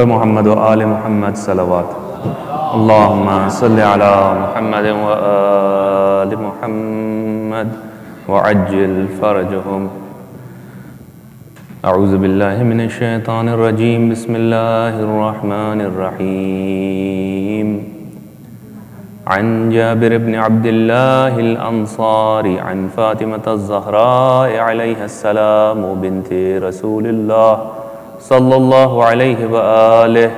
محمد وآل محمد صلوات اللهم صل على محمد وآل محمد وعجل فرجهم. أعوذ بالله من الشيطان الرجيم. بسم الله الرحمن الرحيم. عن جابر بن عبد الله الأنصاري عن فاطمة الزهراء عليها السلام بنت رسول الله صلى الله عليه وآله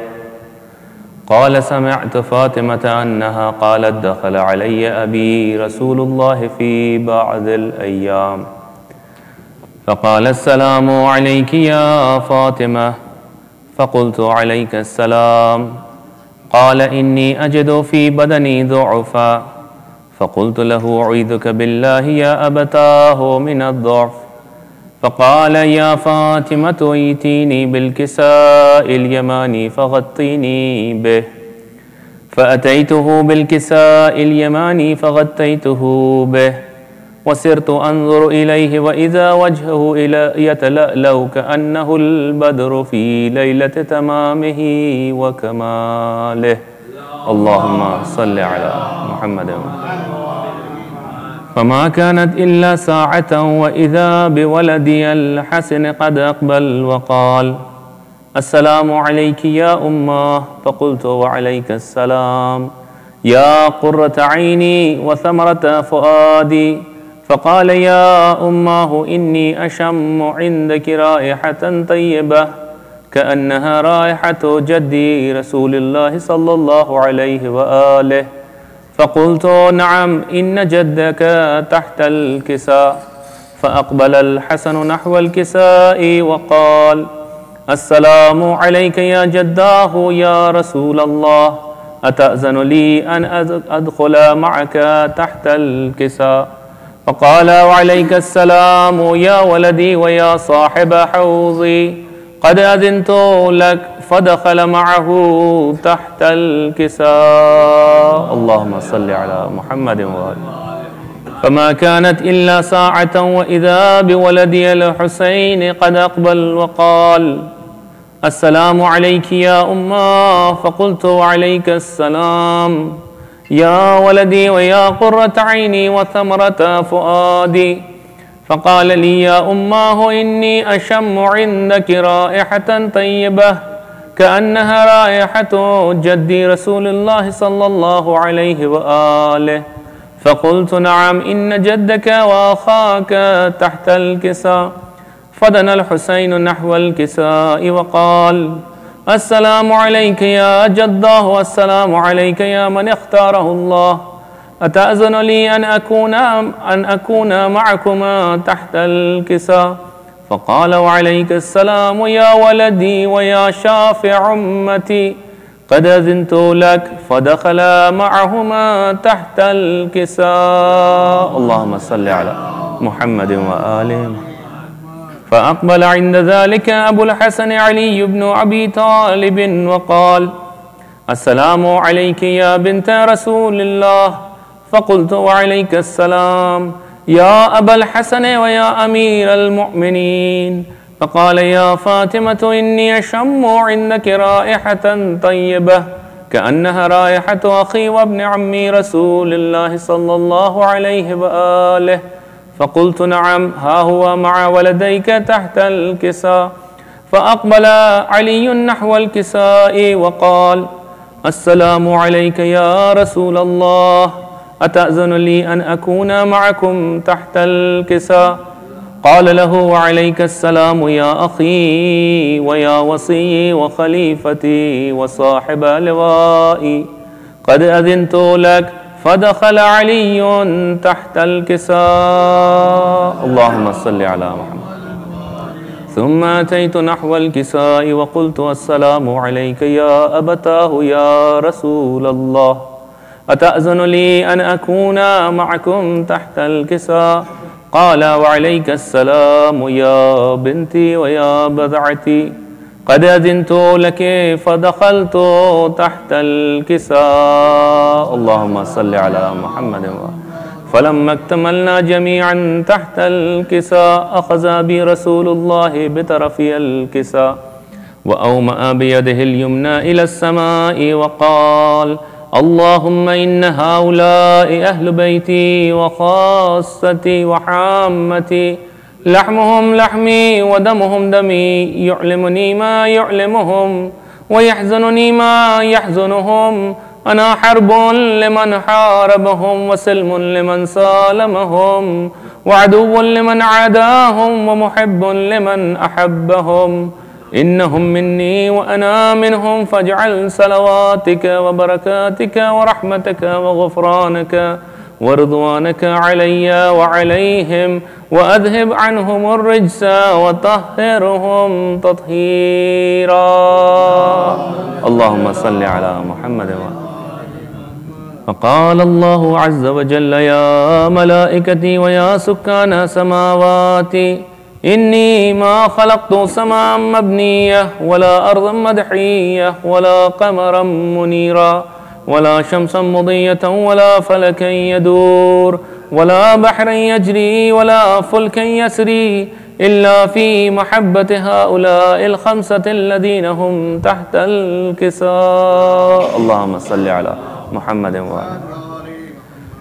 قال: سمعت فاطمة أنها قالت: دخل علي أبي رسول الله في بعض الأيام فقال: السلام عليك يا فاطمة. فقلت: عليك السلام. قال: إني أجد في بدني ضعفا. فقلت له: أعيذك بالله يا أبتاه من الضعف. فقال: يا فاطمة ائتيني بالكساء اليماني فغطيني به. فأتيته بالكساء اليماني فغطيته به، وسرت أنظر إليه وإذا وجهه يتلألأ كأنه البدر في ليلة تمامه وكماله. اللهم صل على محمد. فما كانت إلا ساعة وإذا بولدي الحسن قد أقبل وقال: السلام عليك يا أماه. فقلت: وعليك السلام يا قرة عيني وثمرة فؤادي. فقال: يا أماه إني أشم عندك رائحة طيبة كأنها رائحة جدي رسول الله صلى الله عليه وآله. فقلت: نعم، إن جدك تحت الكساء. فأقبل الحسن نحو الكساء وقال: السلام عليك يا جداه يا رسول الله، أتأذن لي أن أدخل معك تحت الكساء؟ فقال: وعليك السلام يا ولدي ويا صاحب حوضي، قد أذنت لك. فدخل معه تحت الكساء. اللهم صل على محمد وآله. فما كانت إلا ساعة وإذا بولدي الحسين قد أقبل وقال: السلام عليك يا أماه. فقلت: وعليك السلام يا ولدي ويا قرة عيني وثمرة فؤادي. فقال لي: يا أماه إني أشم عندك رائحة طيبة كأنها رائحة جدي رسول الله صلى الله عليه وآله. فقلت: نعم، إن جدك وأخاك تحت الكساء. فدنا الحسين نحو الكساء وقال: السلام عليك يا جداه، والسلام عليك يا من اختاره الله، أتأذن لي أن أكون معكما تحت الكساء؟ فقال: وعليك السلام يا ولدي ويا شافع أمتي، قد أذنت لك. فدخل معهما تحت الكساء. اللهم صل على محمد وآله. فأقبل عند ذلك أبو الحسن علي بن أبي طالب وقال: السلام عليك يا بنت رسول الله. فقلت: وعليك السلام يا أبا الحسن ويا أمير المؤمنين. فقال: يا فاطمة إني أشم عندك رائحة طيبة كأنها رائحة أخي وابن عمي رسول الله صلى الله عليه وآله. فقلت: نعم، ها هو مع ولديك تحت الكساء. فأقبل علي نحو الكساء وقال: السلام عليك يا رسول الله، أتأذن لي أن أكون معكم تحت الكساء؟ قال له وعليك السلام يا أخي ويا وصي وخليفتي وصاحب لوائي قد أذنت لك. فدخل علي تحت الكساء اللهم صل على محمد. ثم أتيت نحو الكساء وقلت السلام عليك يا أبتاه يا رسول الله، أتأذن لي أن أكون معكم تحت الكساء؟ قال وعليك السلام يا بنتي ويا بضعتي، قد أذنت لك. فدخلت تحت الكساء اللهم صل على محمد. فلما اكتملنا جميعا تحت الكساء أخذ بي رسول الله بطرفي الكساء وأومأ بيده اليمنى إلى السماء وقال اللهم إن هؤلاء أهل بيتي وخاصتي وحامتي، لحمهم لحمي ودمهم دمي، يعلمني ما يعلمهم ويحزنني ما يحزنهم. أنا حرب لمن حاربهم وسلم لمن سالمهم وعدو لمن عاداهم ومحب لمن أحبهم. إنهم مني وأنا منهم، فاجعل صلواتك وبركاتك ورحمتك وغفرانك ورضوانك علي وعليهم، وأذهب عنهم الرجس وطهرهم تطهيرا. اللهم صل على محمد. فقال الله عز وجل يا ملائكتي ويا سكان سماواتي إني ما خلقت سماء مبنية ولا أرضا مدحية ولا قمرا منيرا ولا شمسا مضية ولا فلكا يدور ولا بحرا يجري ولا فلكا يسري إلا في محبة هؤلاء الخمسة الذين هم تحت الكساء. اللهم صل على محمد وآله.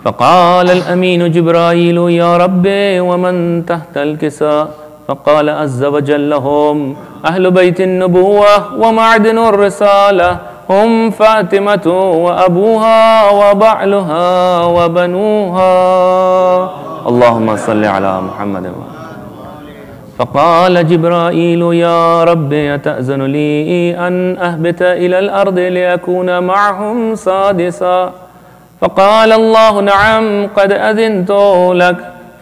فقال الأمين جبرائيل يا ربي ومن تحت الكساء؟ فقال عز وجل هم أهل بيت النبوة ومعدن الرسالة، هم فاطمة وأبوها وبعلها وبنوها. اللهم صل على محمد. فقال جبرائيل يا ربي أتأذن لي أن أهبط إلى الأرض لأكون معهم سادسا؟ فقال الله نعم قد أذنت لك.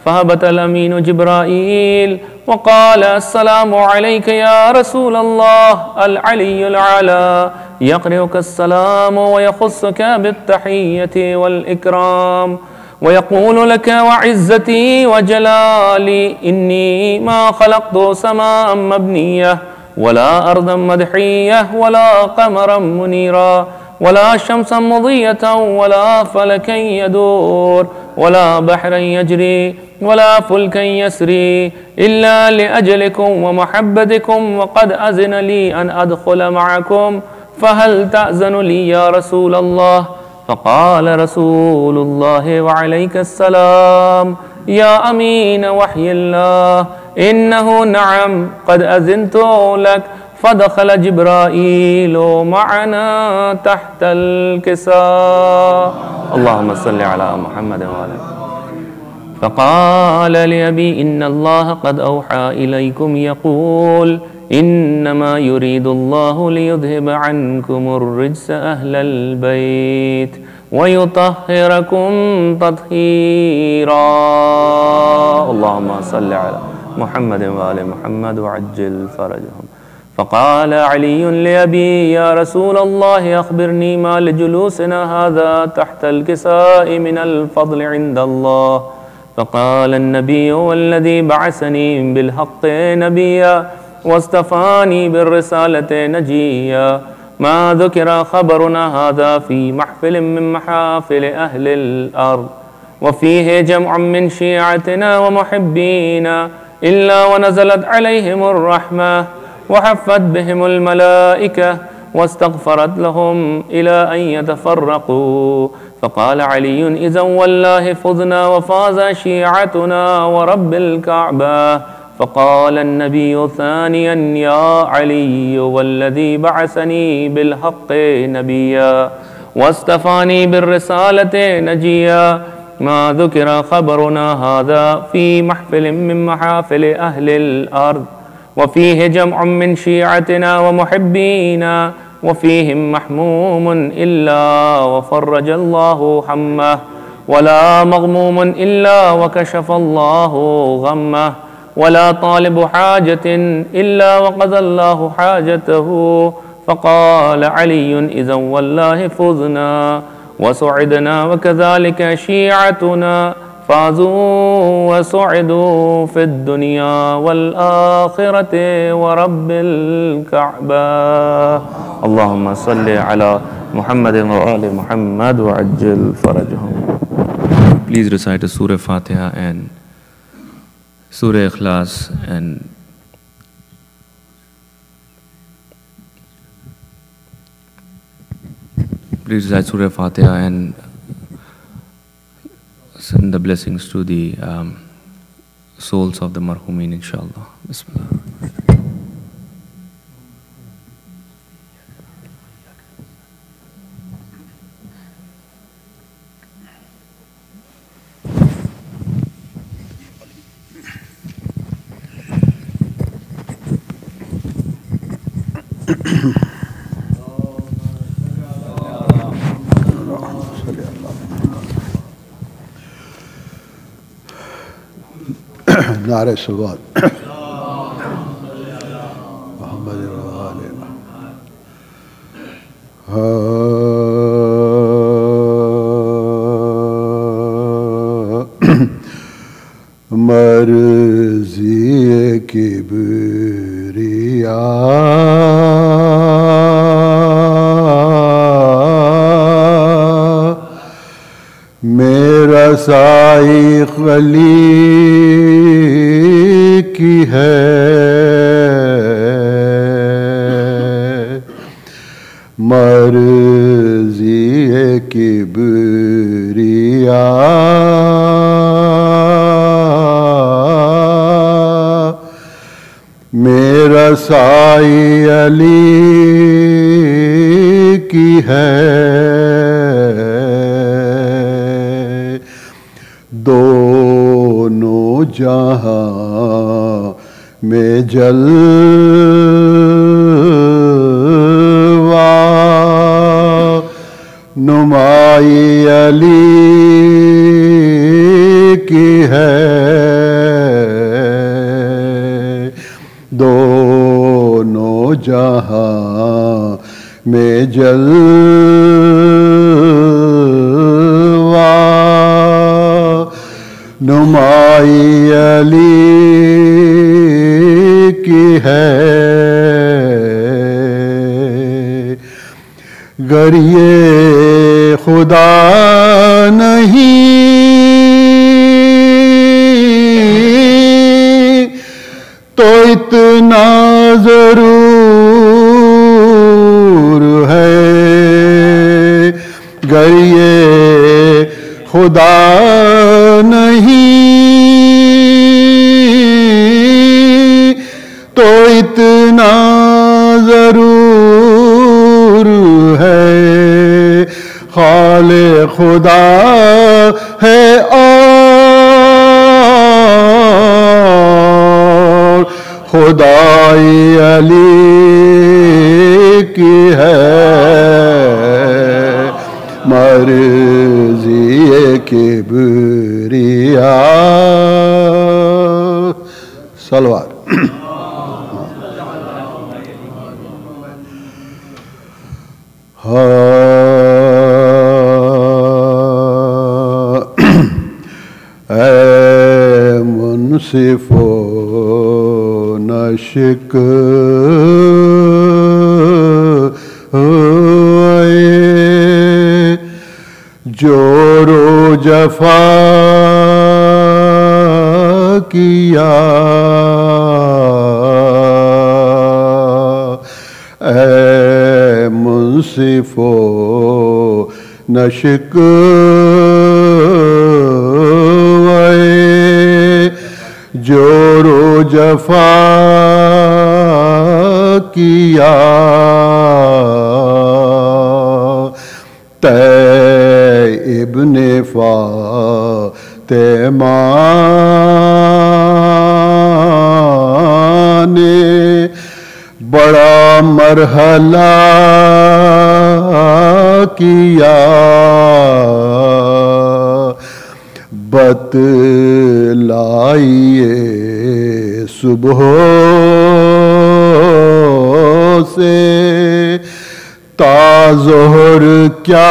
فهبط الأمين جبرائيل وقال السلام عليك يا رسول الله. العلي العلى يقرئك السلام ويخصك بالتحية والإكرام ويقول لك وعزتي وجلالي إني ما خلقت سماء مبنية ولا أرضا مدحية ولا قمرا منيرا ولا شمسا مضية ولا فلكا يدور ولا بحرا يجري ولا فلكا يسري إلا لأجلكم ومحبتكم، وقد أذن لي أن أدخل معكم، فهل تأذن لي يا رسول الله؟ فقال رسول الله وعليك السلام يا أمين وحي الله إنه نعم قد أذنت لك. فدخل جبرائيل معنا تحت الكساء. اللهم صل على محمد وآله. فقال لأبي إن الله قد أوحى إليكم يقول إنما يريد الله ليذهب عنكم الرجس أهل البيت ويطهركم تطهيرا. اللهم صل على محمد وآل محمد وعجل فرجهم. فقال علي لأبي يا رسول الله أخبرني ما لجلوسنا هذا تحت الكساء من الفضل عند الله. فقال النبي والذي بعثني بالحق نبيا واصطفاني بالرسالة نجيا ما ذكر خبرنا هذا في محفل من محافل أهل الأرض وفيه جمع من شيعتنا ومحبينا إلا ونزلت عليهم الرحمة وحفت بهم الملائكة واستغفرت لهم إلى أن يتفرقوا. فقال علي إذا والله فزنا وفاز شيعتنا ورب الكعبة. فقال النبي ثانيا يا علي والذي بعثني بالحق نبيا واصطفاني بالرسالة نجيا ما ذكر خبرنا هذا في محفل من محافل أهل الأرض وفيه جمع من شيعتنا ومحبينا وفيهم محموم إلا وفرج الله همه ولا مغموم إلا وكشف الله غمه ولا طالب حاجة إلا وقضى الله حاجته. فقال علي إذا والله فزنا وسعدنا وكذلك شيعتنا فازوا وسعدوا في الدنيا والآخرة ورب الكعبة. اللهم صل على محمد وآل محمد وعجل فرجهم. Please recite Surah Fatiha and Surah Ikhlas and please recite Surah Fatiha and send the blessings to the souls of the marhumin, inshallah. Bismillah. نعرہ صلوات محمد مرضی کبریا میرا سائی خلی کی ہے مرضی کبریا میرا سائی علی کی ہے دونوں جہاں میں جلوہ نمائی علی کی ہے دونوں جہاں میں جلوہ نمائی علی کی ہے گر یہ خدا نہیں تو اتنا ضرور ہے گر یہ خدا نہیں تو اتنا ضرور ہے خالق خدا ہے اور خدائی علی کی ہے مرضی کبریا سلوات اے منصف و نشک جور و جفا کیا اے منصف و نشک جور و جفا کیا ابن فاطمہ مرحلہ کیا بتلائیے صبح سے تا ظہر کیا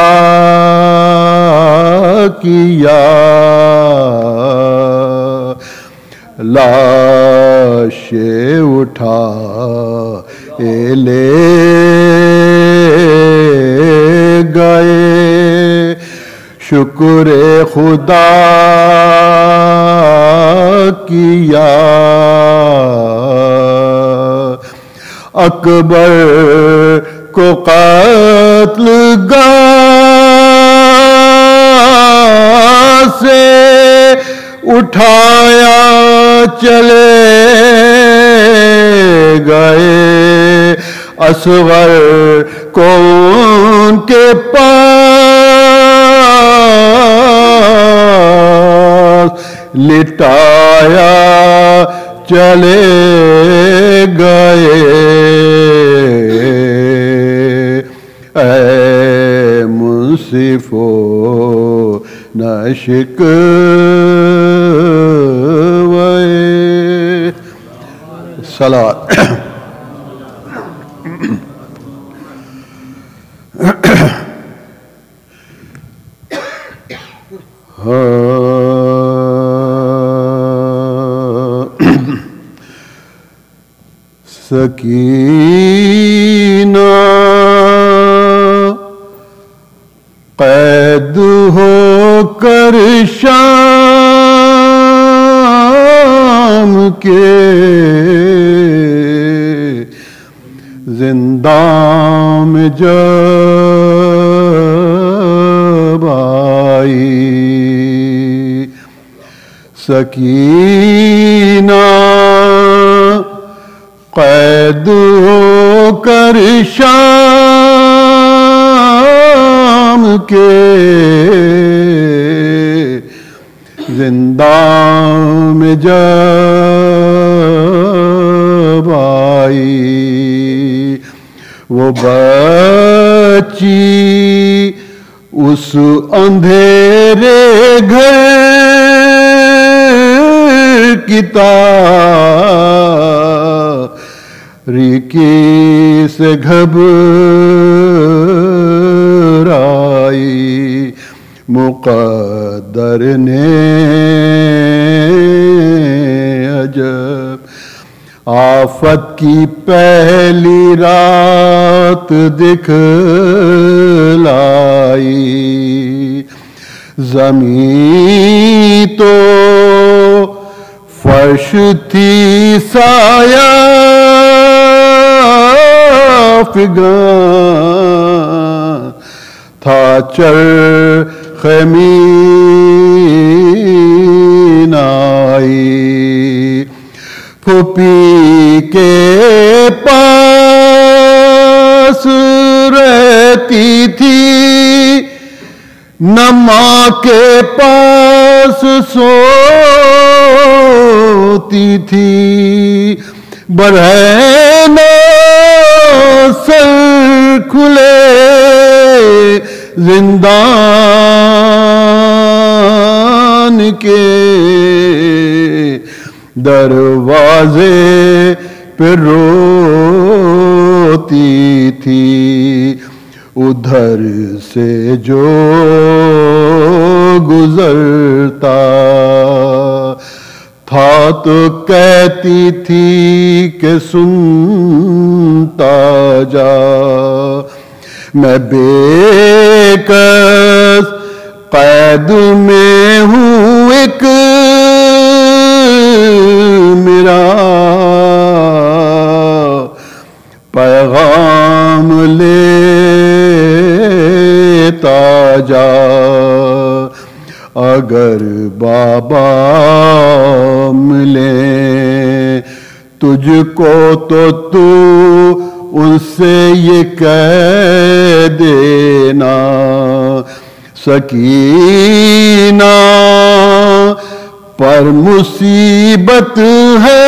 کیا لاشیں اٹھا لے گئے شکر خدا کیا اکبر کو قتل گاہ سے اٹھایا چلے گئے اصغر کو ان کے پاس لٹایا چلے گئے اے منصفو نہ شکوے صلوات سکینہ قید ہو کر شام کے زندان میں جب آئی سکینہ قید ہو کر شام کے زندان میں جب آئی وہ بچی اس اندھیرے گھر کی تاریکی سے گھبرائی مقدر نے عجب آفت کی پہلی رات دکھلائی زمین تو فرش تھی سایہ فگاں تھا چرخ مین آئی پھوپھی کے پاس رہتی تھی نہ ماں کے پاس سوتی تھی برہنہ سر کھلے زندان کے دروازے پہ روتی تھی ادھر سے جو گزرتا تھا تو کہتی تھی کہ سنتا جا میں بے کس قید میں ہوں ایک میرا پیغام لیتا جا اگر بابا ملے تجھ کو تو ان سے یہ کہہ دینا سکینہ پر مصیبت ہے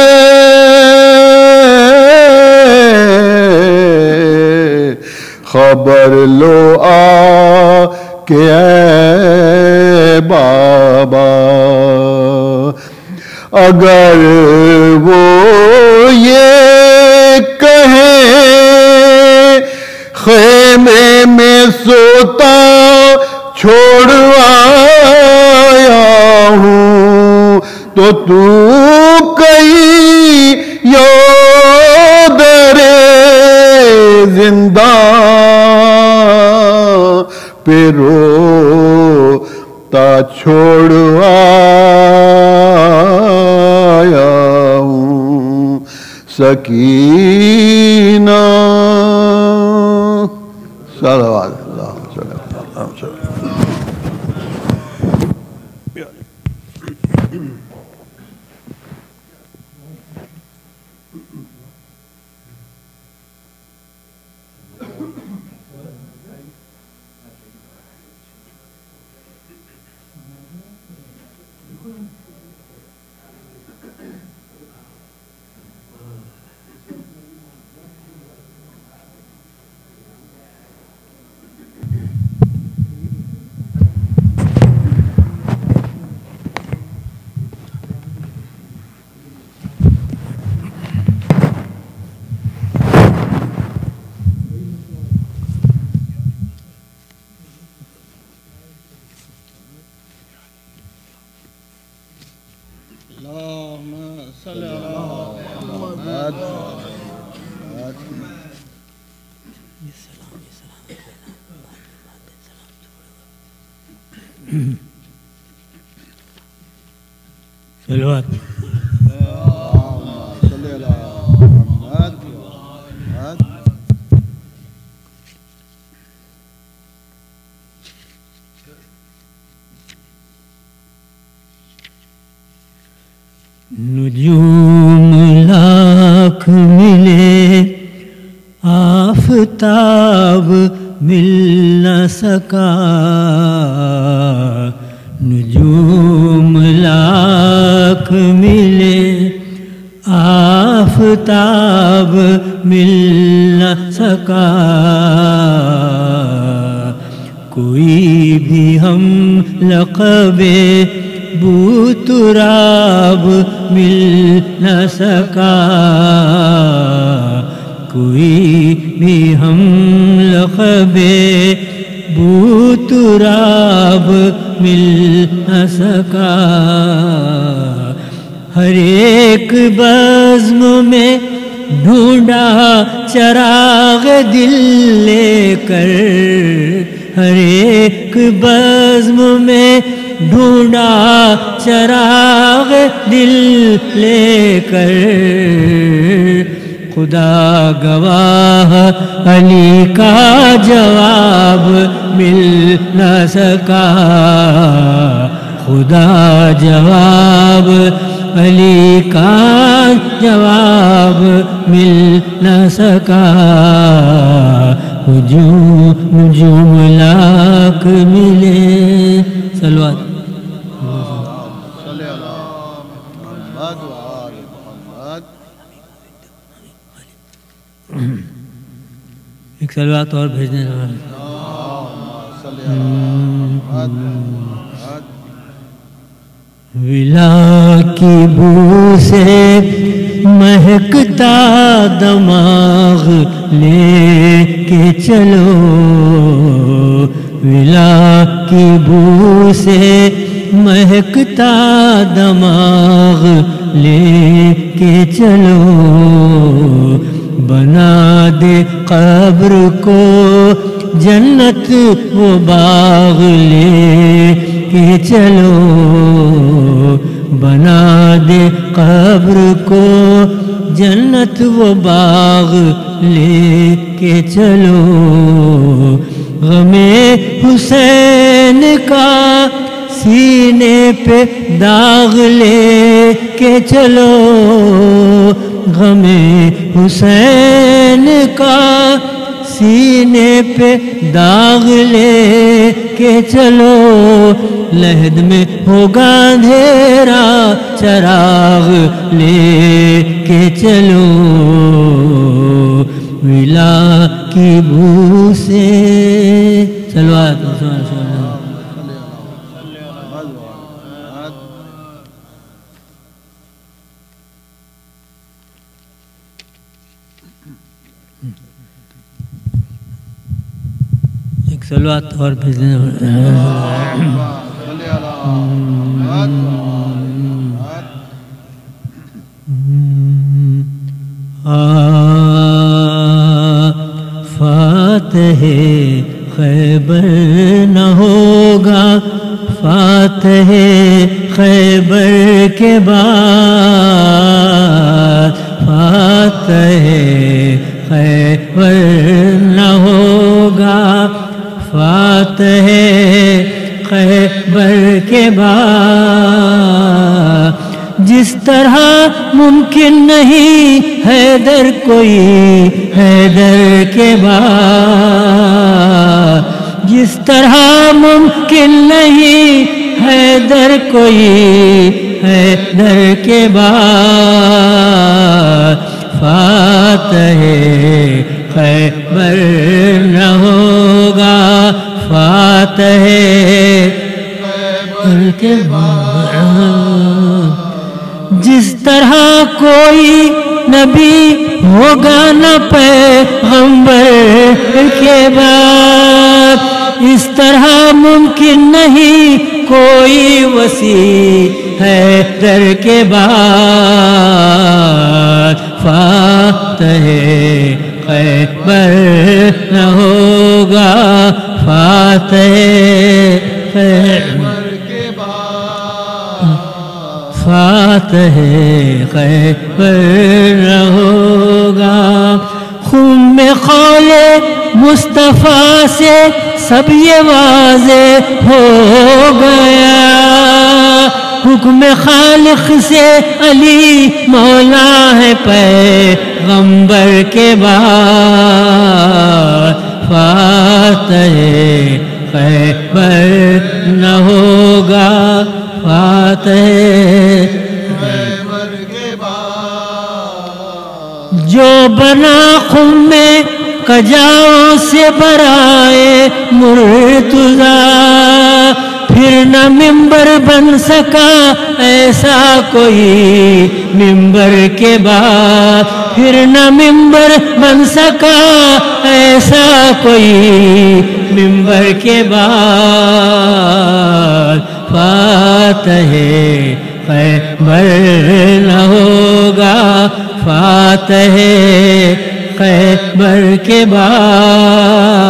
خبر لو آ کہ اے بابا اگر وہ یہ کہیں خیمے میں سوتا چھوڑوایا ہوں تو کئی در زندہ پہ روتا چھوڑوایا ہوں سکینہ صلوات صلوات نجوم لاکھ ملے آفتاب مل نہ سکا نجوم لاکھ ملے آفتاب مل نہ سکا کوئی بھی ہم لقب بو تراب مل نہ سکا کوئی بھی ہم لقب بو تراب مل نہ سکا ہر ایک بزم میں ڈھونڈا چراغ دل لے کر ہر ایک بزم میں ڈھونڈا چراغ دل لے کر خدا گواہ علی کا جواب مل نہ سکا خدا جواب علی کا جواب مل نہ سکا نجوم لاکھ ملے صلوات ایک صلوات اور بھیجنے ولا کی بو سے مہکتا دماغ لے کے چلو ولا کی بو سے مہکتا دماغ لے کے چلو بنا دے قبر کو جنت وہ باغ لے کے چلو بنا دے قبر کو جنت وہ باغ لے کے چلو غم حسین کا سینے پہ داغ لے کے چلو غم حسین کا سینے پہ داغ لے کے چلو لہد میں ہوگا اندھیرا چراغ لے کے چلو ولا کی بو سے صلوات ایک صلوات اور بھیجنے فاتح خیبر نہ ہوگا فاتح خیبر کے بعد فاتح خیبر نہ ہوگا فاتح خیبر کے بعد جس طرح ممکن نہیں حیدر کوئی حیدر کے بعد جس طرح ممکن نہیں حیدر کوئی حیدر کے بعد فاتح خیبر نہ ہوگا فاتح خیبر کے بعد جس طرح کوئی نبی ہوگا نہ پیغمبر کے بعد اس طرح ممکن نہیں کوئی وسیع حیدر کے بعد فاتح خیبر نہ ہوگا فاتح خیبر کے بعد فاتح خیبر نہ ہوگا خون میں قول مصطفیٰ سے سب یہ واضح ہو گیا حکم خالق سے علی مولا ہے پیغمبر کے بعد فاتح خیبر نہ ہوگا فاتح خیبر کے بعد جو بنا خم میں کجاؤں سے برائے مرتضیٰ پھر نہ ممبر بن سکا ایسا کوئی ممبر کے بعد پھر نہ ممبر بن سکا ایسا کوئی ممبر کے بعد فاتح خیبر نہ ہوگا فاتح خیبر کے بعد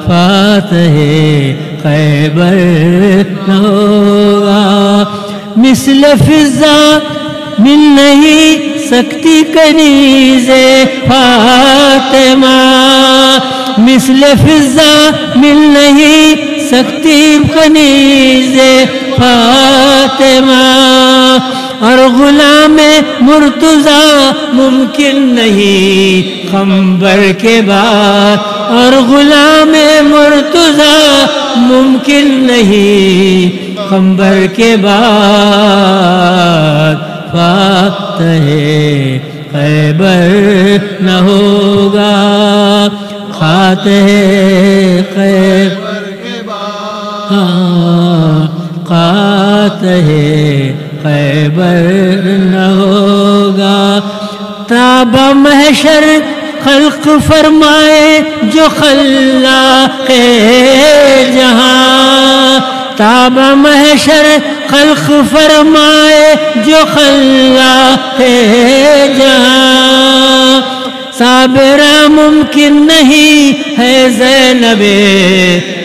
فاتح خیبر نہ ہوگا مثل فضا مل نہیں سکتی کنیز فاطمہ مثل فضا مل نہیں سکتی کنیز فاطمہ اور غلام مرتضیٰ ممکن نہیں خنبر کے بعد اور غلام مرتضیٰ ممکن نہیں خنبر کے بعد فاتح خیبر نہ ہوگا فاتح خیبر کے بعد فاتح خیبر نہ ہوگا تاب محشر خلق فرمائے جو خلاق جہاں تاب محشر خلق فرمائے جو خلاق جہاں صابرہ ممکن نہیں ہے زینب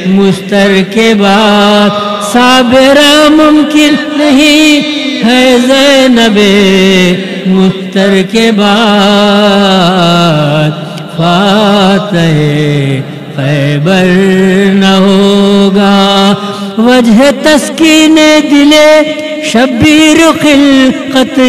مستر کے بعد صابرہ ممکن نہیں ہے زینب مستر کے بعد فاتح خیبر نہ ہوگا وجہ تسکین دل شبیر خلقت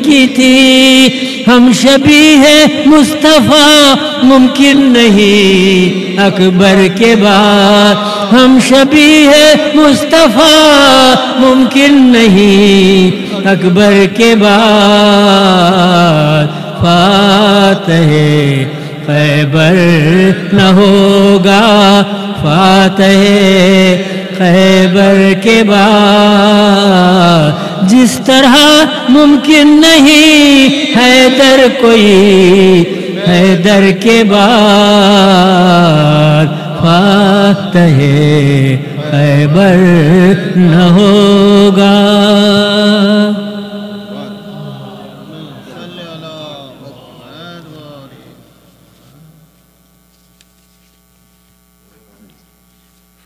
کی تھی ہم شبیہ مصطفیٰ ممکن نہیں اکبر کے بعد ہم شبیہ مصطفیٰ ممکن نہیں اکبر کے بعد فاتح خیبر نہ ہوگا فاتح خیبر کے بعد، جس طرح ممکن نہیں حیدر کوئی حیدر کے بعد فاتح خیبر نہ ہوگا۔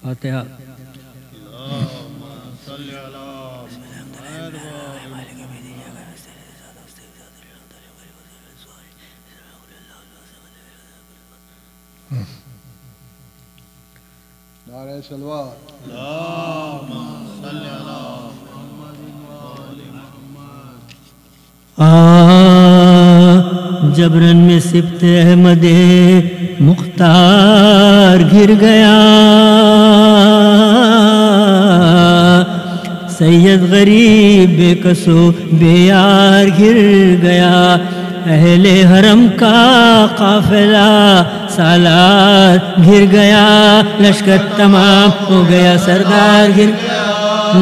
فاتحہ۔ نعرہ صلوات۔ جبرن میں سبت احمد مختار گر گیا، سید غریب بے کسو بے یار گر گیا، اہل حرم کا قافلہ سالار گر گیا، لشکر تمام ہو گیا سردار گر گیا،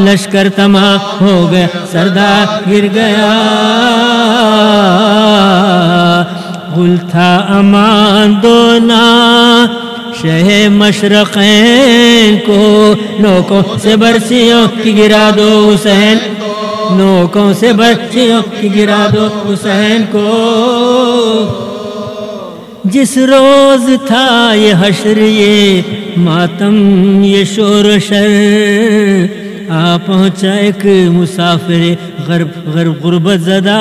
لشکر تمام ہو گیا سردار گر گیا، گل تھا امان دونا شہ مشرقین کو، نوکوں سے برسیوں کی گرا دو حسین، نوکوں سے برسیوں کی گرا دو حسین کو، جس روز تھا یہ حشر یہ ماتم یہ شور و شر، آ پہنچا ایک مسافر غربت زدہ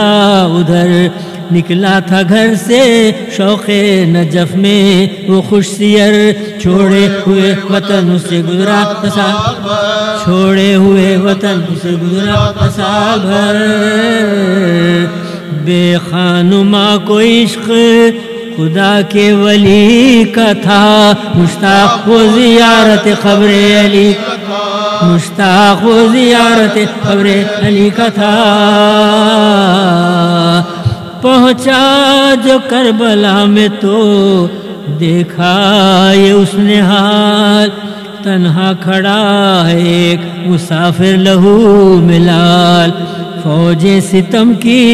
ادھر، نکلا تھا گھر سے شوق نجف میں وہ خوش سیر، چھوڑے ہوئے وطن اسے گزرا سال، چھوڑے ہوئے وطن اسے گزرا سال بھر، بے خانما کو عشق خدا کے ولی کا تھا، مشتاق و زیارت قبر علی، مشتاق و زیارت قبر علی کا تھا، پہنچا جو کربلا میں تو دیکھا یہ اس نے حال، تنہا کھڑا ہے ایک مسافر لہو ملال، فوجیں ستم کی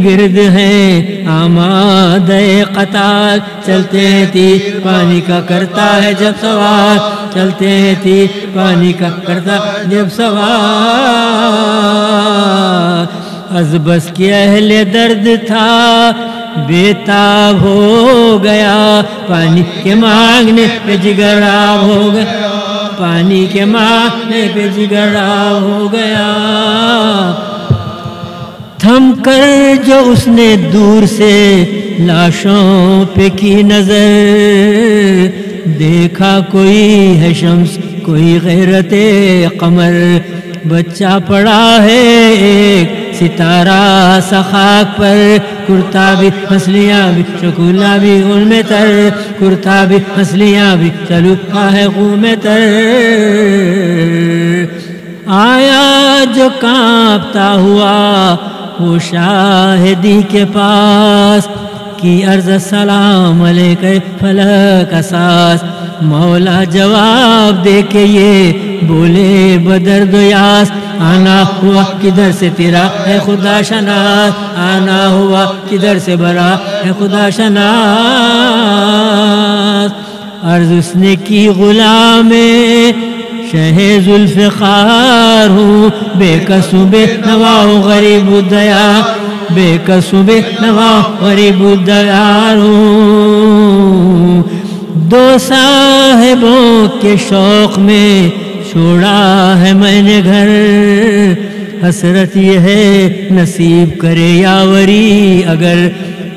گرد ہیں آمادہ قتال، چلتے ہیں تیر پانی کا کرتا ہے جب سوال، چلتے ہیں تیر پانی کا کرتا جب سوال، از بس کے اہل درد تھا بےتاب ہو گیا، پانی کے مانگنے پہ جگر آب ہو گیا، پانی کے مانگنے پہ جگر آب ہو گیا، تھم کر جو اس نے دور سے لاشوں پہ کی نظر، دیکھا کوئی ہے شمس کوئی غیرت قمر، بچہ پڑا ہے ایک ستارہ سخاک پر، کرتا بھی مچھلیاں بھی شکولہ بھی ان میں تر، کرتا بھی مچھلیاں بھی چلوکا ہے خون میں تر، آیا جو کانپتا ہوا وہ شاہدی کے پاس، کی عرض السلام علیکہ فلک اساس، مولا جواب دے کے یہ بولے بدرد و یاس، آنا ہوا کدھر سے تیرا ہے خدا شناس، آنا ہوا کدھر سے برا ہے خدا شناس، عرض اس نے کی غلام شہ ذوالفقار ہوں، بے کسوں بے نوا غریب الدیا، بے کسوں بے نوا غریب الدیار ہوں، دو صاحبوں کے شوق میں چھوڑا ہے میں نے گھر، حسرت یہ ہے نصیب کرے یاوری اگر،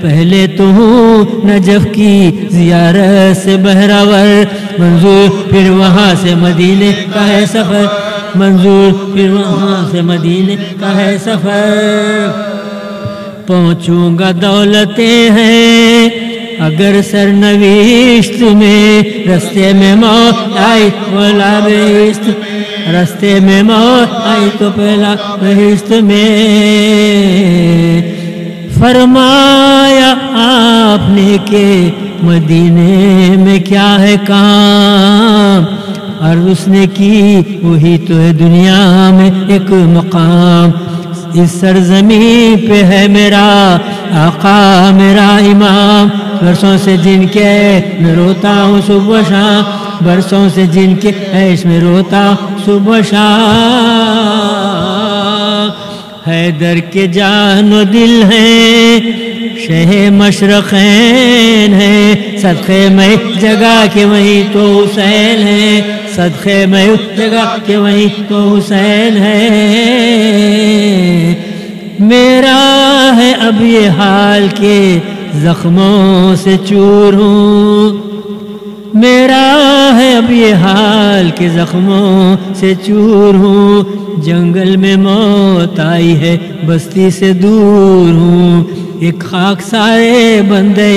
پہلے تو ہوں نجف کی زیارت سے بہراور، منظور پھر وہاں سے مدینے کا ہے سفر، منظور پھر وہاں سے مدینے کا ہے سفر، پہنچوں گا دولتیں ہیں اگر سرنوشت میں، رستے میں موت آئی پہلا بہشت، رستے میں موت آئی تو پہلا بہشت میں، فرمایا آپ اپنے کے مدینے میں کیا ہے کام، عرض اس نے کی وہی تو ہے دنیا میں ایک مقام، اس سرزمین پہ ہے میرا آقا میرا امام، برسوں سے جن کے میں روتا ہوں صبح شام، برسوں سے جن کے عیش میں روتا ہوں صبح شام، حیدر کے جان و دل ہے شہ مشرقین ہے، صدقے میں جگہ کے وہیں تو حسین ہے، صدقے میں جگہ کے وہیں تو حسین ہے، میرا ہے اب یہ حال کے زخموں سے چور ہوں، میرا ہے اب یہ حال کے زخموں سے چور ہوں، جنگل میں موت آئی ہے بستی سے دور ہوں، ایک خاک سارے بندے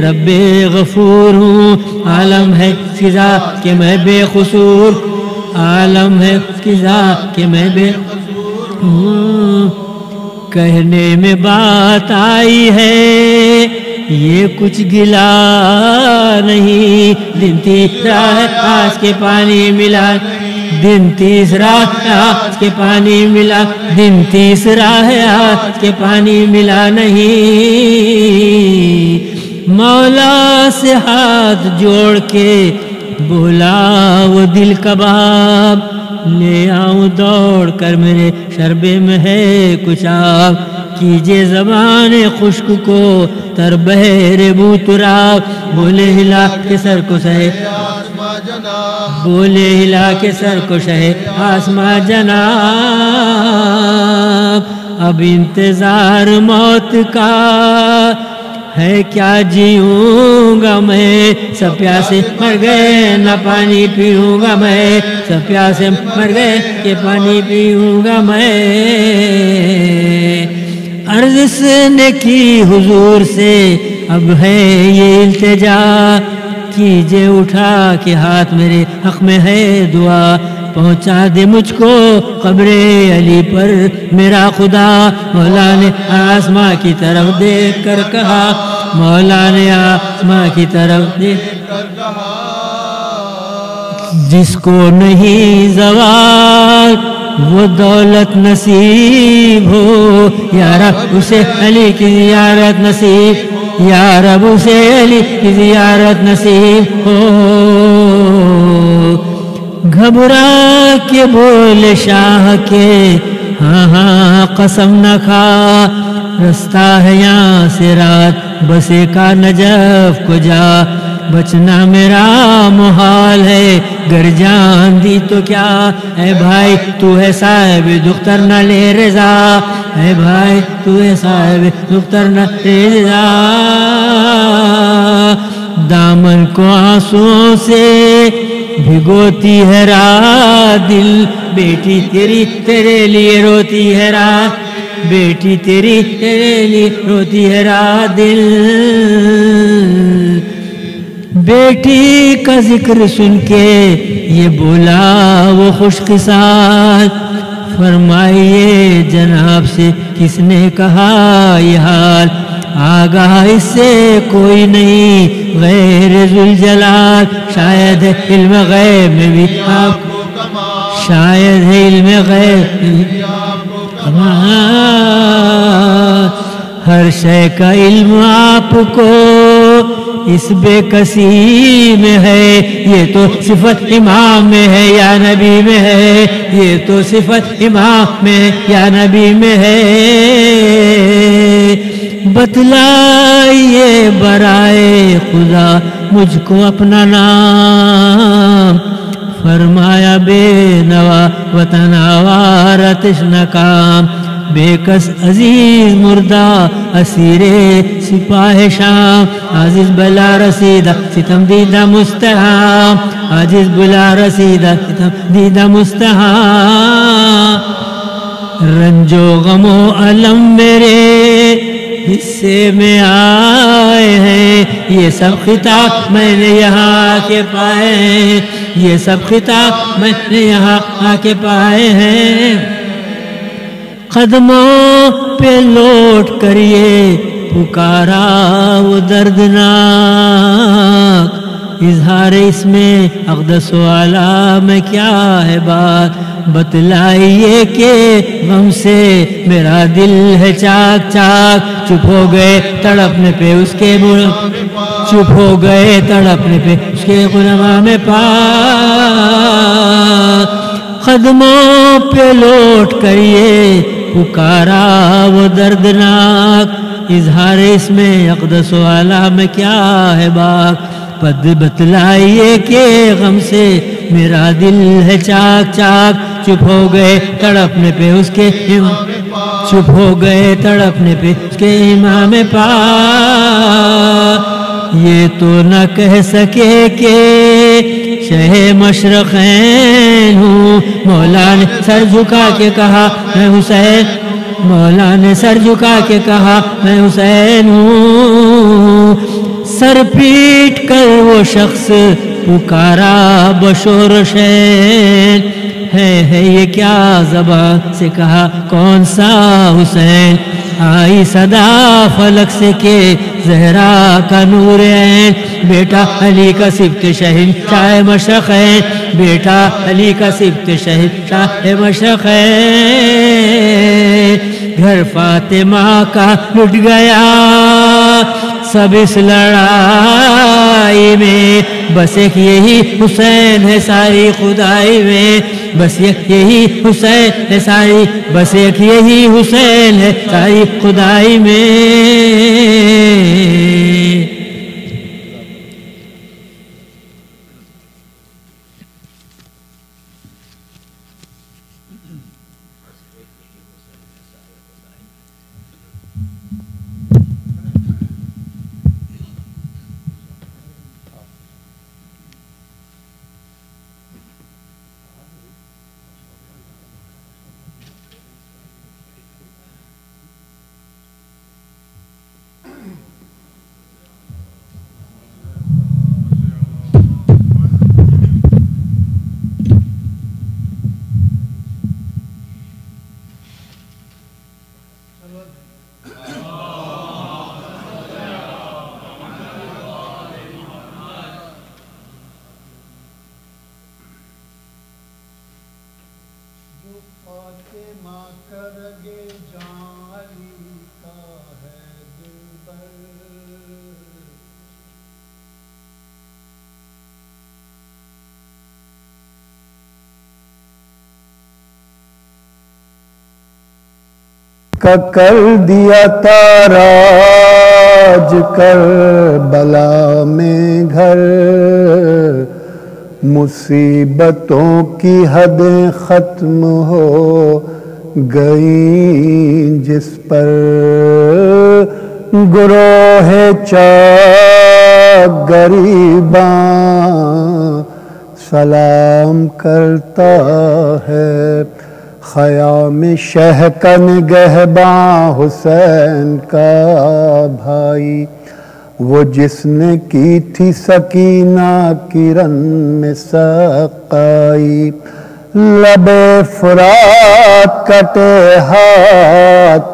رب غفور ہوں، عالم ہے فضا کہ میں بے قصور، عالم ہے فضا کہ میں بے قصور ہوں، کہنے میں بات آئی ہے یہ کچھ گلا نہیں، دن تیسرا ہے آج کے پانی ملا، دن تیسرا ہے آج کے پانی ملا، دن تیسرا ہے آج کے پانی ملا نہیں، مولا سے ہاتھ جوڑ کے بولا وہ دل کباب، لے آؤں دوڑ کر میرے شربے میں ہے کچھ آب، کیجے زبان خشک کو تر بہر بو تراب، بولے ہلا کے سر کو سہے بولے ہلا کے سر کو شہے آسماں جناب، اب انتظار موت کا ہے کیا جیوں گا میں، سب پیاسے مر گئے نہ پانی پیوں گا میں، سب پیاسے مر گئے کہ پانی پیوں گا میں، عرض اس نے کی حضور سے اب ہے یہ التجا، کیجے اٹھا کے ہاتھ میرے حق میں ہے دعا، پہنچا دے مجھ کو قبر علی پر میرا خدا، مولا نے آسماں کی طرف دیکھ کر کہا، مولا نے آسماں کی طرف دیکھ کر کہا، جس کو نہیں زوال وہ دولت نصیب ہو، یا رب اسے علی کی زیارت نصیب، یا رب اسے علی کی زیارت نصیب ہو، گھبرا کے بولے شاہ کے ہاں ہاں قسم نہ کھا، رستہ ہے یہاں سے رات بسے کا نجف کو جا، بچنا میرا محال ہے گر جان دی تو کیا، اے بھائی تو ہے صاحب دختر نہ لے رضا، اے بھائی تو ہے صاحب دختر نہ لے رضا، دامن کو آنسوں سے بھگوتی ہے رات دل، بیٹی تیری تیرے لیے روتی ہے رات، بیٹی تیری تیرے لیے روتی ہے رات دل، بیٹی کا ذکر سن کے یہ بولا وہ خوش قصہ، فرمائیے جناب سے کس نے کہا یہ حال، آگاہ اس سے کوئی نہیں غیر ذوالجلال، شاید ہے علم غیب میں بھی آپ کو کمال، شاید ہے علم غیب میں بھی آپ کو کمال، ہر شے کا علم آپ کو اس بے کسی میں ہے، یہ تو صفت امام میں ہے یا نبی میں ہے، یہ تو صفت امام میں یا نبی میں ہے، بتلائیے برائے خدا مجھ کو اپنا نام، فرمایا بے نوا وطن آوار آتش ناکام، بے کس عزیز مردہ اسیر سپاہ شام، عزیز بلا رسیدہ ستم دیدہ مستحام، عزیز بلا رسیدہ ستم دیدہ مستحام، رنج و غم و علم میرے حصے میں آئے ہیں، یہ سب خطاب میں نے یہاں کے پائے ہیں، یہ سب خطاب میں نے یہاں آ کے پائے ہیں، قدموں پہ لوٹ کر یہ پکارا وہ دردناک اظہار اس میں اقدس و اعلیٰ میں کیا ہے بات بتلائیے کہ غم سے میرا دل ہے چاک چاک چپ ہو گئے تڑپنے پہ اس کے چپ ہو گئے تڑپنے پہ اس کے غلاماں میں پاک قدموں پہ لوٹ کر یہ پکارا وہ دردناک اظہار اس میں اقدس و اعلیٰ میں کیا ہے بات پد بتلائیے کہ غم سے میرا دل ہے چاک چاک چپ ہو گئے تڑپنے پہ اس کے چپ ہو گئے تڑپنے پہ اس کے امام پاک یہ تو نہ کہہ سکے کہ شہ مشرقین ہوں مولا نے سر جھکا کے کہا میں حسین مولا نے سر جھکا کے کہا میں حسین ہوں سر پیٹ کر وہ شخص پکارا بشور شین ہے یہ کیا زبان سے کہا کون سا حسین آئی صدا فلک سے کہ زہرا کا نور عین بیٹا علی کا صفت شہید شاہ مشرقین بیٹا علی کا صفت شہید شاہ مشرقین گھر فاطمہ کا لٹ گیا سب اس لڑائی میں بس ایک یہی حسین ہے ساری خدائی میں بس یہی حسین ہے ساری بس ایک یہی حسین ہے ساری خدائی میں کا کر دیا تاراج کربلا میں گھر مصیبتوں کی حدیں ختم ہو گئیں جس پر گروہ چاک غریباں سلام کرتا ہے خیام شہ کا نگہباں حسین کا بھائی وہ جس نے کی تھی سکینہ کرن میں سقائی لب فرات کٹے ہاتھ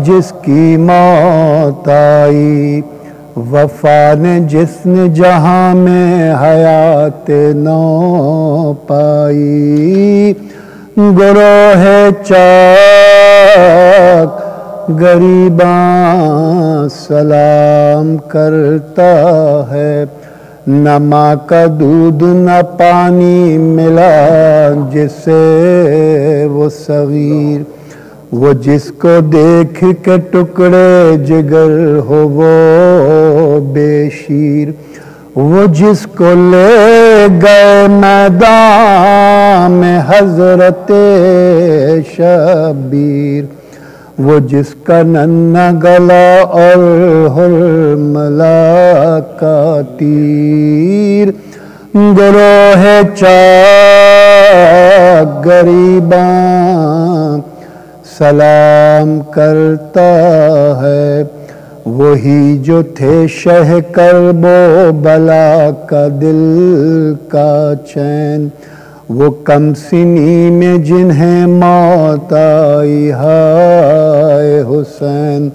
جس کی موت آئی وفا نے جس نے جہاں میں حیات نو پائی گروہ چاک غریباں سلام کرتا ہے نہ ماں کا دودھ نہ پانی ملا جسے وہ صغیر وہ جس کو دیکھ کے ٹکڑے جگر ہو وہ بے شیر وہ جس کو لے گئے میدان میں حضرت شبیر وہ جس کا ننھا گلا اور حرملا کا تیر گروہ چاک غریباں سلام کرتا ہے وہی جو تھے شہ کرب و بلا کا دل کا چین وہ کم سنی میں جنہیں موت آئی ہائے حسین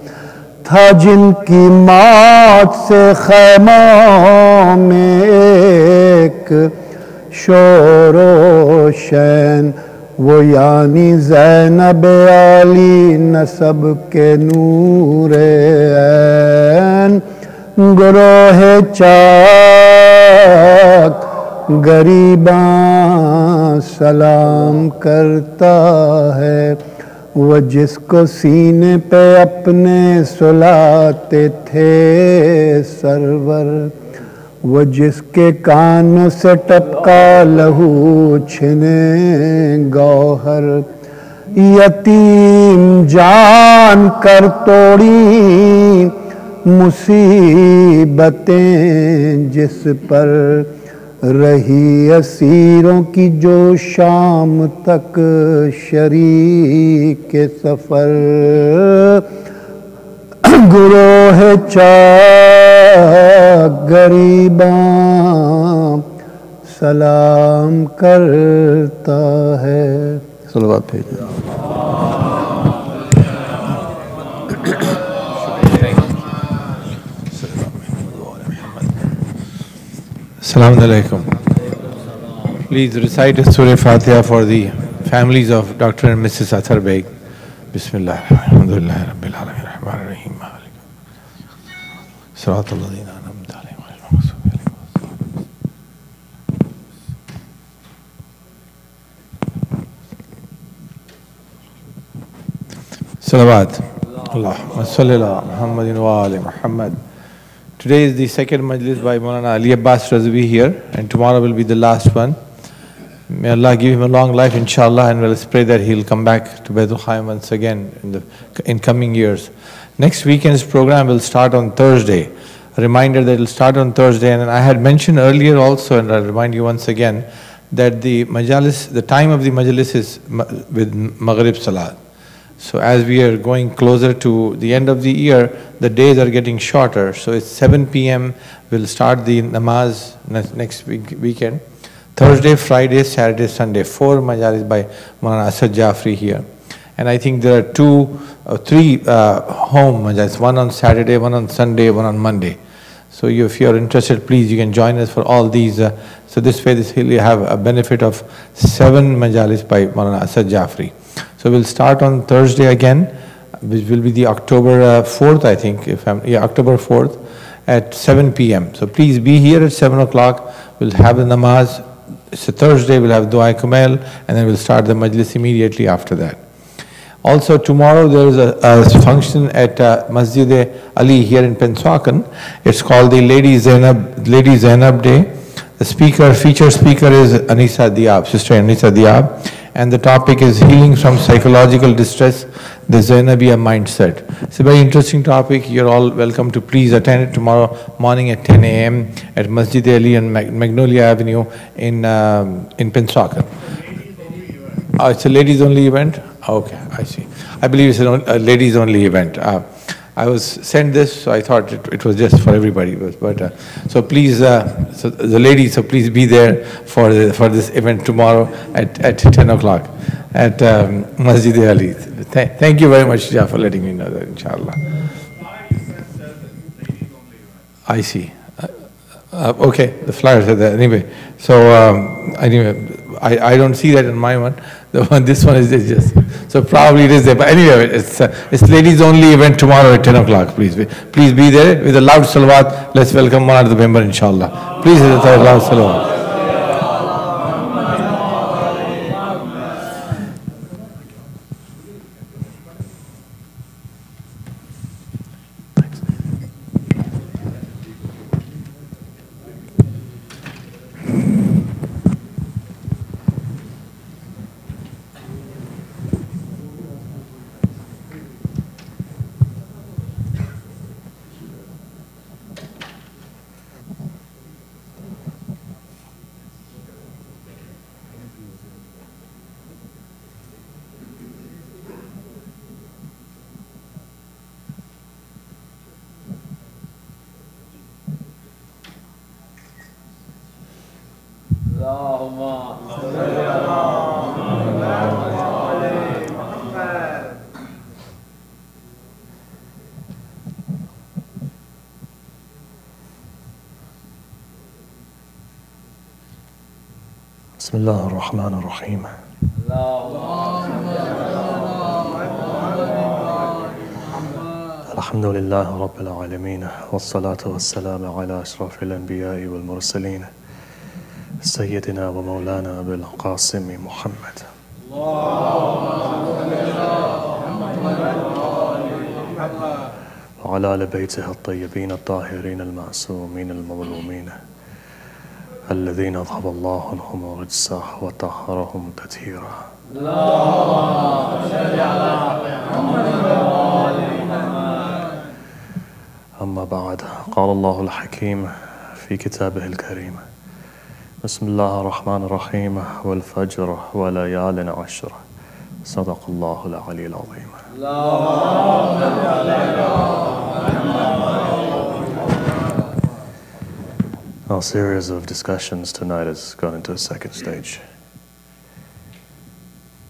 था जिनकी मौत से खैमों में एक शोरो शैन, वो यानी ज़ैनब आली नसब के नूरे ऐन। गुरोहे चाक गरीबां सलाम करता है, वो जिसको सीने पे अपने सुलाते थे सरवर, वो जिसके कानों से टपका लहू छिने गौहर। यतीम जान कर तोड़ी मुसीबतें जिस पर, रही असीरों की जो शाम तक शरीक के सफर। गुरोह चाक गरीबां सलाम करता है। सलावत भेजो। Assalamu alaikum. Please recite the Surah Fatiha for the families of Dr. and Mrs. Athar Beg. Bismillah. Alhamdulillah Rabbil Alamin. Rahman Rahim. Siratal Ladina An'amta Alayhim. Salawat. Allahumma salli ala Muhammadin wa ali Muhammad. Today is the second majlis by Maulana Abbas Razawi here, and tomorrow will be the last one. May Allah give him a long life, inshallah, and let us pray that he'll come back to Baitul Qayem once again in coming years. Next weekend's program will start on Thursday. A reminder that it will start on Thursday, and I had mentioned earlier also, and I'll remind you once again, that the time of the majlis is with Maghrib Salat. So as we are going closer to the end of the year, the days are getting shorter. So it's 7 p.m. We'll start the namaz next weekend. Thursday, Friday, Saturday, Sunday. 4 majalis by Maulana Asad Jafri here. And I think there are 3 home majalis. One on Saturday, one on Sunday, one on Monday. So if you are interested, please you can join us for all these. So this way you have a benefit of 7 majalis by Maulana Asad Jafri. So we'll start on Thursday again, which will be the October 4th, I think, October 4th at 7 p.m. So please be here at 7 o'clock. We'll have the namaz. It's a Thursday, we'll have Dua Kumail, and then we'll start the majlis immediately after that. Also tomorrow there is a function at Masjid Ali here in Penswakan. It's called the Lady Zainab Day. The feature speaker is Anisa Diab, Sister Anisa Diab. And the topic is healing from psychological distress, the Zainabiya mindset. It's a very interesting topic. You're all welcome to please attend it tomorrow morning at 10 a.m. at Masjid Ali on Magnolia Avenue in Penswakan. Oh, it's a ladies only event? Okay, I see. I believe it's a ladies only event. I was sent this, so I thought it was just for everybody. So please, so the ladies, so please be there for this event tomorrow at 10 o'clock at Masjid Ali. Thank you very much, Shia, for letting me know that, inshallah. I see. Okay, the flyers are there. Anyway, so anyway, I don't see that in my one. This one is just, so probably it is there. But anyway, it's ladies only event tomorrow at 10 o'clock. Please be there with a loud salawat. Let's welcome one of the member, inshallah. Please with a loud salawat. بسم الله الرحمن الرحيم الحمد لله رب العالمين والصلاة والسلام على أشرف الأنبياء والمرسلين سيدنا ومولانا أبي القاسم محمد وعلى آل بيته الطيبين الطاهرين المعصومين المظلومين الذين أذهب الله عنهم الرجس وطهرهم تطهيرا. أما بعد، قال الله الحكيم في كتابه الكريم: بسم الله الرحمن الرحيم والفجر وليال عشر صدق الله العلي العظيم. Our series of discussions tonight has gone into a second stage.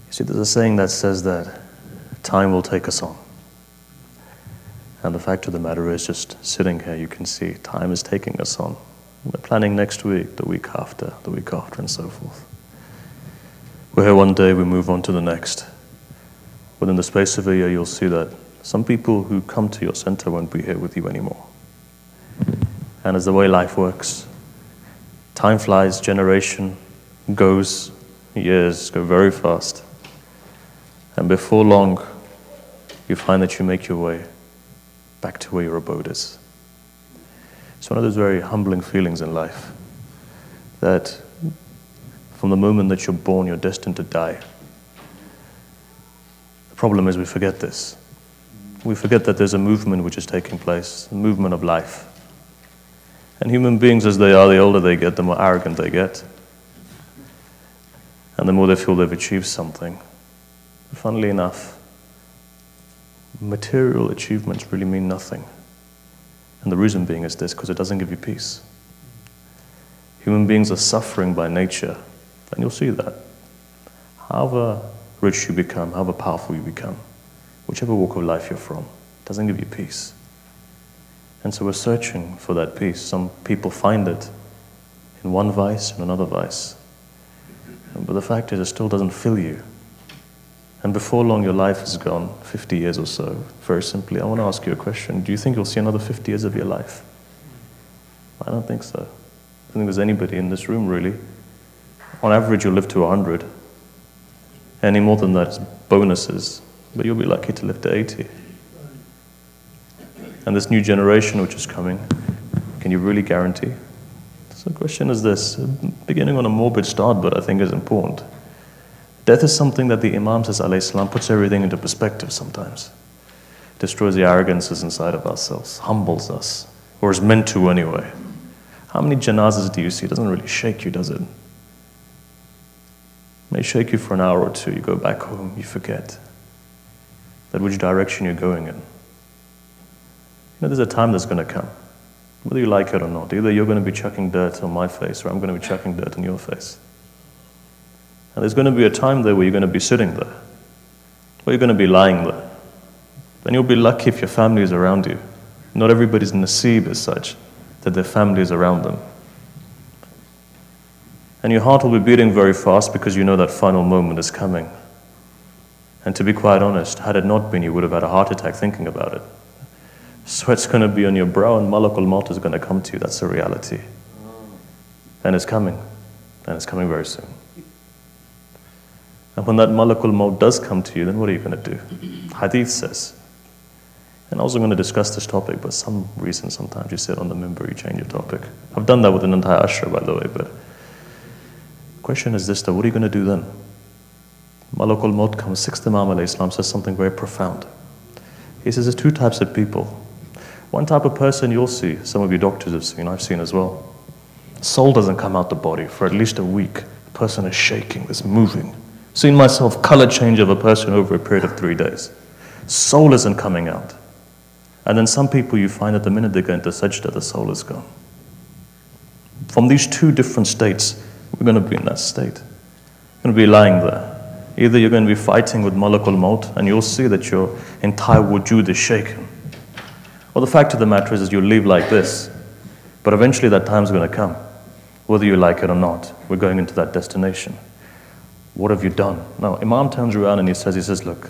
You see, there's a saying that says that time will take us on. And the fact of the matter is, just sitting here, you can see time is taking us on. We're planning next week, the week after, and so forth. We're here one day, we move on to the next. Within the space of a year, you'll see that some people who come to your center won't be here with you anymore. And as the way life works, time flies, generation goes, years go very fast. And before long, you find that you make your way back to where your abode is. It's one of those very humbling feelings in life, that from the moment that you're born, you're destined to die. The problem is we forget this. We forget that there's a movement which is taking place, a movement of life. And human beings, as they are, the older they get, the more arrogant they get. And the more they feel they've achieved something. But funnily enough, material achievements really mean nothing. And the reason being is this, because it doesn't give you peace. Human beings are suffering by nature, and you'll see that. However rich you become, however powerful you become, whichever walk of life you're from, it doesn't give you peace. And so we're searching for that peace. Some people find it in one vice and another vice. But the fact is, it still doesn't fill you. And before long, your life is gone, 50 years or so. Very simply, I want to ask you a question. Do you think you'll see another 50 years of your life? I don't think so. I don't think there's anybody in this room, really. On average, you'll live to 100. Any more than that is bonuses. But you'll be lucky to live to 80. And this new generation which is coming, can you really guarantee? So the question is this, beginning on a morbid start, but I think is important. Death is something that the Imam says, alayhi salam, puts everything into perspective sometimes. Destroys the arrogances inside of ourselves, humbles us, or is meant to anyway. How many janazas do you see? It doesn't really shake you, does it? It may shake you for an hour or two, you go back home, you forget that which direction you're going in. You know, there's a time that's going to come, whether you like it or not. Either you're going to be chucking dirt on my face, or I'm going to be chucking dirt on your face. And there's going to be a time there where you're going to be sitting there, or you're going to be lying there. Then you'll be lucky if your family is around you. Not everybody's naseeb is such that their family is around them. And your heart will be beating very fast because you know that final moment is coming. And to be quite honest, had it not been, you would have had a heart attack thinking about it. Sweat's going to be on your brow and Malakul Maut is going to come to you. That's the reality. And it's coming. And it's coming very soon. And when that Malakul Maut does come to you, then what are you going to do? Hadith says. And I was going to discuss this topic, but some reason sometimes you sit on the mimbar, you change your topic. I've done that with an entire ashra, by the way, but the question is this, though, what are you going to do then? Malakul Maut comes, 6th Imam alayhi salam says something very profound. He says there's two types of people. One type of person you'll see, some of you doctors have seen, I've seen as well. Soul doesn't come out the body for at least a week. The person is shaking, is moving. Seen myself color change of a person over a period of 3 days. Soul isn't coming out. And then some people you find that the minute they go into sajda, the soul is gone. From these two different states, we're going to be in that state. We're going to be lying there. Either you're going to be fighting with Malakul Maut and you'll see that your entire wujud is shaken. Or the fact of the matter is you'll leave like this. But eventually that time's going to come. Whether you like it or not, we're going into that destination. What have you done? Now, Imam turns around and he says, look,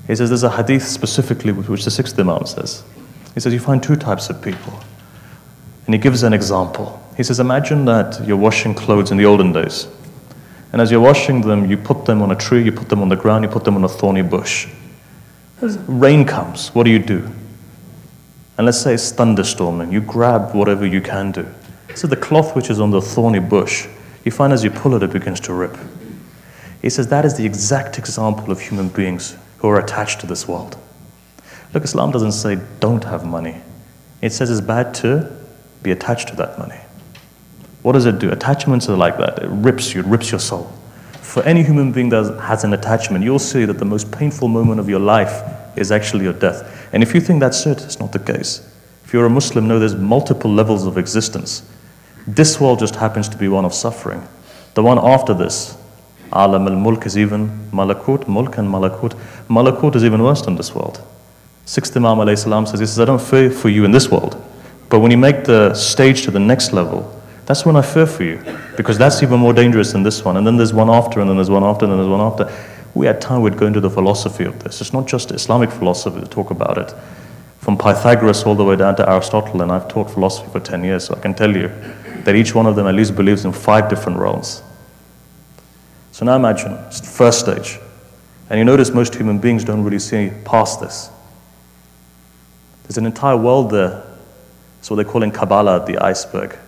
he says, there's a hadith specifically which the 6th Imam says. He says, you find 2 types of people. And he gives an example. He says, imagine that you're washing clothes in the olden days. And as you're washing them, you put them on a tree, you put them on the ground, you put them on a thorny bush. As rain comes, what do? And let's say it's thunderstorming. You grab whatever you can do. So the cloth which is on the thorny bush, you find as you pull it, it begins to rip. He says that is the exact example of human beings who are attached to this world. Look, Islam doesn't say don't have money. It says it's bad to be attached to that money. What does it do? Attachments are like that. It rips you, it rips your soul. For any human being that has an attachment, you'll see that the most painful moment of your life is actually your death. And if you think that's it, it's not the case. If you're a Muslim, know there's multiple levels of existence. This world just happens to be one of suffering. The one after this, Alam al-Mulk, is even Malakut, Mulk and Malakut. Malakut is even worse than this world. 6th Imam alayhi salam says, he says, I don't fear for you in this world. But when you make the stage to the next level, that's when I fear for you. Because that's even more dangerous than this one. And then there's one after, and then there's one after, and then there's one after. We had time, we'd go into the philosophy of this. It's not just Islamic philosophy to talk about it. From Pythagoras all the way down to Aristotle, and I've taught philosophy for 10 years, so I can tell you that each one of them at least believes in 5 different realms. So now imagine, it's the first stage. And you notice most human beings don't really see past this. There's an entire world there. It's what they call in Kabbalah the iceberg.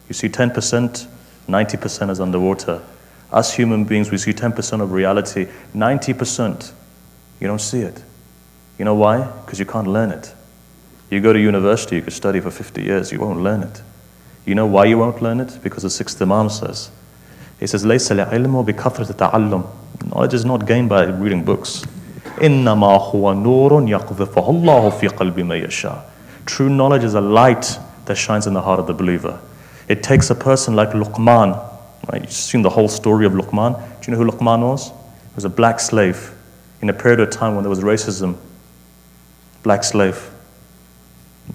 You see 10%, 90% is underwater. Us human beings, we see 10% of reality, 90%, you don't see it. You know why? Because you can't learn it. You go to university, you could study for 50 years, you won't learn it. You know why you won't learn it? Because the 6th Imam says, he says, لَيْسَ الْعِلْمُ بِكَثْرَةِ تَعَلُّمْ. Knowledge is not gained by reading books. إِنَّمَا هُوَ نُورٌ يَقْذِفُهُ اللَّهُ فِي قَلْبِ مَن يَشَاءُ. True knowledge is a light that shines in the heart of the believer. It takes a person like Luqman. Right? You've seen the whole story of Luqman. Do you know who Luqman was? He was a black slave in a period of time when there was racism. Black slave.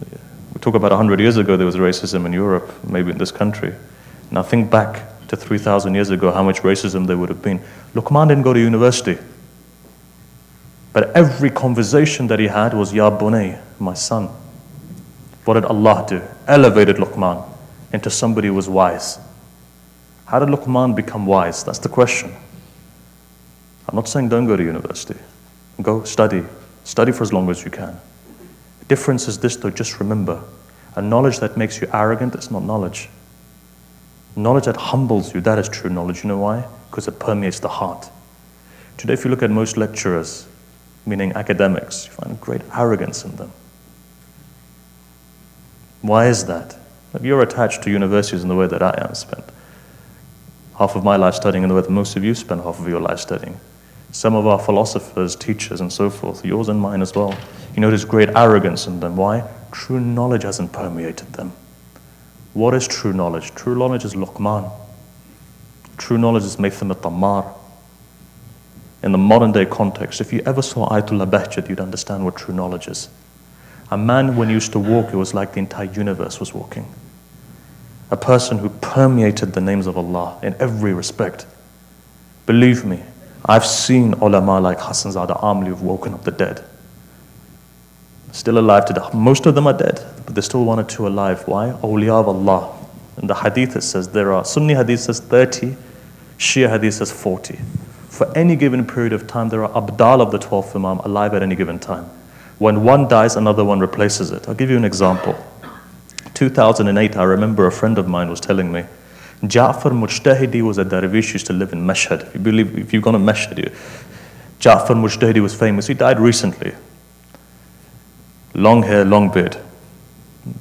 We talk about 100 years ago there was racism in Europe, maybe in this country. Now think back to 3,000 years ago, how much racism there would have been. Luqman didn't go to university. But every conversation that he had was, Ya Bunay, my son. What did Allah do? Elevated Luqman into somebody who was wise. How did Luqman become wise? That's the question. I'm not saying don't go to university. Go study. Study for as long as you can. The difference is this though, just remember, a knowledge that makes you arrogant is not knowledge. Knowledge that humbles you, that is true knowledge. You know why? Because it permeates the heart. Today if you look at most lecturers, meaning academics, you find great arrogance in them. Why is that? If you're attached to universities in the way that I am, spent half of my life studying in the way that most of you spend half of your life studying. Some of our philosophers, teachers, and so forth, yours and mine as well, you notice great arrogance in them. Why? True knowledge hasn't permeated them. What is true knowledge? True knowledge is Luqman. True knowledge is Maytham al-Tammar. In the modern day context, if you ever saw Ayatollah Bahjat, you'd understand what true knowledge is. A man, when he used to walk, it was like the entire universe was walking. A person who permeated the names of Allah in every respect. Believe me, I've seen ulama like Hassan Zada Amli who've woken up the dead. Still alive today. Most of them are dead, but there's still 1 or 2 alive. Why? Awliya of Allah. In the hadith it says there are, Sunni hadith says 30, Shia hadith says 40. For any given period of time, there are Abdal of the 12th Imam alive at any given time. When one dies, another one replaces it. I'll give you an example. 2008, I remember a friend of mine was telling me, Ja'far Mujtahidi was a Darwish, used to live in Mashhad. If you've gone to Mashhad, Ja'far Mujtahidi was famous. He died recently. Long hair, long beard.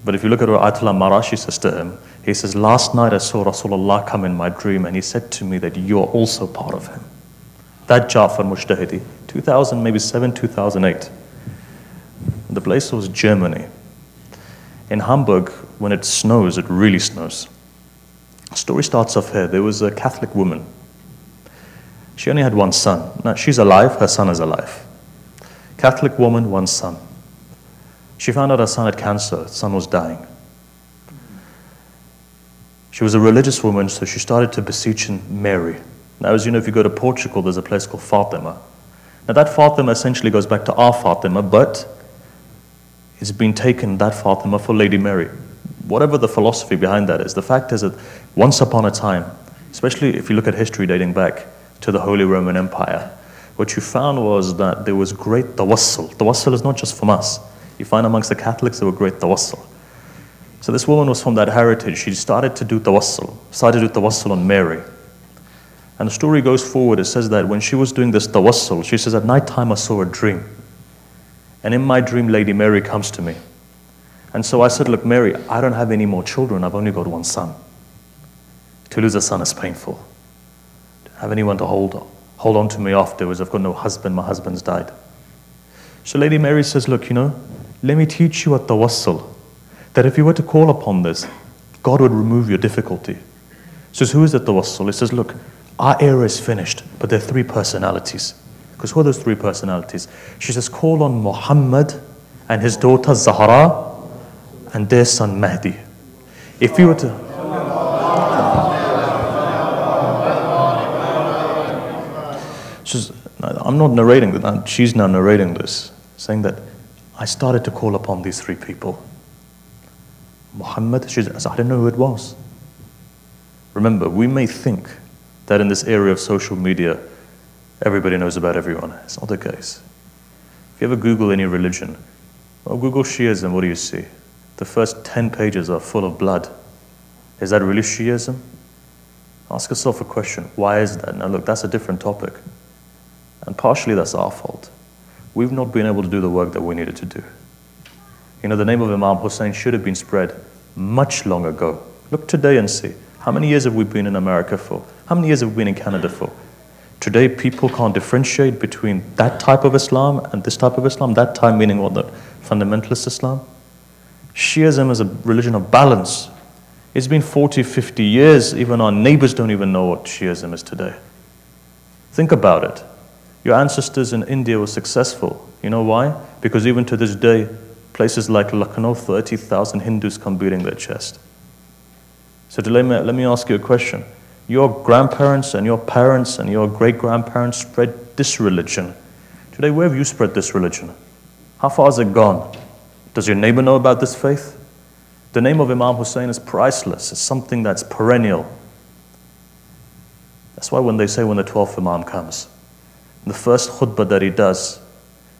But if you look at what Ayatollah Marashi says to him, he says, last night I saw Rasulullah come in my dream and he said to me that you're also part of him. That Ja'far Mujtahidi, 2000, maybe 7, 2008. The place was Germany. In Hamburg, when it snows, it really snows. The story starts off here. There was a Catholic woman. She only had 1 son. Now, she's alive, her son is alive. Catholic woman, 1 son. She found out her son had cancer, her son was dying. She was a religious woman, so she started to beseech Mary. Now, as you know, if you go to Portugal, there's a place called Fatima. Now, that Fatima essentially goes back to our Fatima, but it's been taken, that Fatima, for Lady Mary. Whatever the philosophy behind that is, the fact is that once upon a time, especially if you look at history dating back to the Holy Roman Empire, what you found was that there was great tawassul. Tawassul is not just from us. You find amongst the Catholics there were great tawassul. So this woman was from that heritage. She started to do tawassul on Mary. And the story goes forward. It says that when she was doing this tawassul, she says, at night time I saw a dream. And in my dream, Lady Mary comes to me. And so I said, look, Mary, I don't have any more children. I've only got one son. To lose a son is painful. To have anyone to hold on to me afterwards. I've got no husband. My husband's died. So Lady Mary says, look, let me teach you a tawassul. That if you were to call upon this, God would remove your difficulty. Says, who is the tawassul? He says, look, our era is finished, but there are three personalities. Because who are those three personalities? She says, call on Muhammad and his daughter Zahra and their son Mahdi. If you were to... I'm not narrating that, she's now narrating this, saying that I started to call upon these three people. Muhammad, she says, I didn't know who it was. Remember, we may think that in this area of social media, everybody knows about everyone. It's not the case. If you ever Google any religion, or Google Shiism, what do you see? The first 10 pages are full of blood. Is that really Shiism? Ask yourself a question. Why is that? Now look, that's a different topic. And partially that's our fault. We've not been able to do the work that we needed to do. The name of Imam Hussein should have been spread much long ago. Look today and see. How many years have we been in America for? How many years have we been in Canada for? Today, people can't differentiate between that type of Islam and this type of Islam. That type meaning what? The fundamentalist Islam. Shiism is a religion of balance. It's been 40, 50 years. Even our neighbors don't even know what Shiism is today. Think about it. Your ancestors in India were successful. You know why? Because even to this day, places like Lucknow, 30,000 Hindus come beating their chest. So let me ask you a question. Your grandparents and your parents and your great-grandparents spread this religion. Today, where have you spread this religion? How far has it gone? Does your neighbor know about this faith? The name of Imam Hussein is priceless. It's something that's perennial. That's why when they say when the 12th Imam comes, the first khutbah that he does,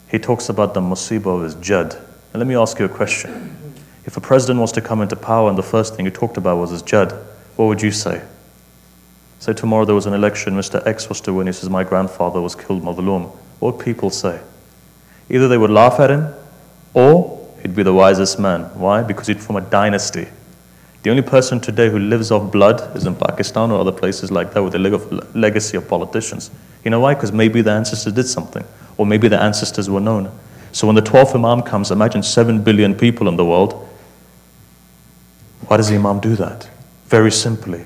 he talks about the musibah of his jad. And let me ask you a question. If a president was to come into power and the first thing he talked about was his jad, what would you say? Say tomorrow there was an election, Mr. X was to win, he says, my grandfather was killed, Madloom. What would people say? Either they would laugh at him, or he'd be the wisest man. Why? Because he'd from a dynasty. The only person today who lives off blood is in Pakistan or other places like that with a legacy of politicians. You know why? Because maybe the ancestors did something, or maybe the ancestors were known. So when the 12th Imam comes, imagine 7 billion people in the world. Why does the Imam do that? Very simply,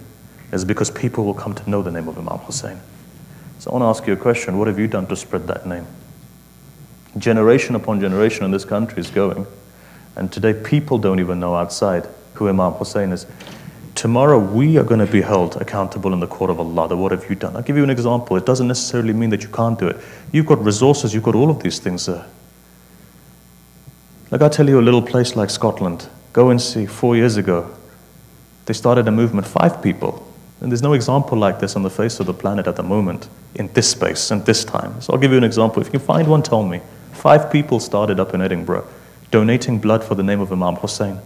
it's because people will come to know the name of Imam Hussein. So I want to ask you a question. What have you done to spread that name? Generation upon generation in this country is going. And today people don't even know outside who Imam Hussein is. Tomorrow we are going to be held accountable in the court of Allah. What have you done? I'll give you an example. It doesn't necessarily mean that you can't do it. You've got resources, you've got all of these things there. Like I tell you, a little place like Scotland, go and see, 4 years ago, they started a movement, 5 people. And there's no example like this on the face of the planet at the moment, in this space, and this time. So I'll give you an example. If you can find one, tell me. 5 people started up in Edinburgh, donating blood for the name of Imam Hussein.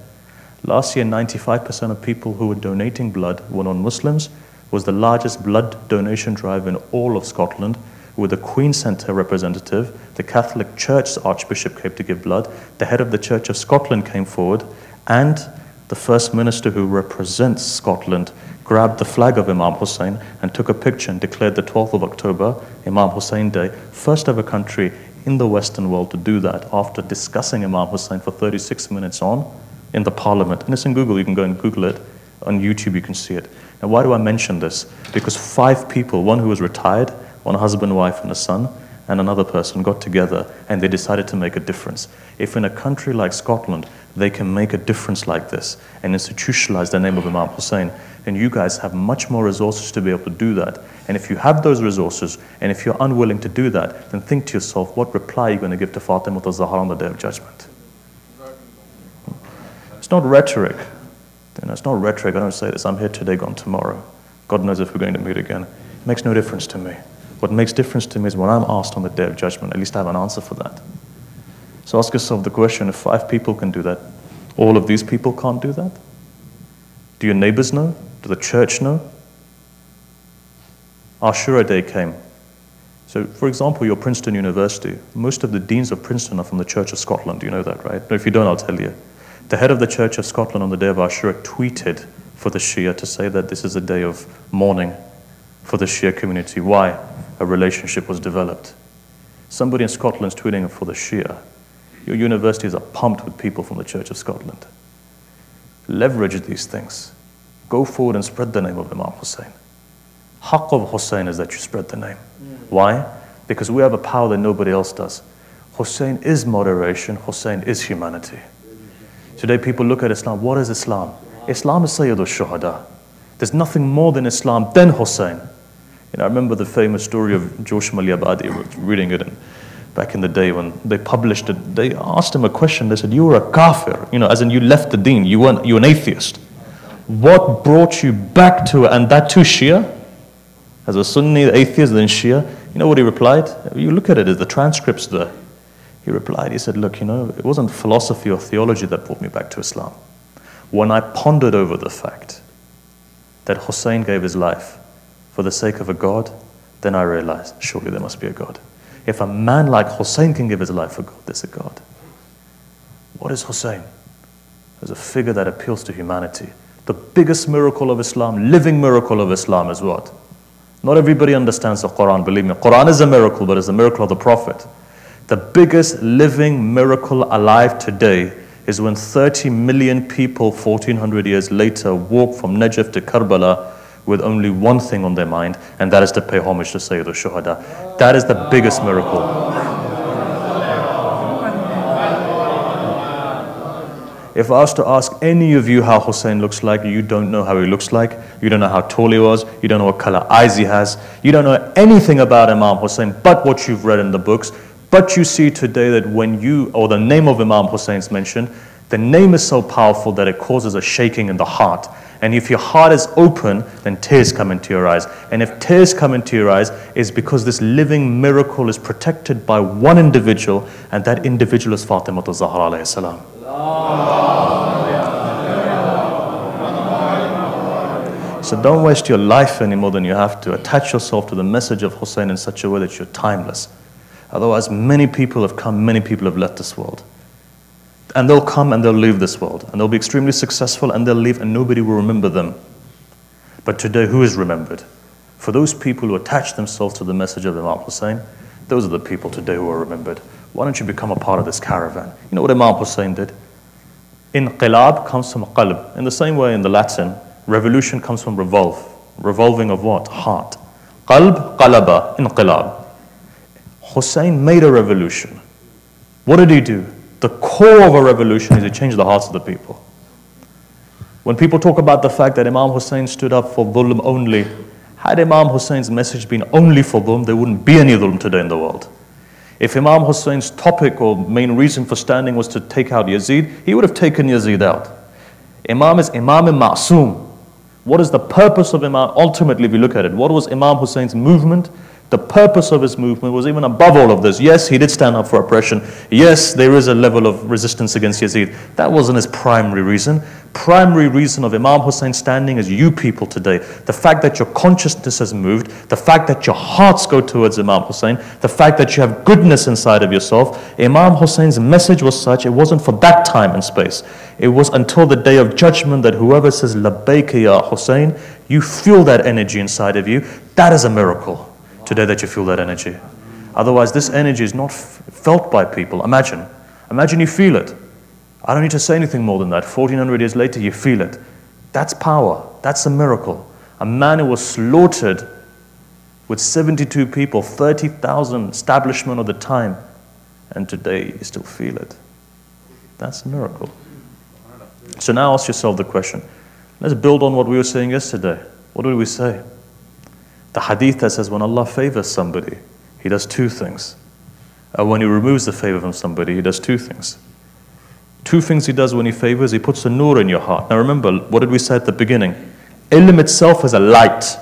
Last year, 95% of people who were donating blood were non-Muslims. It was the largest blood donation drive in all of Scotland, with the Queen Centre representative, the Catholic Church's Archbishop came to give blood, the head of the Church of Scotland came forward, and the First Minister who represents Scotland grabbed the flag of Imam Hussein and took a picture and declared the 12th of October, Imam Hussein Day, first ever country in the Western world to do that after discussing Imam Hussein for 36 minutes in the Parliament. And it's in Google, you can go and Google it. On YouTube you can see it. Now why do I mention this? Because 5 people, one who was retired, one husband, wife and a son, and another person got together and they decided to make a difference. If in a country like Scotland they can make a difference like this and institutionalize the name of Imam Hussein, then you guys have much more resources to be able to do that. And if you have those resources, and if you're unwilling to do that, then think to yourself, what reply are you going to give to Fatima al-Zahra on the Day of Judgment? It's not rhetoric. It's not rhetoric. I don't say this, I'm here today, gone tomorrow. God knows if we're going to meet again. It makes no difference to me. What makes difference to me is when I'm asked on the Day of Judgment, at least I have an answer for that. So ask yourself the question, if 5 people can do that, all of these people can't do that? Do your neighbors know? Do the church know? Ashura Day came. So, for example, your Princeton University, most of the deans of Princeton are from the Church of Scotland. You know that, right? If you don't, I'll tell you. The head of the Church of Scotland on the day of Ashura tweeted for the Shia to say that this is a day of mourning for the Shia community. Why? A relationship was developed. Somebody in Scotland's tweeting for the Shia. Your universities are pumped with people from the Church of Scotland. Leverage these things. Go forward and spread the name of Imam Hussein. Haqq of Hussein is that you spread the name. Why? Because we have a power that nobody else does. Hussein is moderation. Hussein is humanity. Today people look at Islam. What is Islam? Islam is Sayyidul Shuhada. There's nothing more than Islam than Hussein. I remember the famous story of Josh Malyabadi, reading it back in the day when they published it. They asked him a question. They said, you were a kafir, as in you left the deen. You were an atheist. What brought you back to it? And that too Shia? As a Sunni atheist, then Shia. You know what he replied? You look at it, the transcripts there. He replied, he said, look, it wasn't philosophy or theology that brought me back to Islam. When I pondered over the fact that Hussein gave his life for the sake of a God, then I realized, surely there must be a God. If a man like Hussein can give his life for God, there's a God. What is Hussein? There's a figure that appeals to humanity. The biggest miracle of Islam, living miracle of Islam is what? Not everybody understands the Quran, believe me. Quran is a miracle, but it's the miracle of the Prophet. The biggest living miracle alive today is when 30 million people 1400 years later walk from Najaf to Karbala with only one thing on their mind, and that is to pay homage to Sayyid al-Shuhada. That is the biggest miracle. If I was to ask any of you how Hussein looks like, you don't know how he looks like, you don't know how tall he was, you don't know what color eyes he has, you don't know anything about Imam Hussein but what you've read in the books. But you see today that when the name of Imam Hussein is mentioned, the name is so powerful that it causes a shaking in the heart. And if your heart is open, then tears come into your eyes. And if tears come into your eyes, it's because this living miracle is protected by one individual, and that individual is Fatima al-Zahra alayhi salam. So don't waste your life any more than you have to. Attach yourself to the message of Hussein in such a way that you're timeless. Otherwise, many people have come, many people have left this world. And they'll come and they'll leave this world. And they'll be extremely successful and they'll leave and nobody will remember them. But today, who is remembered? For those people who attach themselves to the message of Imam Hussein, those are the people today who are remembered. Why don't you become a part of this caravan? You know what Imam Hussein did? Inqilab comes from qalb. In the same way in the Latin, revolution comes from revolve. Revolving of what? Heart. Qalb, qalaba, inqilab. Hussein made a revolution. What did he do? The core of a revolution is he changed the hearts of the people. When people talk about the fact that Imam Hussein stood up for dhulm only, had Imam Hussein's message been only for dhulm, there wouldn't be any dhulm today in the world. If Imam Hussein's topic or main reason for standing was to take out Yazid, he would have taken Yazid out. Imam is Imam Ma'soom. What is the purpose of Imam? Ultimately, if you look at it, what was Imam Hussein's movement? The purpose of his movement was even above all of this. Yes, he did stand up for oppression. Yes, there is a level of resistance against Yazid. That wasn't his primary reason. Primary reason of Imam Hussein standing is you people today. The fact that your consciousness has moved, the fact that your hearts go towards Imam Hussein, the fact that you have goodness inside of yourself. Imam Hussein's message was such, it wasn't for that time and space. It was until the day of judgment that whoever says, Labbaika ya Hussein, you feel that energy inside of you. That is a miracle today that you feel that energy. Otherwise, this energy is not felt by people. Imagine you feel it. I don't need to say anything more than that. 1400 years later, you feel it. That's power. That's a miracle. A man who was slaughtered with 72 people, 30,000 establishment of the time, and today you still feel it. That's a miracle. So now ask yourself the question, Let's build on what we were saying yesterday. What did we say? The hadith that says when Allah favors somebody, He does two things. And when He removes the favor from somebody, He does two things. Two things He does when He favors: He puts a nur in your heart. Now remember, what did we say at the beginning? Ilm itself is a light.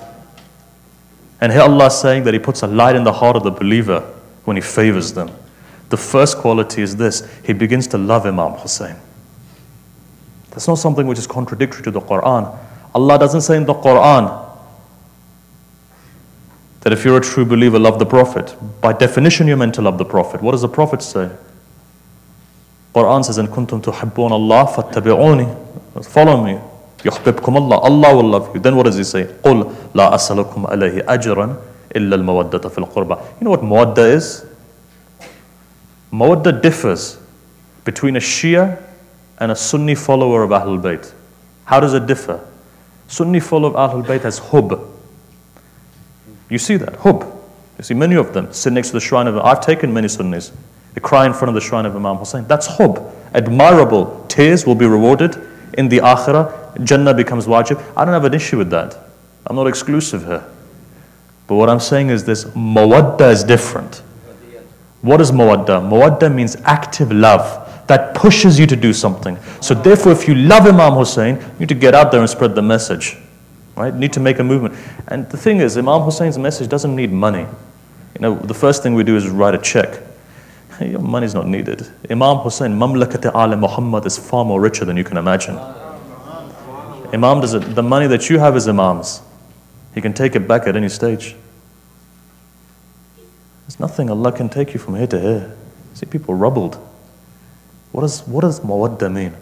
And here Allah is saying that He puts a light in the heart of the believer when He favors them. The first quality is this: He begins to love Imam Hussein. That's not something which is contradictory to the Quran. Allah doesn't say in the Quran that if you're a true believer, love the Prophet. By definition, you're meant to love the Prophet. What does the Prophet say? Quran says, "In kuntum tuhibbun Allah fattabi'uni." Follow me. Yuhibbukum Allah. Allah will love you. Then what does He say? "Qul la as'alukum alayhi ajran illa al-mawaddata fil qurba." You know what mawadda is? Mawadda differs between a Shia and a Sunni follower of Ahlul Bayt. How does it differ? Sunni follower of Ahlul Bayt has hub. You see that, hub. You see many of them sit next to the shrine of, I've taken many Sunnis. They cry in front of the shrine of Imam Hussein. That's hub. Admirable. Tears will be rewarded in the akhirah. Jannah becomes wajib. I don't have an issue with that. I'm not exclusive here. But what I'm saying is this: mawadda is different. What is mawadda? Mawadda means active love that pushes you to do something. So therefore, if you love Imam Hussein, you need to get out there and spread the message. Right? You need to make a movement. And the thing is, Imam Hussein's message doesn't need money. You know, the first thing we do is write a check. Your money's not needed. Imam Hussein, Mamlakat al Muhammad, is far more richer than you can imagine. Imam does it. The money that you have is Imam's. He can take it back at any stage. There's nothing Allah can take you from here to here. See people rubbled. What does mawadda mean?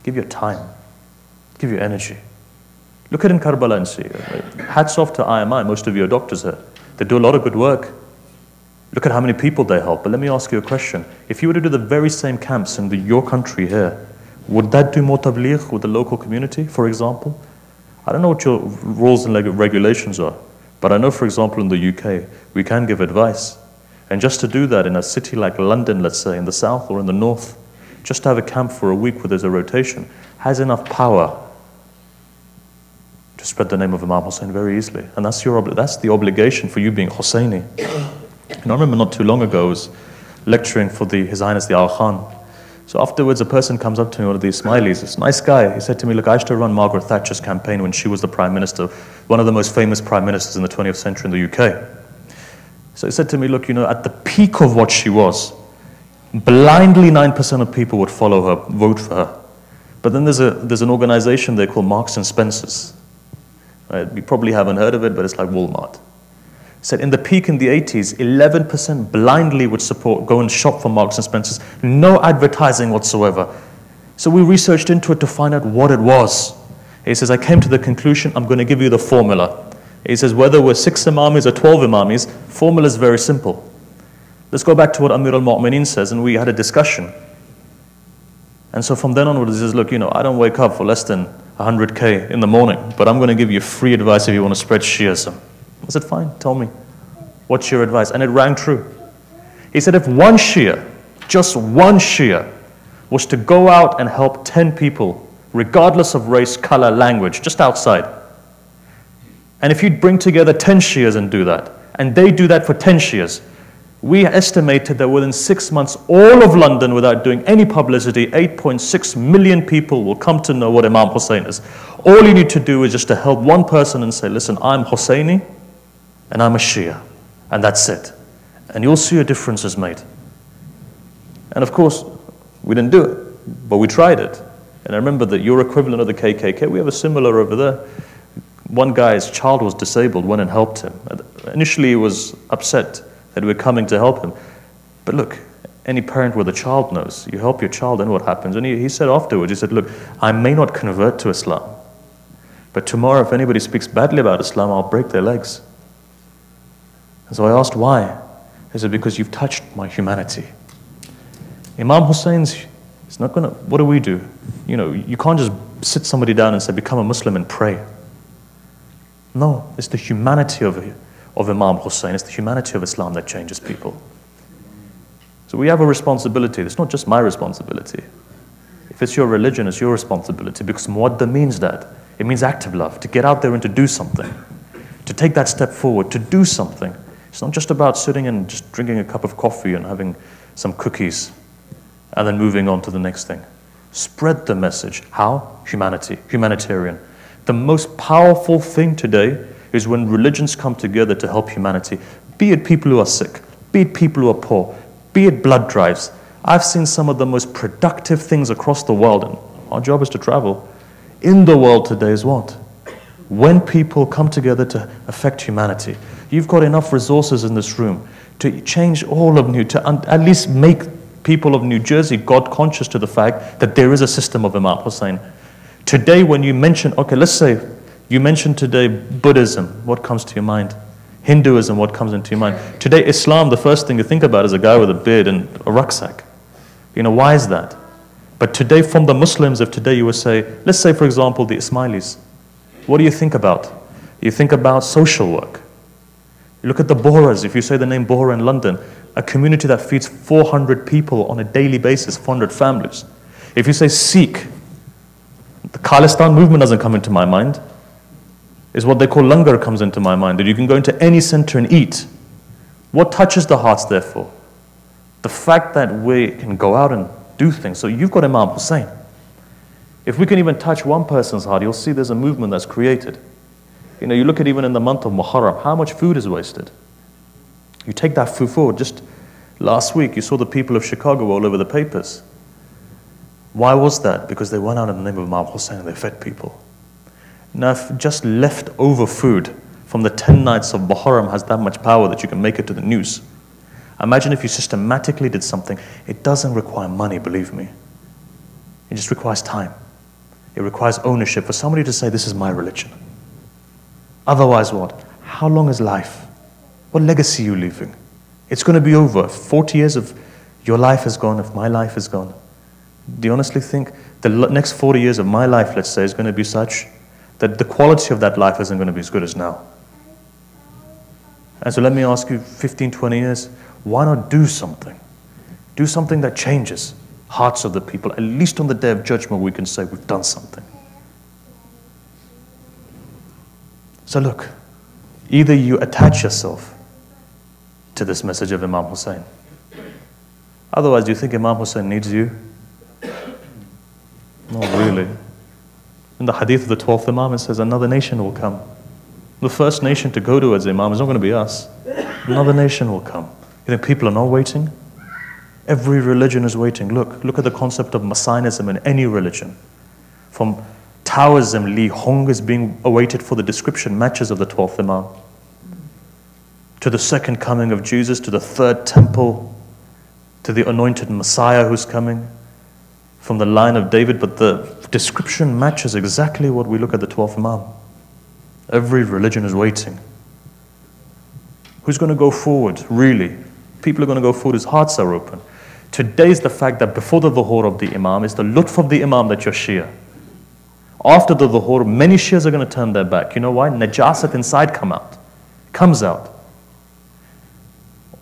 Give your time. Give your energy. Look at in Karbala and see. Hats off to IMI, most of you are doctors here. They do a lot of good work. Look at how many people they help. But let me ask you a question. If you were to do the very same camps in your country here, would that do more tabligh with the local community, for example? I don't know what your rules and regulations are, but I know, for example, in the UK, we can give advice. And just to do that in a city like London, let's say, in the south or in the north, just to have a camp for a week where there's a rotation, has enough power to spread the name of Imam Hussein very easily. And that's the obligation for you being Husseini. And I remember not too long ago, I was lecturing for His Highness the Aga Khan. So afterwards, a person comes up to me, one of these smileys, this nice guy. He said to me, look, I used to run Margaret Thatcher's campaign when she was the Prime Minister, one of the most famous Prime Ministers in the 20th century in the UK. So he said to me, look, you know, at the peak of what she was, blindly 9% of people would follow her, vote for her. But then there's an organization there called Marks and Spencer's. Right? You probably haven't heard of it, but it's like Walmart. He said in the peak in the 80s, 11% blindly would go and shop for Marks and Spencer's. No advertising whatsoever. So we researched into it to find out what it was. He says, I came to the conclusion, I'm going to give you the formula. He says, whether we're 6 imamis or 12 imamis, formula is very simple. Let's go back to what Amir al-Mu'mineen says, and we had a discussion. And so from then onwards, he says, look, you know, I don't wake up for less than 100K in the morning, but I'm going to give you free advice if you want to spread Shiism. I said, fine, tell me. What's your advice? And it rang true. He said, if one Shia, just one Shia, was to go out and help 10 people, regardless of race, color, language, just outside, and if you'd bring together 10 Shias and do that, and they do that for 10 Shias, we estimated that within 6 months, all of London, without doing any publicity, 8.6 million people will come to know what Imam Hussein is. All you need to do is just to help one person and say, listen, I'm Husseini, and I'm a Shia, and that's it. And you'll see a difference is made. And of course, we didn't do it, but we tried it. And I remember that your equivalent of the KKK, we have a similar over there. One guy's child was disabled, went and helped him. Initially, he was upset that we're coming to help him. But look, any parent with a child knows, you help your child, and what happens? And he said afterwards, he said, look, I may not convert to Islam, but tomorrow if anybody speaks badly about Islam, I'll break their legs. And so I asked why. He said, because you've touched my humanity. Imam Hussein's, it's not gonna, what do we do? You know, you can't just sit somebody down and say, become a Muslim and pray. No, it's the humanity of Imam Hussein, it's the humanity of Islam that changes people. So we have a responsibility. It's not just my responsibility. If it's your religion, it's your responsibility, because muwadda means that. It means active love, to get out there and to do something, to take that step forward, to do something. It's not just about sitting and just drinking a cup of coffee and having some cookies and then moving on to the next thing. Spread the message. How? Humanity, humanitarian. The most powerful thing today is when religions come together to help humanity, be it people who are sick, be it people who are poor, be it blood drives. I've seen some of the most productive things across the world, and our job is to travel. In the world today is what? When people come together to affect humanity. You've got enough resources in this room to change all of to at least make people of New Jersey God conscious to the fact that there is a system of Imam Hussein. Today when you mention, okay, let's say you mention today Buddhism, what comes to your mind? Hinduism, what comes into your mind? Today Islam, the first thing you think about is a guy with a beard and a rucksack. You know, why is that? But today from the Muslims of today you would say, let's say for example the Ismailis. What do you think about? You think about social work. You look at the Bohras, if you say the name Bohra in London, a community that feeds 400 people on a daily basis, 400 families. If you say Sikh, the Khalistan movement doesn't come into my mind. It's what they call langar comes into my mind, that you can go into any center and eat. What touches the hearts therefore? The fact that we can go out and do things. So you've got Imam Hussein. If we can even touch one person's heart, you'll see there's a movement that's created. You know, you look at even in the month of Muharram, how much food is wasted. You take that food forward. Just last week, you saw the people of Chicago all over the papers. Why was that? Because they went out in the name of Imam Hussein and they fed people. Now, if just leftover food from the 10 nights of Muharram has that much power that you can make it to the news, imagine if you systematically did something. It doesn't require money, believe me. It just requires time. It requires ownership for somebody to say, this is my religion. Otherwise what? How long is life? What legacy are you leaving? It's going to be over. If 40 years of your life is gone, if my life is gone, do you honestly think the next 40 years of my life, let's say, is going to be such that the quality of that life isn't going to be as good as now? And so let me ask you, 15, 20 years, why not do something? Do something that changes hearts of the people. At least on the day of judgment, we can say we've done something. So look, either you attach yourself to this message of Imam Hussein. Otherwise, do you think Imam Hussein needs you? Not really. In the hadith of the 12th Imam, it says another nation will come. The first nation to go to as Imam is not going to be us. Another nation will come. You think people are not waiting? Every religion is waiting. Look at the concept of Messianism in any religion. From Taoism, Li Hong is being awaited for the description matches of the 12th Imam. To the second coming of Jesus, to the third temple, to the anointed Messiah who's coming from the line of David, but the description matches exactly what we look at the 12th Imam. Every religion is waiting. Who's going to go forward, really? People are going to go forward whose hearts are open. Today's the fact that before the dhuhr of the Imam is the lutf of the Imam that you're Shia. After the dhuhr, many Shias are going to turn their back. You know why? Najasat inside comes out.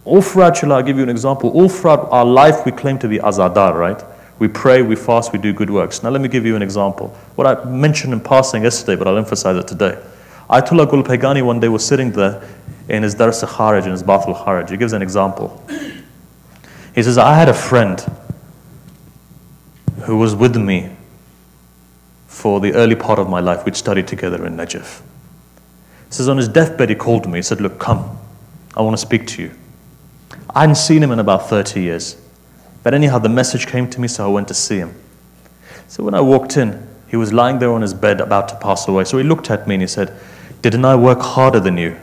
All throughout, I'll give you an example. All throughout our life, we claim to be azadar, right? We pray, we fast, we do good works. Now let me give you an example. What I mentioned in passing yesterday, but I'll emphasize it today. Ayatollah Gul Paygani one day was sitting there in his Dars al-Kharaj, in his Bath al-Kharaj. He gives an example. He says, I had a friend who was with me for the early part of my life. We'd studied together in Najaf. He says, on his deathbed, he called me. He said, look, come. I want to speak to you. I hadn't seen him in about 30 years. But anyhow, the message came to me, so I went to see him. So when I walked in, he was lying there on his bed about to pass away. So he looked at me and he said, didn't I work harder than you?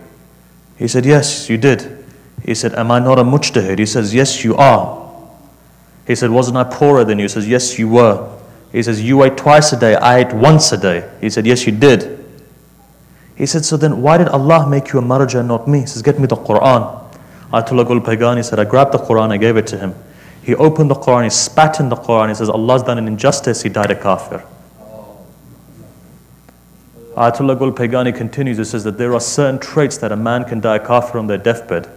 He said, yes, you did. He said, am I not a mujtahid? He says, yes, you are. He said, wasn't I poorer than you? He says, yes, you were. He says, you ate twice a day, I ate once a day. He said, yes, you did. He said, so then why did Allah make you a marja and not me? He says, get me the Quran. Ayatollah Gul Paygani said, I grabbed the Quran, I gave it to him. He opened the Quran, he spat in the Quran, he says, Allah's done an injustice, he died a kafir. Ayatollah Gul Paygani continues, he says that there are certain traits that a man can die a kafir on their deathbed.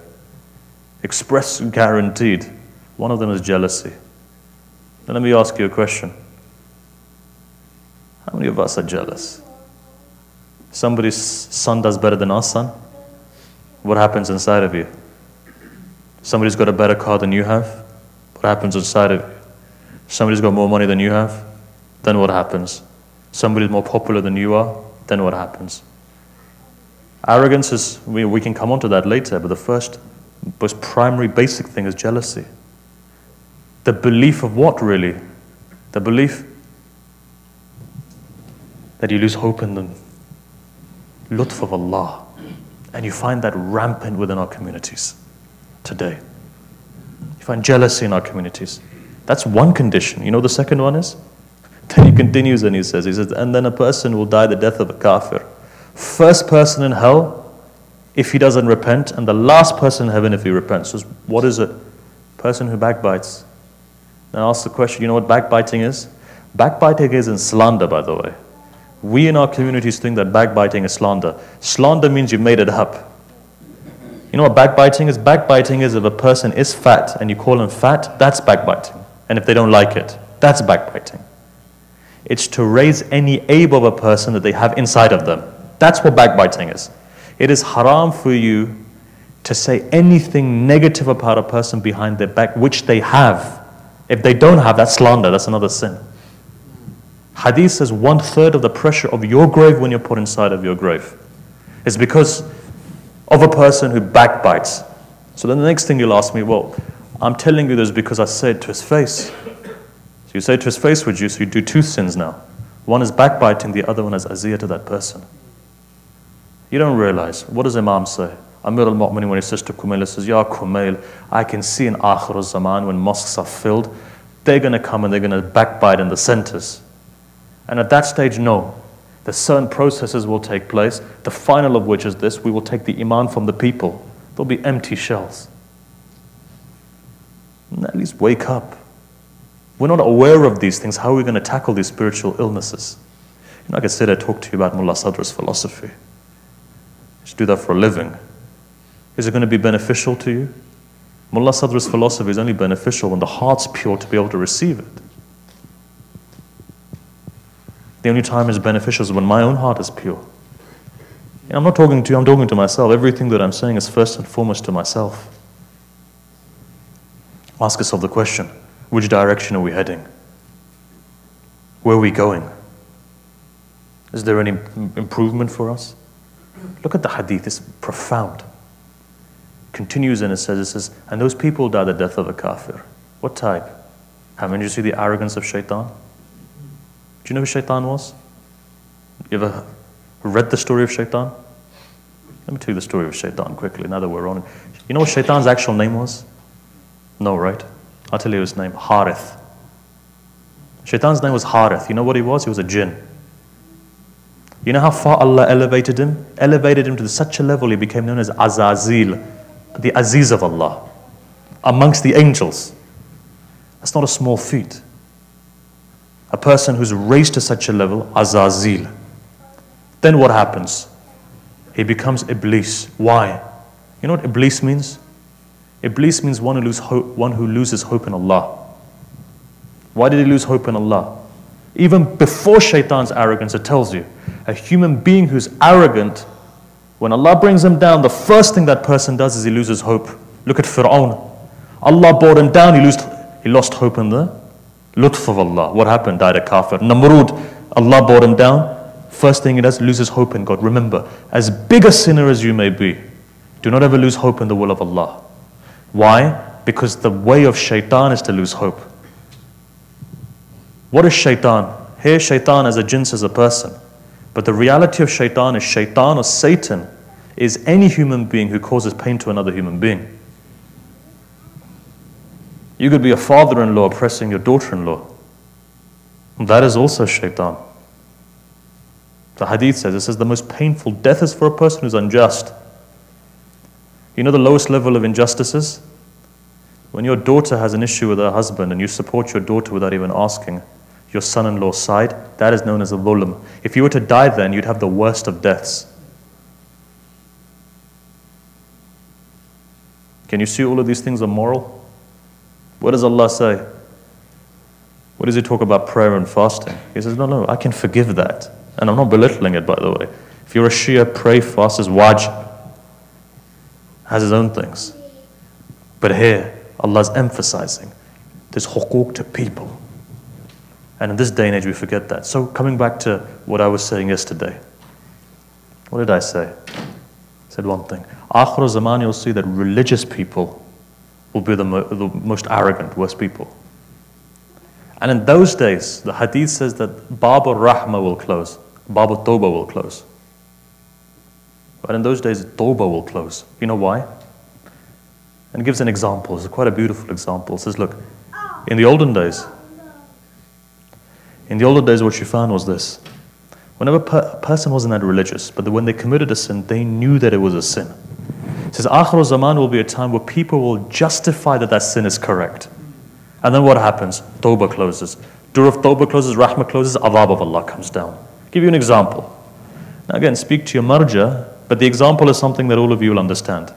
Express guaranteed. One of them is jealousy. Now let me ask you a question. How many of us are jealous? Somebody's son does better than our son. What happens inside of you? Somebody's got a better car than you have. What happens inside of you? Somebody's got more money than you have. Then what happens? Somebody's more popular than you are. Then what happens? Arrogance is, we can come on to that later, but the first, most primary, basic thing is jealousy. The belief of what, really? The belief that you lose hope in the lutf of Allah. And you find that rampant within our communities today. You find jealousy in our communities. That's one condition. You know the second one is? Then he continues and he says, and then a person will die the death of a kafir. First person in hell if he doesn't repent, and the last person in heaven if he repents. So what is it? Person who backbites. Now ask the question, you know what backbiting is? Backbiting isn't slander, by the way. We in our communities think that backbiting is slander. Slander means you made it up. You know what backbiting is? Backbiting is if a person is fat and you call him fat, that's backbiting. And if they don't like it, that's backbiting. It's to raise any aib of a person that they have inside of them. That's what backbiting is. It is haram for you to say anything negative about a person behind their back, which they have. If they don't have, that's slander, that's another sin. Hadith says 1/3 of the pressure of your grave when you're put inside of your grave is because of a person who backbites. So then the next thing you'll ask me, well, I'm telling you this because I said to his face. So you say it to his face, would you? So you do two sins now. One is backbiting, the other one is aziyah to that person. You don't realize, what does Imam say? Amir al-Mu'minin, when he says to Kumail, he says, Ya Kumail, I can see in Akhir al-Zaman when mosques are filled, they're going to come and they're going to backbite in the centers. And at that stage, no. The certain processes will take place, the final of which is this: we will take the iman from the people. There'll be empty shells. And at least wake up. We're not aware of these things. How are we going to tackle these spiritual illnesses? You know, like I said, I talked to you about Mullah Sadra's philosophy. Just do that for a living. Is it going to be beneficial to you? Mullah Sadra's philosophy is only beneficial when the heart's pure to be able to receive it. The only time it's beneficial is when my own heart is pure. And I'm not talking to you, I'm talking to myself. Everything that I'm saying is first and foremost to myself. Ask yourself the question, which direction are we heading? Where are we going? Is there any improvement for us? Look at the hadith, it's profound. Continues and it says, and those people die the death of a kafir. What type? Haven't you seen the arrogance of shaitan? Do you know who shaitan was? You ever read the story of shaitan? Let me tell you the story of shaitan quickly, now that we're on it. You know what shaitan's actual name was? No, right? I'll tell you his name, Harith. Shaitan's name was Harith. You know what he was? He was a jinn. You know how far Allah elevated him? Elevated him to such a level he became known as Azazil, the Aziz of Allah, amongst the angels. That's not a small feat. A person who's raised to such a level, Azazil. Then what happens? He becomes Iblis. Why? You know what Iblis means? Iblis means one who loses hope in Allah. Why did he lose hope in Allah? Even before shaitan's arrogance, it tells you, a human being who's arrogant, when Allah brings him down, the first thing that person does is he loses hope. Look at Fir'aun. Allah brought him down, he lost hope in the lutf of Allah. What happened? Died a kafir. Namrud, Allah brought him down. First thing he does, loses hope in God. Remember, as big a sinner as you may be, do not ever lose hope in the will of Allah. Why? Because the way of shaitan is to lose hope. What is shaitan? Here shaitan as a jins as a person. But the reality of shaitan or Satan is any human being who causes pain to another human being. You could be a father-in-law oppressing your daughter-in-law. That is also shaitan. The hadith says, it says the most painful death is for a person who's unjust. You know the lowest level of injustices? When your daughter has an issue with her husband and you support your daughter without even asking your son-in-law's side, that is known as a dhulm. If you were to die then, you'd have the worst of deaths. Can you see all of these things are moral? What does Allah say? What does He talk about prayer and fasting? He says, no, I can forgive that. And I'm not belittling it, by the way. If you're a Shia, pray, fast is wajib. Has his own things. But here, Allah's emphasizing there's huquq to people. And in this day and age, we forget that. So coming back to what I was saying yesterday, what did I say? I said one thing. Akhir zaman, you'll see that religious people will be the most arrogant, worst people. And in those days, the hadith says that Bab al-Rahma will close, Bab al-Tawbah will close. But in those days, Tawbah will close. You know why? And it gives an example. It's quite a beautiful example. It says, look, in the olden days, what you found was this. Whenever a person wasn't that religious, but when they committed a sin, they knew that it was a sin. It says, Akhir zaman will be a time where people will justify that that sin is correct. And then what happens? Tawbah closes. Door of Tawbah closes, Rahmah closes, Adhab of Allah comes down. I'll give you an example. Now again, speak to your marja, but the example is something that all of you will understand.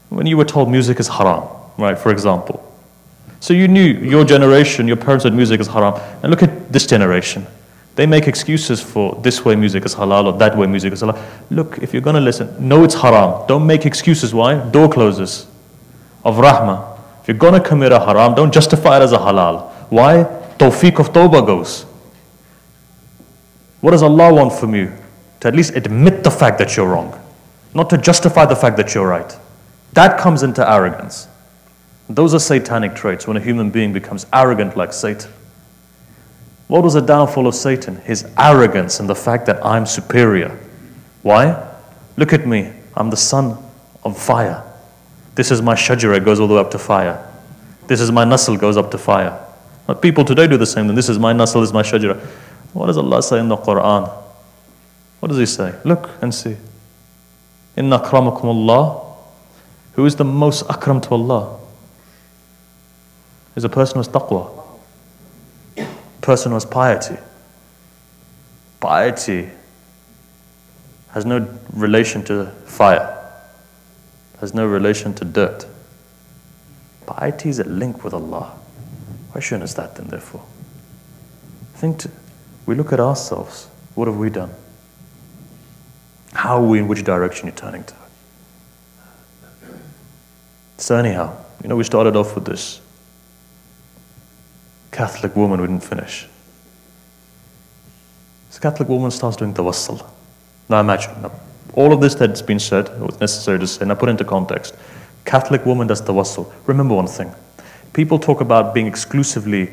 When you were told music is haram, right, for example. So you knew, your generation, your parents said music is haram. And look at this generation. They make excuses for this way music is halal or that way music is halal. Look, if you're going to listen, know it's haram. Don't make excuses. Why? Door closes of rahmah. If you're going to commit a haram, don't justify it as a halal. Why? Tawfiq of tawbah goes. What does Allah want from you? To at least admit the fact that you're wrong. Not to justify the fact that you're right. That comes into arrogance. Those are satanic traits when a human being becomes arrogant like Satan. What was the downfall of Satan? His arrogance and the fact that I'm superior. Why? Look at me. I'm the son of fire. This is my shajara, it goes all the way up to fire. This is my nasl, goes up to fire. But people today do the same thing. This is my nasl, this is my shajara. What does Allah say in the Quran? What does He say? Look and see. Inna akramakum Allah. Who is the most akram to Allah? Is a person who has taqwa. Person who has piety. Piety has no relation to fire. Has no relation to dirt. Piety is a link with Allah. Why shouldn't is that then, therefore? We look at ourselves. What have we done? How are we, in which direction you're turning to? So anyhow, we started off with this Catholic woman, we didn't finish. This Catholic woman starts doing tawassul. Now imagine, all of this that's been said, it was necessary to say, now put into context. Catholic woman does tawassul. Remember one thing. People talk about being exclusively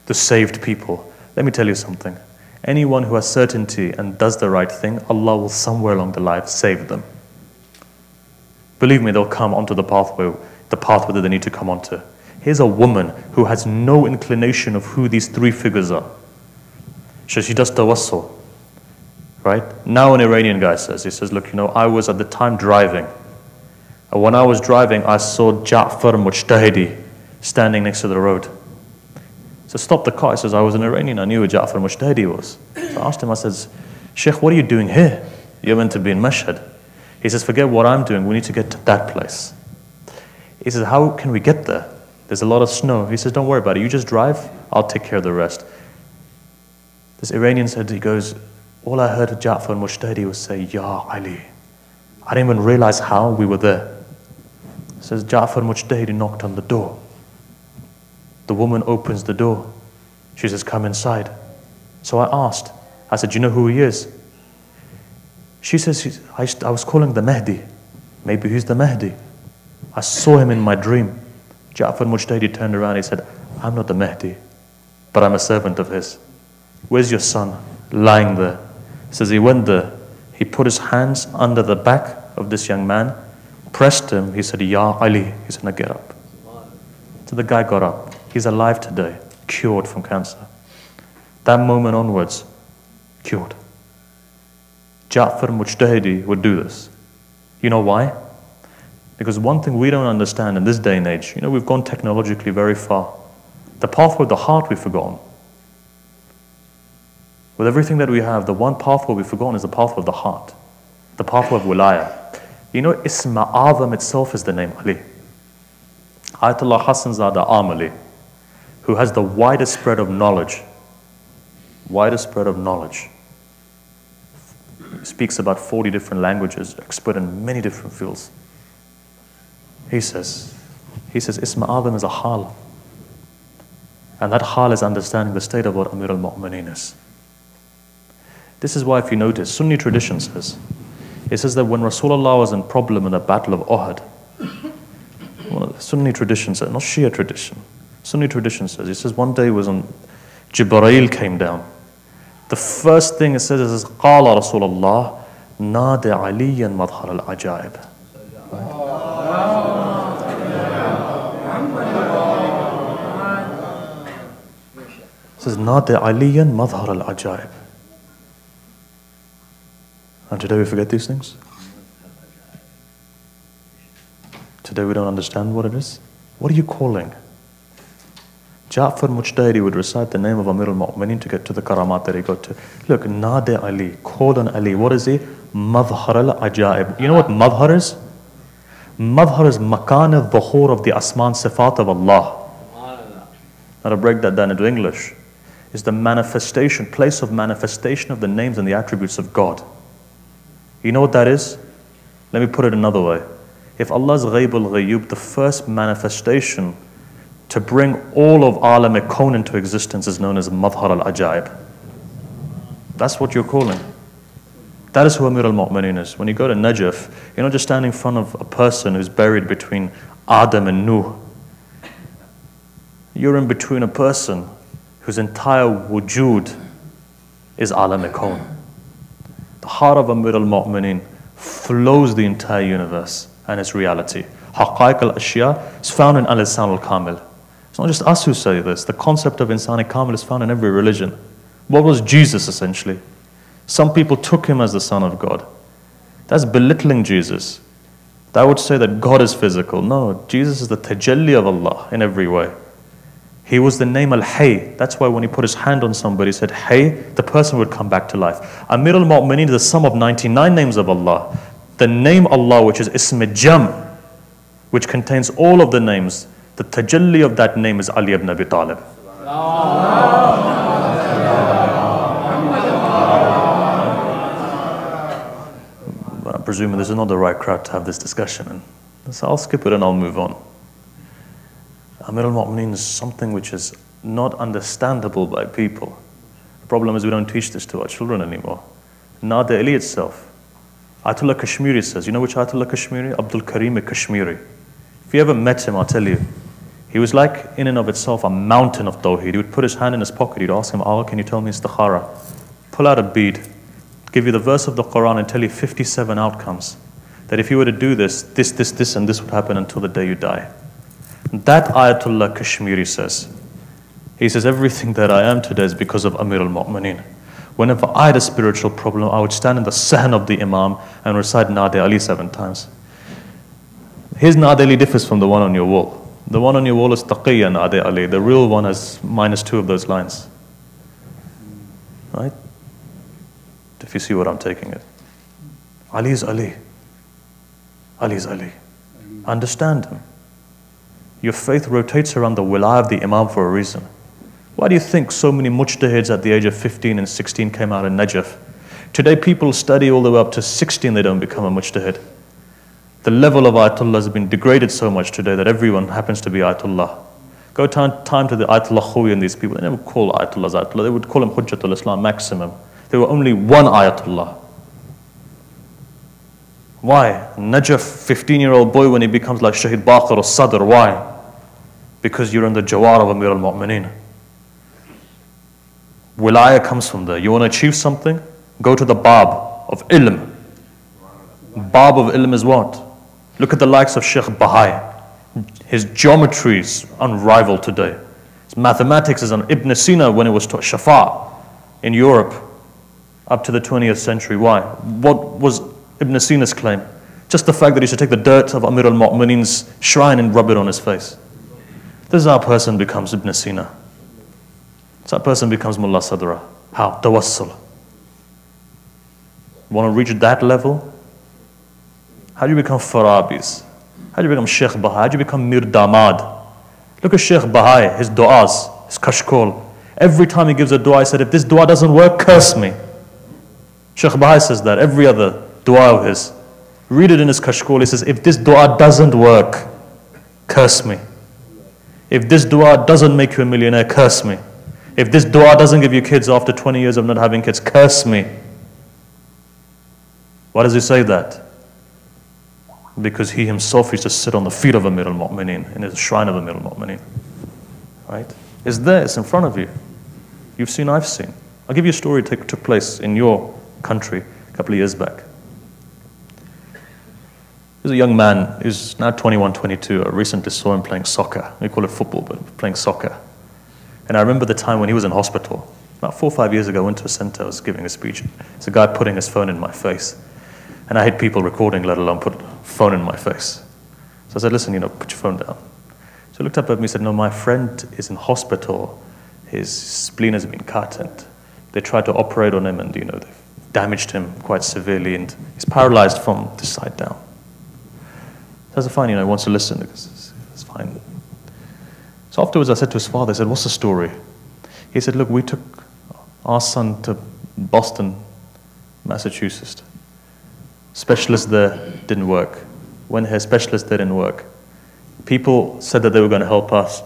the saved people. Let me tell you something. Anyone who has certainty and does the right thing, Allah will somewhere along the line save them. Believe me, they'll come onto the pathway that they need to come onto. Here's a woman who has no inclination of who these three figures are. So she does tawassul, right? Now an Iranian guy says, he says, look, I was at the time driving. And when I was driving, I saw Ja'far Mujtahidi standing next to the road. So stop the car. He says, I was an Iranian. I knew who Ja'far Mujtahidi was. So I asked him, I said, Sheikh, what are you doing here? You're meant to be in Mashhad. He says, forget what I'm doing. We need to get to that place. He says, how can we get there? There's a lot of snow. He says, don't worry about it. You just drive. I'll take care of the rest. This Iranian said, he goes, all I heard Ja'far Mujtahidi was say, Ya Ali. I didn't even realize how we were there. He says, Ja'far Mujtahidi knocked on the door. The woman opens the door. She says, come inside. So I asked. I said, do you know who he is? She says, I was calling the Mahdi. Maybe he's the Mahdi. I saw him in my dream. Ja'far Mujtahidi turned around. He said, I'm not the Mahdi, but I'm a servant of his. Where's your son? Lying there. He says he went there. He put his hands under the back of this young man, pressed him. He said, Ya Ali. He said, now get up. So the guy got up. He's alive today, cured from cancer. That moment onwards, cured. Ja'far Mujtahidi would do this. You know why? Because one thing we don't understand in this day and age, we've gone technologically very far. The pathway of the heart we've forgotten. With everything that we have, the one pathway we've forgotten is the pathway of the heart. The pathway of wilaya. Isma Azam itself is the name Ali. Ayatollah Hassan Zada Amali, who has the widest spread of knowledge. Widest spread of knowledge. speaks about 40 different languages, expert in many different fields. He says, Isma Azam is a hal. And that hal is understanding the state of what Amir al-Mu'mineen is. This is why, if you notice, Sunni tradition says, it says that when Rasulullah was in problem in the Battle of Uhud, one of the Sunni tradition says, not Shia tradition, Sunni tradition says, it says one day was on, Jibreel came down. The first thing it says is, قال رسول الله نادى عليا مظهر العجائب. It says, نادى عليا Mazhar العجائب. And today we forget these things. Today we don't understand what it is. What are you calling? Ja'far Mujtahidi would recite the name of Amir al-Mu'mineen to get to the karamat that he got to. Look, Nade Ali, called on Ali. What is he? Madhhar al-Ajaib. You know what Madhhar is? Madhhar is makan al-dhuhur of the asman sifat of Allah. Now to break that down into English, is the manifestation, place of manifestation of the names and the attributes of God. You know what that is? Let me put it another way. If Allah's Ghaib al-Ghayyub, the first manifestation to bring all of Alam al-Kawn into existence is known as Madhhar al-Ajaib. That's what you're calling. That is who Amir al-Mu'mineen is. When you go to Najaf, you're not just standing in front of a person who's buried between Adam and Nuh. You're in between a person whose entire wujud is Alam al-Kawn. The heart of Amir al-Mu'mineen flows the entire universe and its reality. Haqaiq al-Ashya is found in al-Insan al-Kamil. It's not just us who say this. The concept of Insan al-Kamil is found in every religion. What was Jesus essentially? Some people took him as the Son of God. That's belittling Jesus. That would say that God is physical. No, Jesus is the tajalli of Allah in every way. He was the name Al-Hay. That's why when he put his hand on somebody, he said, Hay, the person would come back to life. Amir al-Mu'mineen is the sum of 99 names of Allah. The name Allah, which is Ism Jam, which contains all of the names, the tajalli of that name is Ali ibn Abi Talib. But I'm presuming this is not the right crowd to have this discussion in. So I'll skip it and I'll move on. Amir al-Mu'mineen is something which is not understandable by people. The problem is we don't teach this to our children anymore. Nada Ali itself. Ayatollah Kashmiri says, you know which Ayatollah Kashmiri? Abdul Karim Kashmiri. If you ever met him, I'll tell you, he was like in and of itself a mountain of tawheed. He would put his hand in his pocket, he'd ask him, Allah, can you tell me istikhara? Pull out a bead, give you the verse of the Quran and tell you 57 outcomes. That if you were to do this, this and this would happen until the day you die. That Ayatollah Kashmiri says, he says, everything that I am today is because of Amir al-Mu'mineen. Whenever I had a spiritual problem, I would stand in the sahn of the Imam and recite Nade Ali 7 times. His Nade Ali differs from the one on your wall. The one on your wall is Taqiyya Nade Ali. The real one has -2 of those lines. Right? If you see what I'm taking it. Ali is Ali. Ali is Ali. Understand him. Your faith rotates around the wilayah of the Imam for a reason. Why do you think so many mujtahids at the age of 15 and 16 came out in Najaf? Today people study all the way up to 16, they don't become a mujtahid. The level of Ayatollah has been degraded so much today that everyone happens to be Ayatollah. Go time to the Ayatollah Khawi and these people, they never call Ayatollahs Ayatollah, they would call him Hujjatul Islam maximum. There were only one Ayatollah. Why? Najaf, 15-year-old boy, when he becomes like Shahid Baqir or Sadr, why? Because you're in the Jawar of Amir al-Mu'mineen. Wilayah comes from there. You want to achieve something? Go to the Bab of Ilm. Bab of Ilm is what? Look at the likes of Sheikh Bahai. His geometry is unrivaled today. His mathematics is on Ibn Sina when it was taught Shafa in Europe up to the 20th century. Why? What was Ibn Sina's claim? Just the fact that he should take the dirt of Amir al-Mu'mineen's shrine and rub it on his face. This is how a person becomes Ibn Sina. So that person becomes Mullah Sadra. How? Tawassul. Want to reach that level? How do you become Farabis? How do you become Sheikh Bahai? How do you become Mir Damad? Look at Sheikh Bahai, his du'as, his kashkol. Every time he gives a dua, he said, if this dua doesn't work, curse me. Sheikh Bahai says that every other dua of his, read it in his Kashkol, he says, if this dua doesn't work, curse me. If this dua doesn't make you a millionaire, curse me. If this dua doesn't give you kids after 20 years of not having kids, curse me. Why does he say that? Because he himself used to sit on the feet of Amir al-Mu'mineen, in his shrine of Amir al-Mu'mineen. Right? It's there, it's in front of you. You've seen, I've seen. I'll give you a story that took place in your country a couple of years back. There's a young man who's now 21, 22. I recently saw him playing soccer. We call it football, but playing soccer. And I remember the time when he was in hospital. About 4 or 5 years ago, I went to a center, I was giving a speech. There's a guy putting his phone in my face. And I hate people recording, let alone put a phone in my face. So I said, listen, put your phone down. So he looked up at me and said, no, my friend is in hospital. His spleen has been cut and they tried to operate on him and, they've damaged him quite severely and he's paralyzed from this side down. So I said, fine, he wants to listen because it's fine. So afterwards I said to his father, I said, what's the story? He said, look, we took our son to Boston, Massachusetts. Specialist there didn't work. Went here, specialist there didn't work. People said that they were going to help us.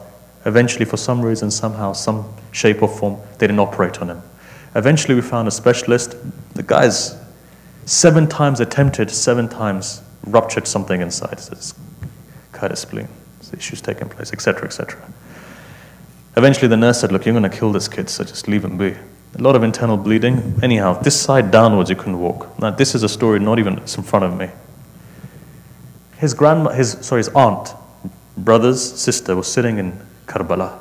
Eventually, for some reason, somehow, some shape or form, they didn't operate on him. Eventually, we found a specialist. The guy's 7 times attempted, 7 times ruptured something inside. So it's cut his spleen. So issues taking place, etc., etc. Eventually, the nurse said, look, you're going to kill this kid, so just leave him be. A lot of internal bleeding. Anyhow, this side downwards, you couldn't walk. Now, this is a story not even it's in front of me. His aunt, brother's sister, was sitting in Karbala.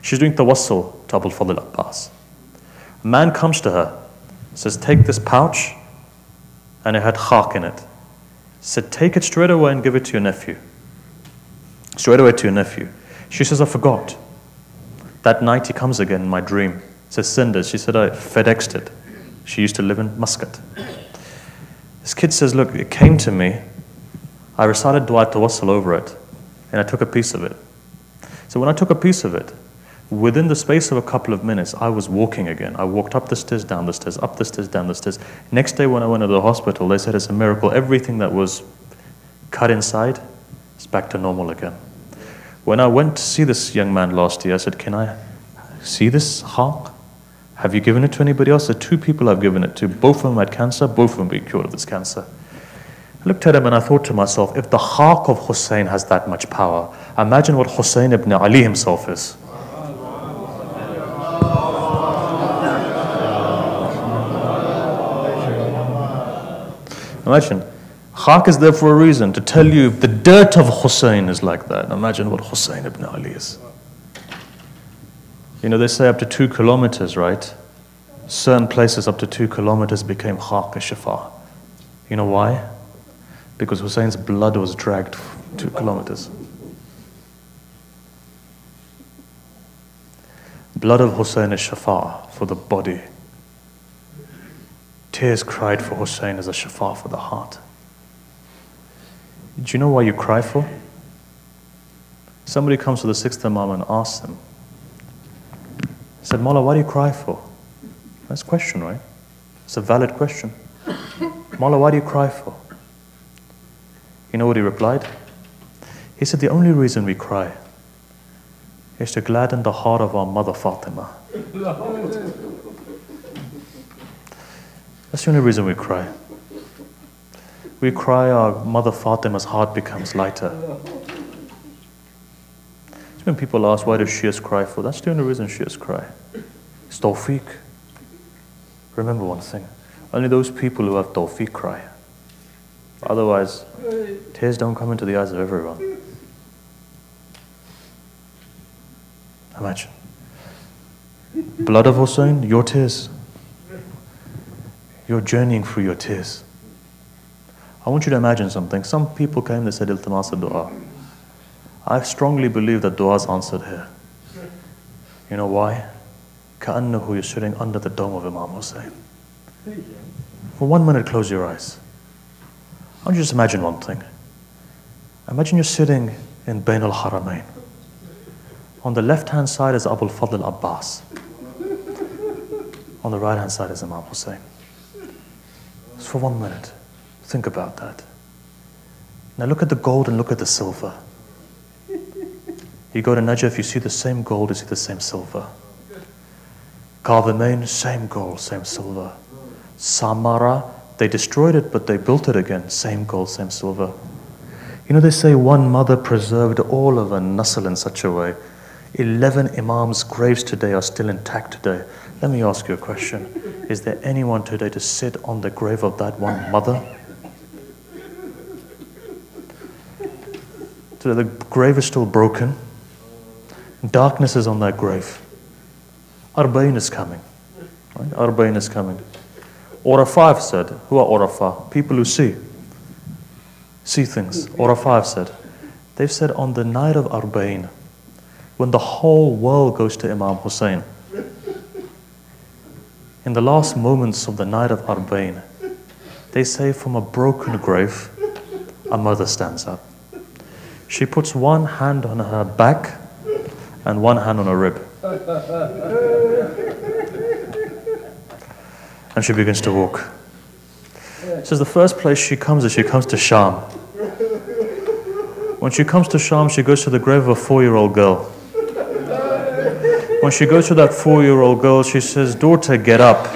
She's doing tawassul to Abul Fadl Abbas. A man comes to her, says, take this pouch, and it had khak in it. Said, take it straight away and give it to your nephew. Straight away to your nephew. She says, I forgot. That night he comes again in my dream. Says, send it. She said, I FedExed it. She used to live in Muscat. This kid says, look, it came to me. I recited dua tawassul over it, and I took a piece of it. So when I took a piece of it, within the space of a couple of minutes, I was walking again. I walked up the stairs, down the stairs, up the stairs, down the stairs. Next day when I went to the hospital, they said it's a miracle. Everything that was cut inside is back to normal again. When I went to see this young man last year, I said, can I see this khak? Have you given it to anybody else? The 2 people I've given it to, both of them had cancer, both of them being cured of this cancer. I looked at him and I thought to myself, if the khak of Hussein has that much power, imagine what Hussein ibn Ali himself is. Imagine, khak is there for a reason, to tell you if the dirt of Hussein is like that. Imagine what Hussein ibn Ali is. They say up to 2 kilometers, right? Certain places up to 2 kilometers became khak and shifa. You know why? Because Hussein's blood was dragged 2 kilometers. Blood of Hussein is shifa for the body. Tears cried for Hussein as a shifa for the heart. Do you know why you cry for? Somebody comes to the 6th Imam and asks him, he said, Mawla, why do you cry for? That's a question, right? It's a valid question. Mawla, why do you cry for? You know what he replied? He said, the only reason we cry is to gladden the heart of our mother Fatima. That's the only reason we cry. We cry, our mother Fatima's heart becomes lighter. When people ask, why do Shias cry for? That's the only reason Shias cry. It's tawfiq. Remember one thing. Only those people who have tawfiq cry. Otherwise, tears don't come into the eyes of everyone. Imagine. Blood of Hussein, your tears. You're journeying through your tears. I want you to imagine something. Some people came, they said, iltimas dua. I strongly believe that dua is answered here. You know why? Ka'annahu, you're sitting under the dome of Imam Hussein. For 1 minute, close your eyes. I want you to just imagine one thing. Imagine you're sitting in Bain al-Haramain. On the left-hand side is Abul Fadl Abbas. On the right-hand side is Imam Hussein. Just for 1 minute. Think about that. Now look at the gold and look at the silver. You go to Najaf, you see the same gold, you see the same silver. Kadhimain, same gold, same silver. Samara, they destroyed it, but they built it again. Same gold, same silver. You know, they say one mother preserved all of a nasl in such a way. 11 Imams' graves today are still intact today. Let me ask you a question. Is there anyone today to sit on the grave of that one mother? Today the grave is still broken. Darkness is on that grave. Arba'in is coming. Right? Arba'in is coming. Urafa have said, who are Urafa? People who see things. Urafa have said. They've said on the night of Arba'in, when the whole world goes to Imam Hussein, in the last moments of the night of Arba'in, they say from a broken grave, a mother stands up. She puts one hand on her back and one hand on her rib. And she begins to walk. Says the first place she comes is she comes to Sham. When she comes to Sham, she goes to the grave of a 4-year-old girl. When she goes to that 4-year-old girl, she says, daughter, get up.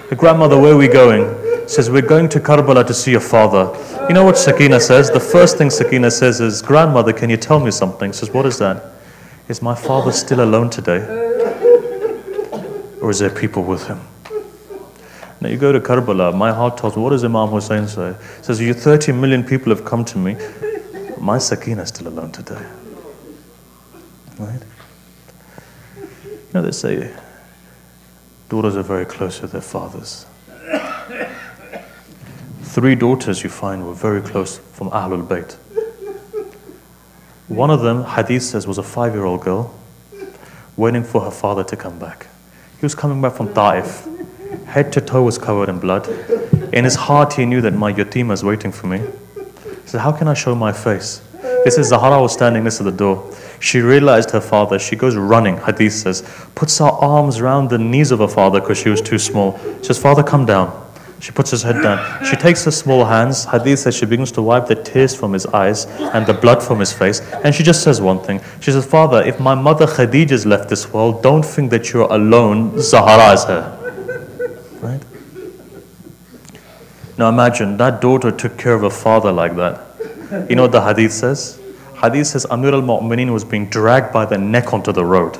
Her grandmother, where are we going? Says, we're going to Karbala to see your father. You know what Sakina says? The first thing Sakina says is, grandmother, can you tell me something? Says, what is that? Is my father still alone today? Or is there people with him? Now you go to Karbala, my heart tells me, what does Imam Hussein say? He says, you 30 million people have come to me. My Sakina is still alone today. Right? You know, they say, daughters are very close to their fathers. 3 daughters you find were very close from Ahlul Bayt. One of them, hadith says, was a 5-year-old girl waiting for her father to come back. He was coming back from Ta'if. Head to toe was covered in blood. In his heart, he knew that my yatima is waiting for me. He said, how can I show my face? He says, Zahra was standing next to the door. She realized her father. She goes running, hadith says, puts her arms around the knees of her father because she was too small. She says, Father, come down. She puts his head down. She takes her small hands. Hadith says she begins to wipe the tears from his eyes and the blood from his face. And she just says one thing. She says, Father, if my mother Khadija's left this world, don't think that you're alone. Zahra is here. Right? Now imagine, that daughter took care of her father like that. You know what the hadith says? Hadith says Amir al-Mu'mineen was being dragged by the neck onto the road.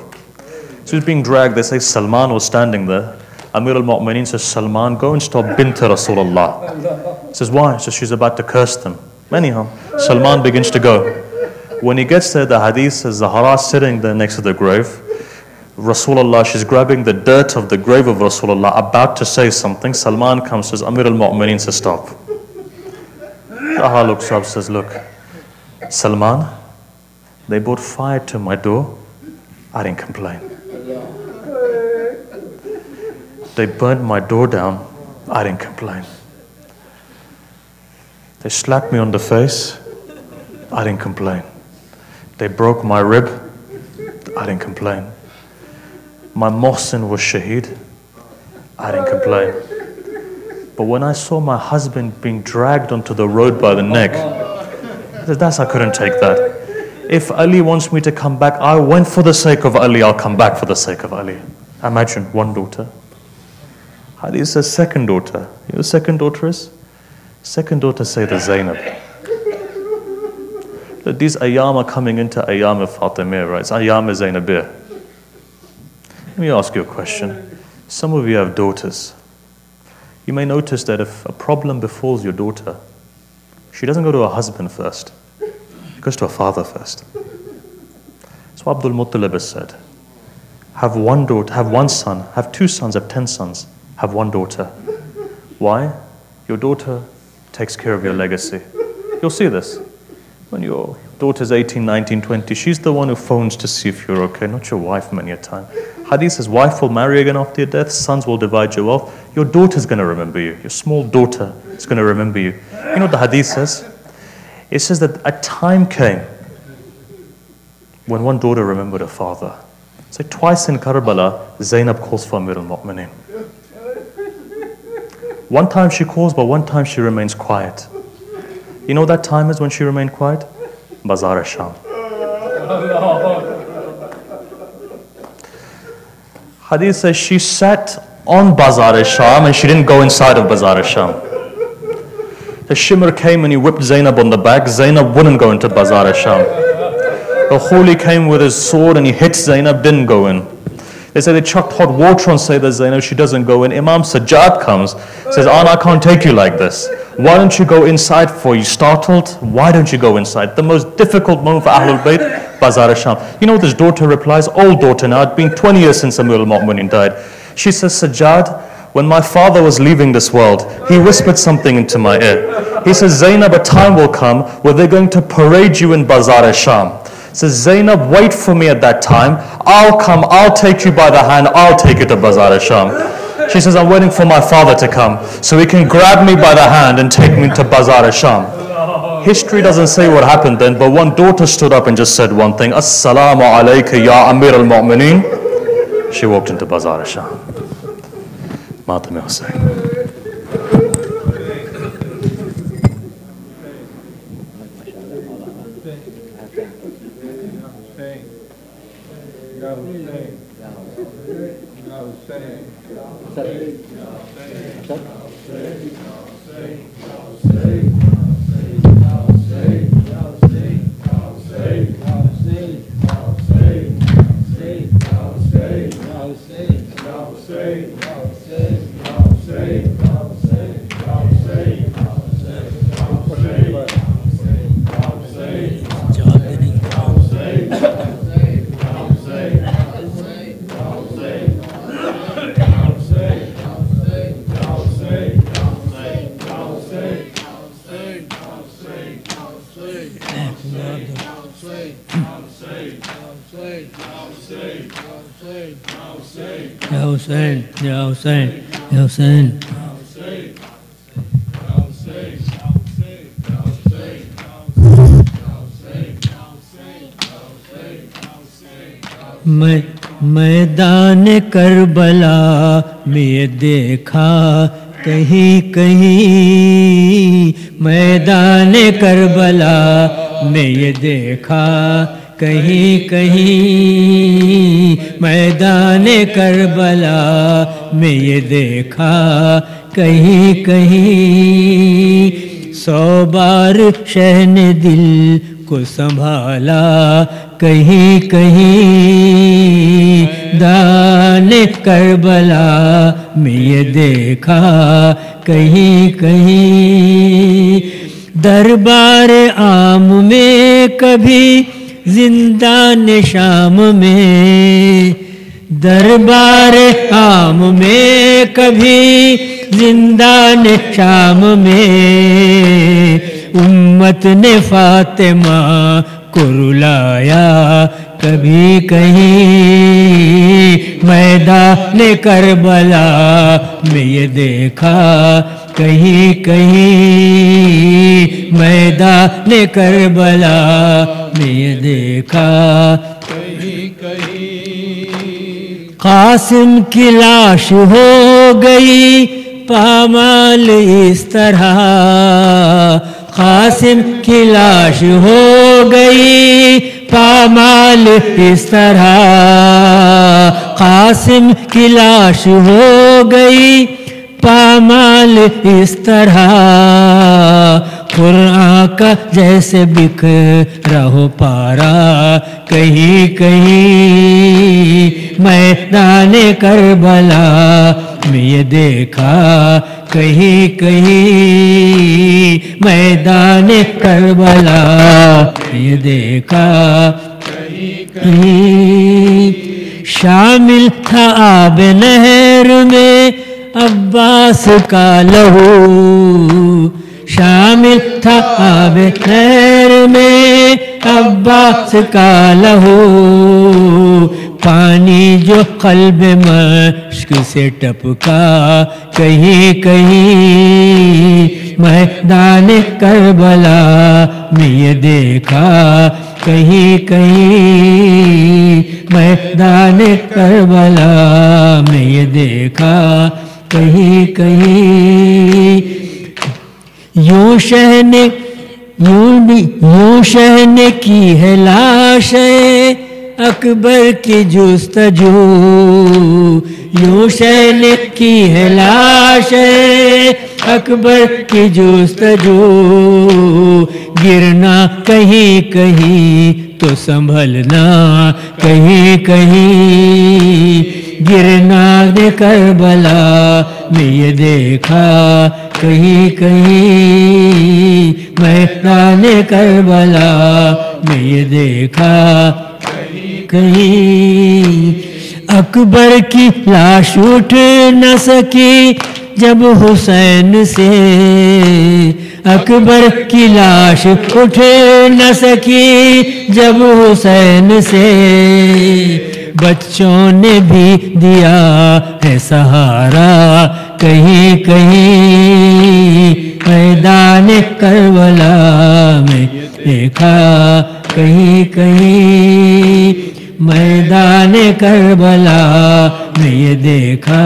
So he was being dragged. They say Salman was standing there. Amir al-Mu'mineen says, Salman, go and stop bint Rasulullah. He says, why? He says, she's about to curse them. Anyhow, Salman begins to go. When he gets there, the hadith says Zahra sitting there next to the grave. Rasulullah, she's grabbing the dirt of the grave of Rasulullah, about to say something. Salman comes, says, Amir al-Mu'mineen says, stop. Zahra looks up, says, look, Salman, they brought fire to my door. I didn't complain. They burnt my door down. I didn't complain. They slapped me on the face. I didn't complain. They broke my rib. I didn't complain. My Mohsin was shaheed. I didn't complain. But when I saw my husband being dragged onto the road by the neck, I couldn't take that. If Ali wants me to come back, I went for the sake of Ali, I'll come back for the sake of Ali. Imagine one daughter. Hadith says second daughter. You know what second daughter is? Second daughter say the Zainab. That these ayam are coming into ayam of Fatimah, right? It's ayam of Zainabiyah. Let me ask you a question. Some of you have daughters. You may notice that if a problem befalls your daughter, she doesn't go to her husband first. She goes to her father first. So Abdul Muttalib has said, have one daughter, have one son, have 2 sons, have 10 sons, have one daughter. Why? Your daughter takes care of your legacy. You'll see this. When your daughter's 18, 19, 20, she's the one who phones to see if you're okay, not your wife many a time. Hadith says, wife will marry again after your death, sons will divide your wealth. Your daughter's going to remember you. Your small daughter is going to remember you. You know what the hadith says? It says that a time came when one daughter remembered her father. So twice in Karbala, Zainab calls for Amir al-Mu'mineen. One time she calls, but one time she remains quiet. You know what that time is when she remained quiet? Bazar Sham. Hadith says she sat on Bazar Sham and she didn't go inside of Bazar Sham. The shimmer came and he whipped Zainab on the back. Zainab wouldn't go into Bazar Sham. The Khuli came with his sword and he hit Zainab, didn't go in. They say they chucked hot water on Sayyidah Zainab, she doesn't go in. Imam Sajjad comes, says, Anna, I can't take you like this. Why don't you go inside for you? Startled? Why don't you go inside? The most difficult moment for Ahlul Bayt, Bazar Sham. You know what his daughter replies? Old daughter now, it's been 20 years since Amir al-Mu'minin died. She says, Sajjad, when my father was leaving this world, he whispered something into my ear. He says, Zainab, a time will come where they're going to parade you in Bazar Sham. Says, Zainab, wait for me at that time. I'll come, I'll take you by the hand, I'll take you to Bazar Sham. She says, I'm waiting for my father to come so he can grab me by the hand and take me to Bazar Sham. History doesn't say what happened then, but one daughter stood up and just said one thing, Assalamu alayka ya Amir al-Mu'minin. She walked into Bazar Sham. Matam Hussain. میدان کربلا میں دیکھا کہیں کہیں میدان کربلا میں یہ دیکھا کہیں کہیں میدان کربلا میں یہ دیکھا کہیں کہیں 100 بار شہ نے دل کو سنبھالا کہیں کہیں دان کربلا میں یہ دیکھا کہیں کہیں دربار عام میں کبھی زندان شام میں دربار عام میں کبھی زندان شام میں امت نے فاطمہ کو رلایا کبھی کہیں میدان کربلا میں یہ دیکھا کہیں کہیں میدان کربلا میں یہ دیکھا کہیں کہیں قاسم کی لاش ہو گئی پامال اس طرح قاسم کی لاش ہو گئی پامال اس طرح قاسم کی لاش ہو گئی پامال اس طرح قرآن کا جیسے بکھرا ہو پارا کہیں کہیں میدان کربلا میں یہ دیکھا کہیں کہیں میدان کربلا میں یہ دیکھا کہیں کہیں شامل تھا آب نہر میں عباس کا لہو شامل تھا آب نہر میں عباس کا لہو پانی جو قلب مشک سے ٹپکا کہیں کہیں میدان کربلا میں یہ دیکھا کہیں کہیں میدان کربلا میں یہ دیکھا کہیں کہیں یوں شہنے کی ہے لاش اکبر کی جستجو، یوں شہنے کی ہے لاش اکبر کی جستجو، گرنا کہیں کہیں تو سنبھلنا کہیں کہیں، گرنا نے کربلا میں یہ دیکھا کہیں کہیں، میدان کربلا میں یہ دیکھا کہیں، اکبر کی لاش اٹھ نہ سکی جب حسین سے، اکبر کی لاش اٹھ نہ سکی جب حسین سے، بچوں نے بھی دیا ہے سہارا کہیں کہیں، میدان کربلا میں دیکھا کہیں کہیں، میدان کربلا میں یہ دیکھا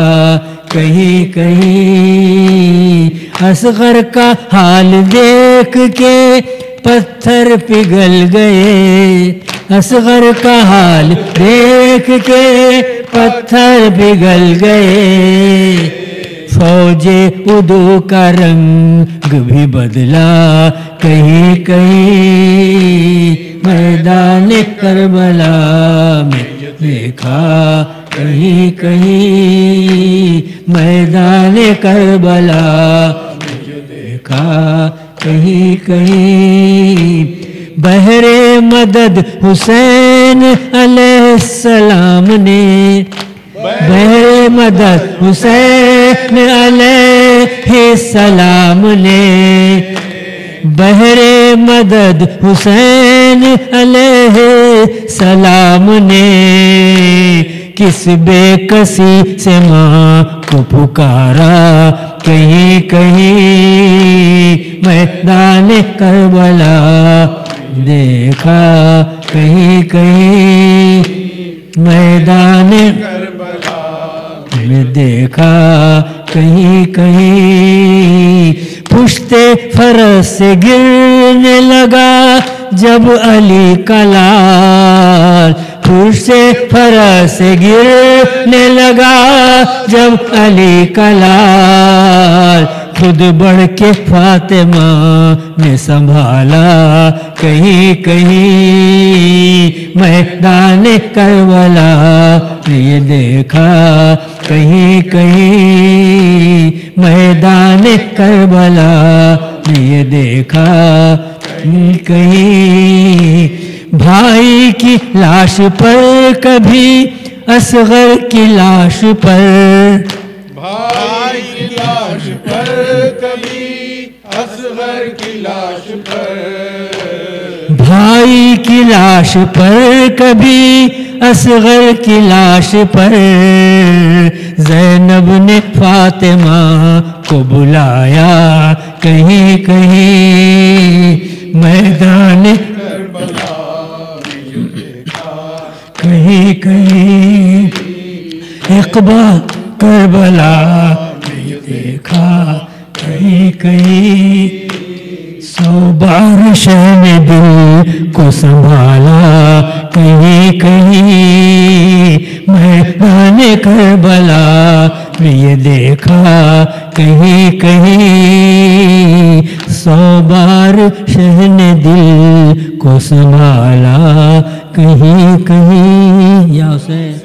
کہیں کہیں، اصغر کا حال دیکھ کے پتھر پگھل گئے، اصغر کا حال دیکھ کے پتھر پگھل گئے، فوج عدو کا رنگ بھی بدلا کہیں کہیں، میدان کربلا میں دیکھا کہیں کہیں، میدان کربلا میں دیکھا کہیں کہیں، بہر مدد حسین علیہ السلام نے، بہر مدد حسین علیہ السلام نے، بہر مدد حسین علیہ السلام نے، کس بے کسی سے ماں کو پکارا کہیں کہیں، میدان کربلا دیکھا کہیں کہیں، میدان کربلا میں دیکھا کہیں کہیں، پشت فرس سے گرنے لگا جب علی کا لال، پشت فرس سے گرنے لگا جب علی کا لال، خود بڑھ کے فاطمہ نے سنبھالا کہیں کہیں، میدان کربلا میں یہ دیکھا کہیں کہیں، میدان کربلا میں یہ دیکھا کہیں، بھائی کی لاش پر کبھی اصغر کی لاش پر، بھائی کی لاش پر کبھی اصغر کی لاش پر، بھائی کی لاش پر کبھی اصغر کی لاش پر، زینب نے فاطمہ کو بلایا کہیں کہیں، میدان کربلا کہیں کہیں، اقبال کربلا میں دیکھا کہیں کہیں، 100 بار شہن دل کو سنبھالا کہیں کہیں، میدان کربلا میں یہ دیکھا کہیں کہیں، 100 بار شہن دل کو سنبھالا کہیں کہیں، یا حسین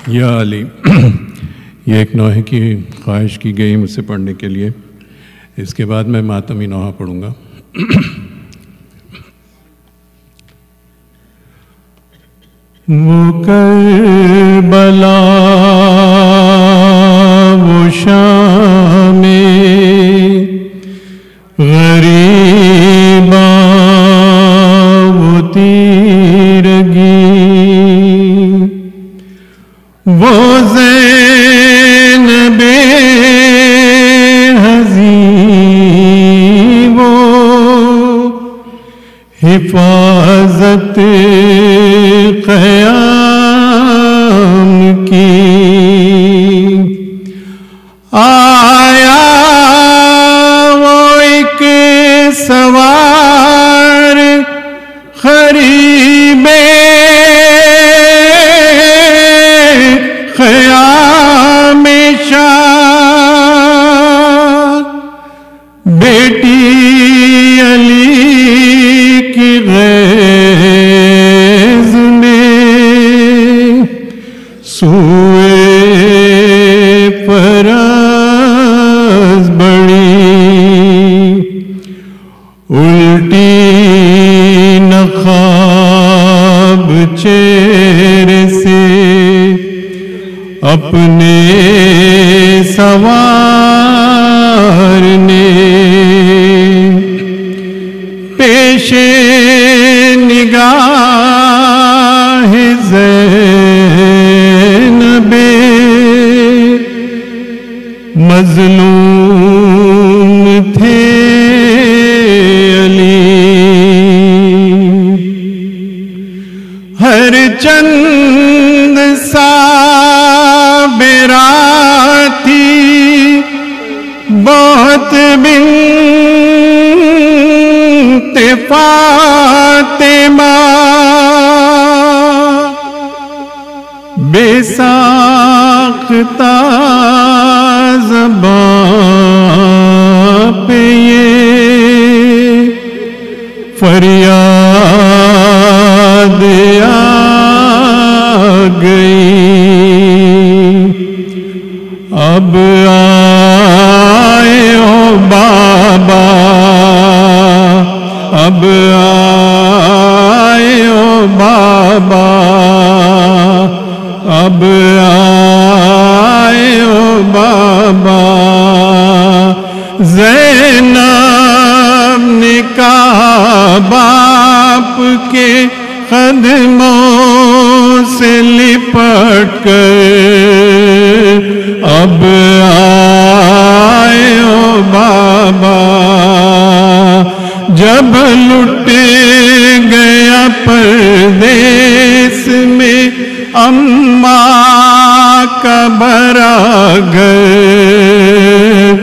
یا علی، یہ ایک نوحے کی خواہش کی گئی مجھ سے پڑھنے کے لیے، اس کے بعد میں ماتمی نوحہ پڑھوں گا۔ وہ کربلا وہ شام غریباں وہ تیرگی، وہ زینب آیا وہ ایک سوار قریب خیام شاہ، بیٹی علی کی غیظ میں سوئے پرز بڑی، الٹی نخاب چہرے سے اپنے سوار نے، پیش نگاہ زینب مظلوم تھے علی، ہر چند صابراتی بہت بنت فاطمہ، بے ساختہ زبان پہ یہ فریاد آ گئی، اب آئے ہو بابا، اب آئے ہو بابا، اب آئے ہو بابا، زینب نے کہا باپ کے قدموں سے لپٹ کر، اب آئے ہو بابا، جب لٹ گیا پردیس میں اماں کا بھرا گھر،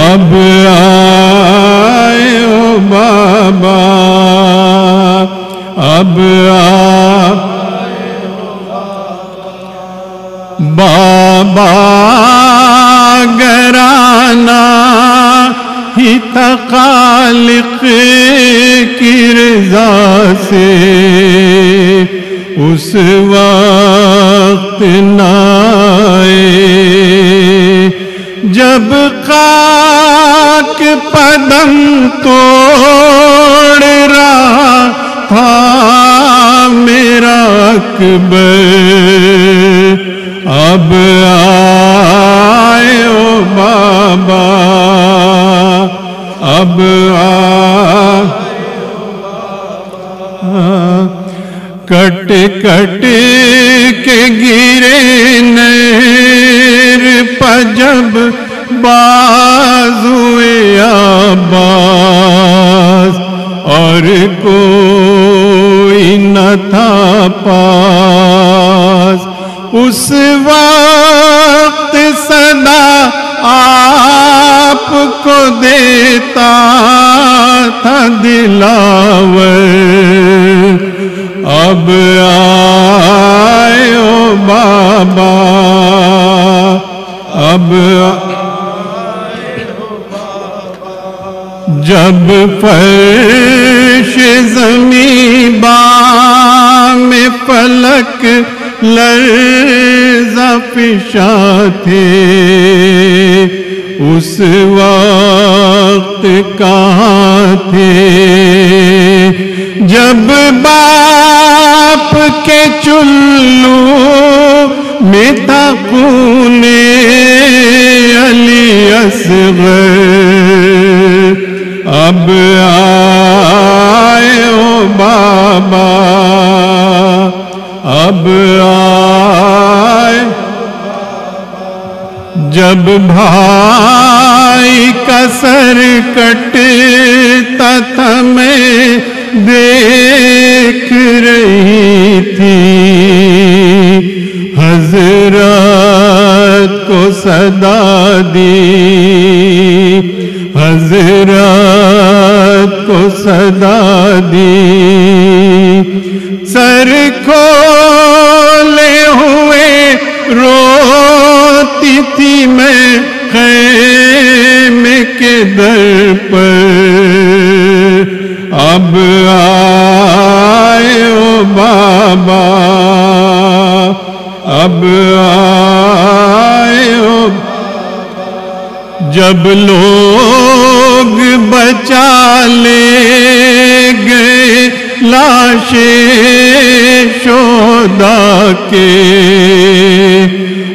اب آئے ہو بابا، اب بابا گرانا ہی تھا خالق کی رضا سے، اس وقت نہ آئے جب خاک پدم توڑ رہا تھا میرا اکبر، اب آئے ہو بابا، اب کٹ کٹ کے گرے نہر پر جب بازوئے عباس، اور کوئی نہ تھا پاس، اس وقت صدا آپ کو دیتا تھا دلاور، اب آئے ہو بابا، اب جب فرش زمین بام فلک لرزہ فشاں تھے، اس وقت کہاں تھے جب باپ کے چلو میں تھا خون علی اصغر، اب آئے ہو بابا، اب آئے جب بھائی کا سر کٹتا تھا میں دیکھ رہی تھی، حضرت کو صدا دی، حضرت کو صدا دی، سر کھولے ہوئے روتی تھی میں خیمے کے در پر، اب آئے او بابا، اب آئے او بابا، جب لوگ بچا لے گئے لاشیں شہداء کے،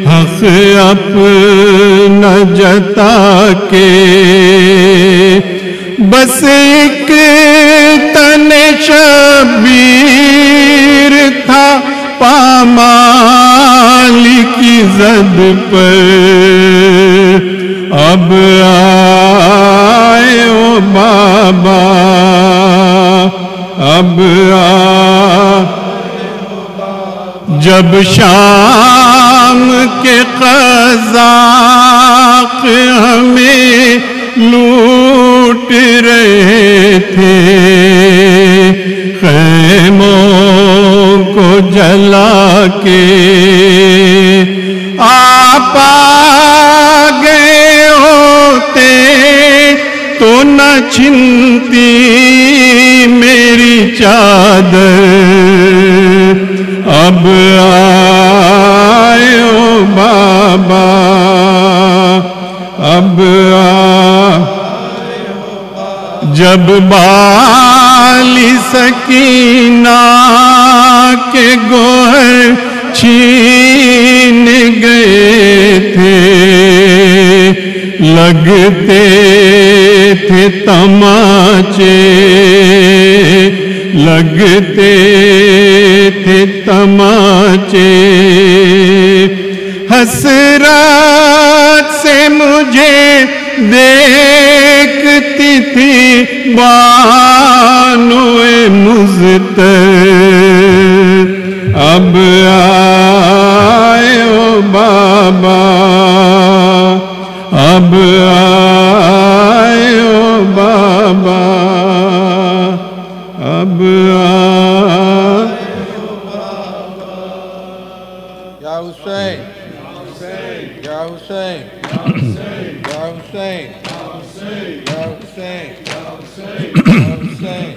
حق اپنا جتا کے، بس ایک تن شبیر تھا پامال کی زد پر، اب آئے او بابا، اب جب شام کے قذاق ہمیں لوٹ رہے تھے، خیموں کو جلا کے آپ آ گئے ہوتے تو نہ چھنتی میری چادر، اب آئے او بابا، اب جب بالی سکینہ کے گوہر چھین گئے تھے، لگتے تھے تماچے، لگتے تھے تماچے، حسرت سے مجھے دیکھتی تھی بانوئے مزتر، اب آئے او بابا، اب آئے او بابا، اب آئے او بابا، یا حسین، یا حسین، یا حسین،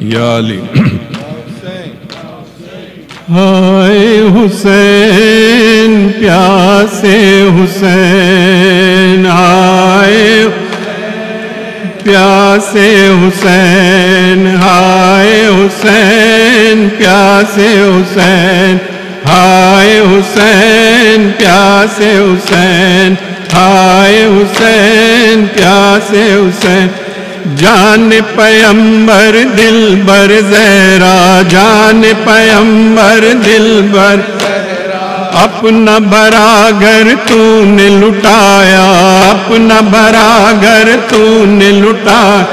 یا علی، ہائے حسین پیاسے حسین، ہائے پیاسے حسین، ہائے حسین پیاسے حسین، ہائے حسین پیاسے حسین، ہائے حسین پیاسے حسین، جان پیمبر دل بر زہرا، جان پیمبر دل بر اپنا بھرا گھر تو نے لٹایا، اپنا بھرا گھر تو نے لٹایا،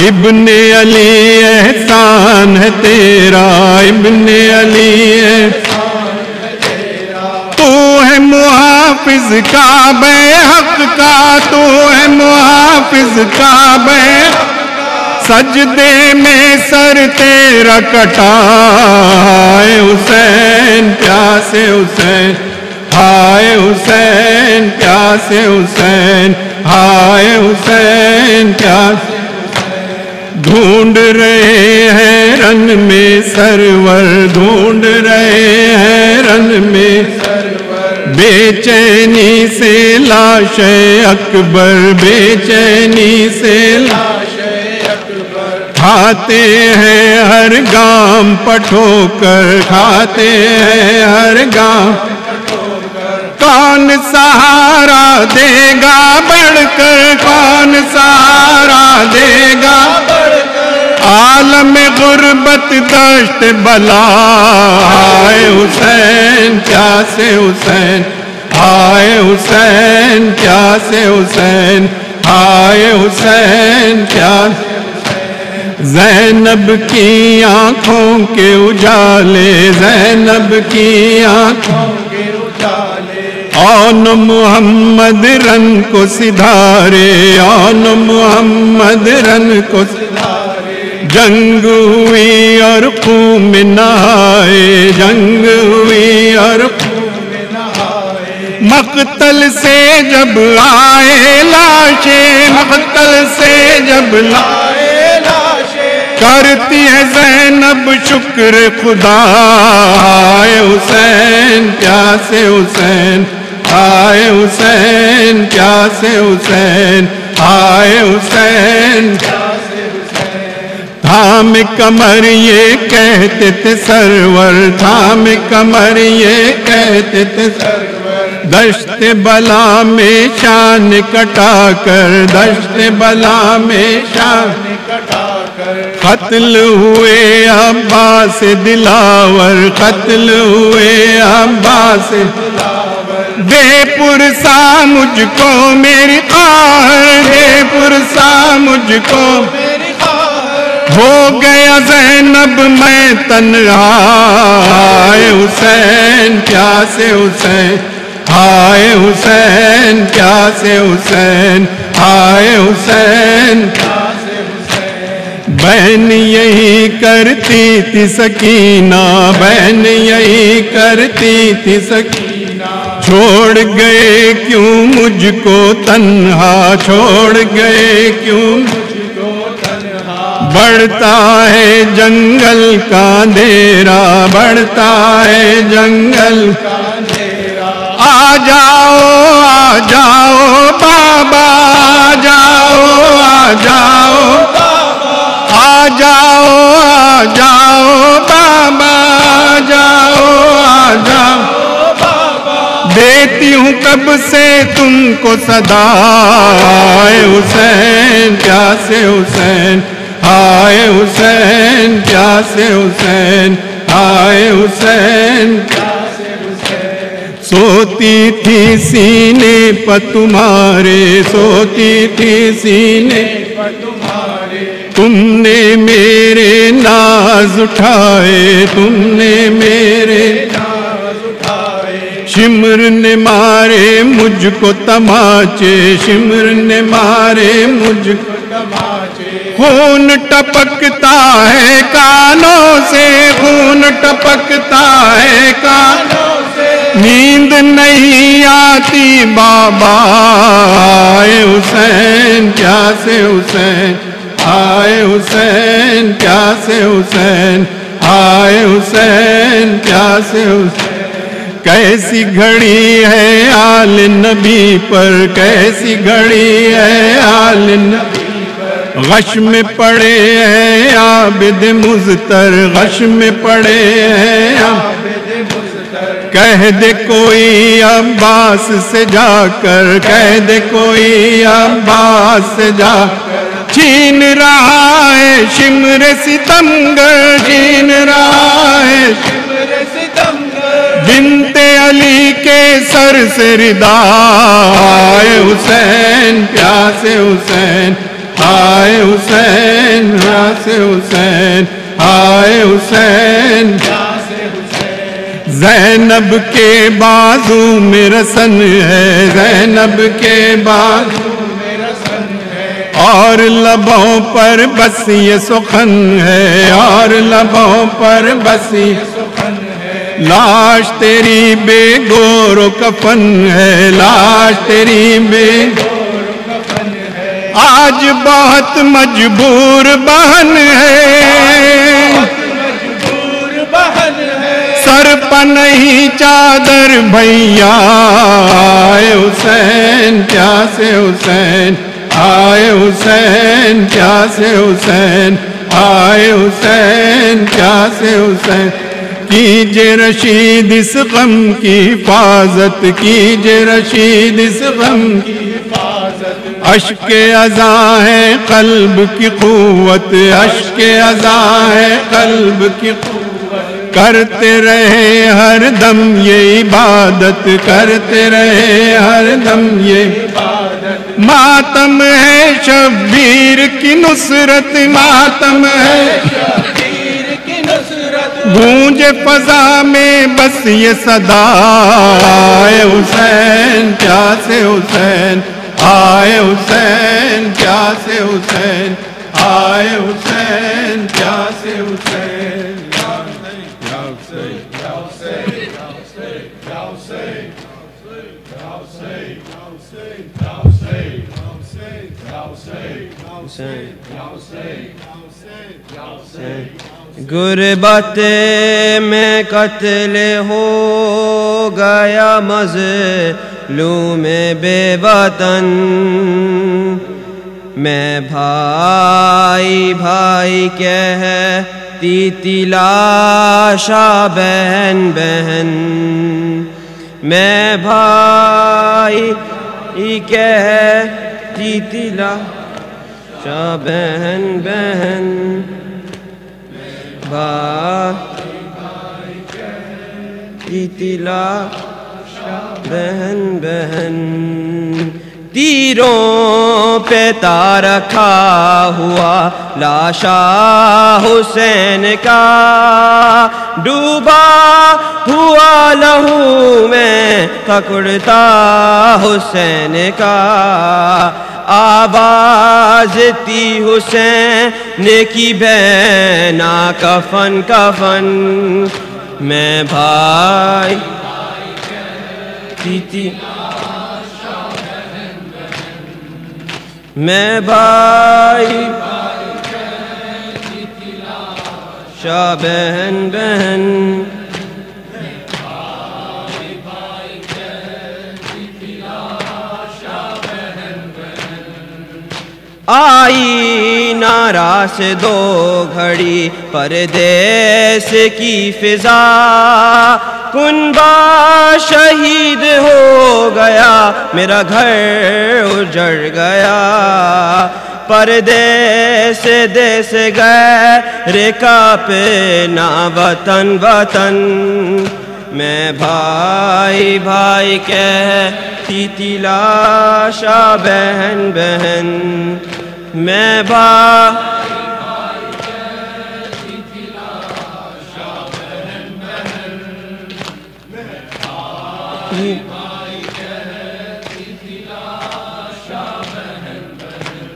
ابن علی احسان ہے تیرا، ابن علی احسان ہے تیرا، تو ہے محافظ کعبہ حق کا، تو ہے محافظ کعبہ، سجدے میں سر تیرا کٹا، ہائے حسین پیاسے حسین، ہائے حسین پیاسے حسین، ہائے حسین پیاسے حسین، ڈھونڈ رہے ہیں رن میں سرور، ڈھونڈ رہے ہیں رن میں سرور، بے چینی سے لاش اکبر، بے چینی سے لاش کھاتے ہیں ہر گام پٹھو کر، کھاتے ہیں ہر گام پٹھو کر، کون سہارا دے گا بڑھ کر، کون سہارا دے گا بڑھ کر، عالم غربت دشت بلا، ہائے حسین پیاسے حسین، ہائے حسین پیاسے حسین، ہائے حسین پیاسے، زینب کی آنکھوں کے اجالے، زینب کی آنکھوں کے اجالے، آن محمد رن کو سدھارے، آن محمد رن کو سدھارے، جنگ ہوئی اور خون میں نہائے، جنگ ہوئی اور خون میں نہائے، مقتل سے جب آئے لاشیں، مقتل سے جب آئے لاشیں، کرتی ہے زینب شکر خدا، آئے حسین پیاسے حسین، آئے حسین پیاسے حسین، آئے حسین پیاسے حسین، تھام کمر یہ کہتے تھے سرور، تھام کمر یہ کہتے تھے سرور، دشت بلا میں شان کٹا کر، دشت بلا میں شان کٹا کر، قتل ہوئے عباس دلاور، قتل ہوئے عباس دلاور، دے پرسا مجھ کو میری خواہر، دے پرسا مجھ کو میری خواہر، ہو گیا زینب میں تنہا، آئے حسین پیاسے حسین، آئے حسین پیاسے حسین، آئے حسین پیاسے حسین، بہن یہی کرتی تھی سکینہ، بہن یہی کرتی تھی سکینہ، چھوڑ گئے کیوں مجھ کو تنہا، چھوڑ گئے کیوں مجھ کو تنہا، بڑھتا ہے جنگل کا اندھیرا، بڑھتا ہے جنگل کا اندھیرا، آ جاؤ بابا، آ جاؤ بابا، آ جاؤ بابا، آ جاؤ بابا، دیتی ہوں کب سے تم کو صدا، آئے حسین پیاسے حسین، آئے حسین پیاسے حسین، آئے حسین پیاسے حسین، سوتی تھی سینے پر تمہارے، سوتی تھی سینے پر تمہارے، تم نے میرے ناز اٹھائے، تم نے میرے ناز اٹھائے، شمر نے مارے مجھ کو تماچے، شمر نے مارے مجھ کو تماچے، خون ٹپکتا ہے کانوں سے، خون ٹپکتا ہے کانوں سے، نیند نہیں آتی بابا، آئے حسین پیاسے حسین، آئے حسین پیاسے حسین، آئے حسین پیاسے حسین، کیسی گھڑی ہے آل نبی پر، کیسی گھڑی ہے آل نبی پر، غش میں پڑے ہیں عابد مضطر، غش میں پڑے ہیں عابد مضطر، کہہ دے کوئی عباس سے جا کر، کہہ دے کوئی عباس سے جا کر، چھین رہا ہے شمر ستمگر، چھین رہا ہے شمر ستمگر، بنت علی کے سر سے ردا، آئے حسین پیاسے حسین، آئے حسین پیاسے حسین، آئے حسین پیاسے حسین، زینب کے بازو میں رسن ہے، زینب کے بازو میں رسن ہے، اور لبوں پر بس یہ سخن ہے، اور لبوں پر بس یہ سخن ہے، لاش تیری بے گور و کفن ہے، لاش تیری بے گور و کفن ہے، آج بہت مجبور بہن ہے، سر پہ نہیں چادر بھیا، آئے حسین پیاسے حسین، آئے حسین پیاسے حسین، آئے حسین پیاسے حسین، کیجے رشید اس غم کی حفاظت، کیجے رشید اس غم کی حفاظت، اشک ازاں ہے قلب کی قوت، اشک ازاں ہے قلب کی قوت، کرتے رہے ہر دم یہ عبادت، کرتے رہے ہر دم یہ عبادت، ماتم ہے شبیر کی نصرت، ماتم ہے شبیر کی نصرت، گونجے فضا میں بس یہ صدا آئے حسین پیاسے حسین آئے حسین پیاسے حسین آئے حسین پیاسے حسین یا حسین یا حسین یا حسین یا حسین یا حسین یا حسین یا حسین یا حسین یا حسین یا حسین غربت میں قتل ہو گیا مظلوم بے وطن میں بھائی بھائی کہتی تلاشا بہن بہن میں بھائی کہتی تلاشا بہن بہن بھائی تلاشا بہن بہن تیروں پہ تار رکھا ہوا لاشا حسین کا ڈوبا ہوا لہو میں ککڑتا حسین کا آواز تھی حسین کی بہنا کفن کفن میں بھائی تھی میں بھائی شاہ بہن بہن آئی نارا سے دو گھڑی پردیس کی فضا کنبا شہید ہو گیا میرا گھر اجڑ گیا پردیس دیس غیر کا پنا وطن وطن میں بھائی بھائی کہتی تلاشا بہن بہن میں بھائی کہتی تلاشا بہن بہن میں بھائی کہتی تلاشا بہن بہن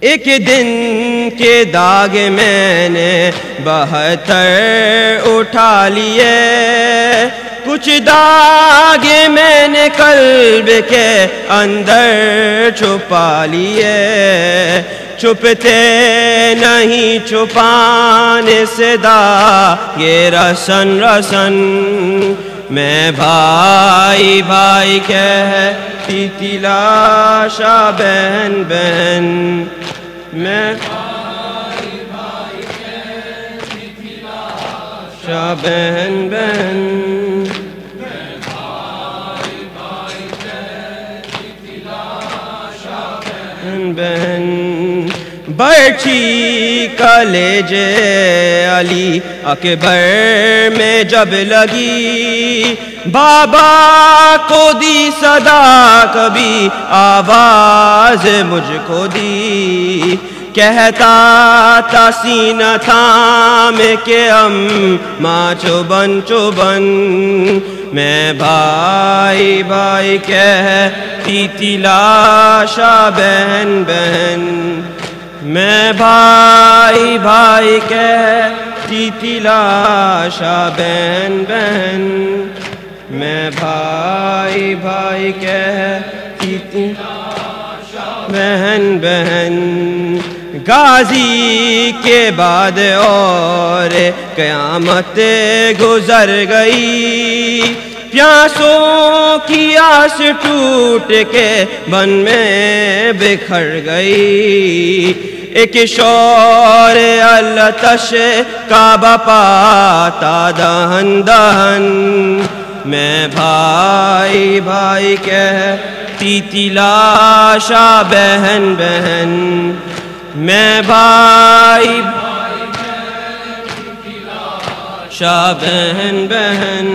ایک دن کے داغ میں نے 72 اٹھا لیے کچھ داغ میں نے قلب کے اندر چھپا لیے چھپتے نہیں چھپانے سے داغ رسن رسن میں بھائی بھائی کہتی تلاشا بہن بہن میں بھائی بھائی کہتی تلاشا بہن بہن میں بھائی بھائی کہتی تلاشا بہن بہن برچھی کالج علی اکبر میں جب لگی بابا کو دی صدا کبھی آواز مجھ کو دی کہتا تھا سینہ تھام کے اماں چوبن چوبن میں بھائی بھائی کہتی تلاشا بہن بہن میں بھائی بھائی کہتی تلاشا بہن بہن میں بھائی بھائی کہتی تلاشا بہن بہن غازی کے بعد اور قیامت گزر گئی پیاسوں کی آس ٹوٹ کے بن میں بکھر گئی ایک شور التش کا بپاتا دہن دہن میں بھائی بھائی کہتی تلاشا بہن بہن میں بھائی تلاشا بہن بہن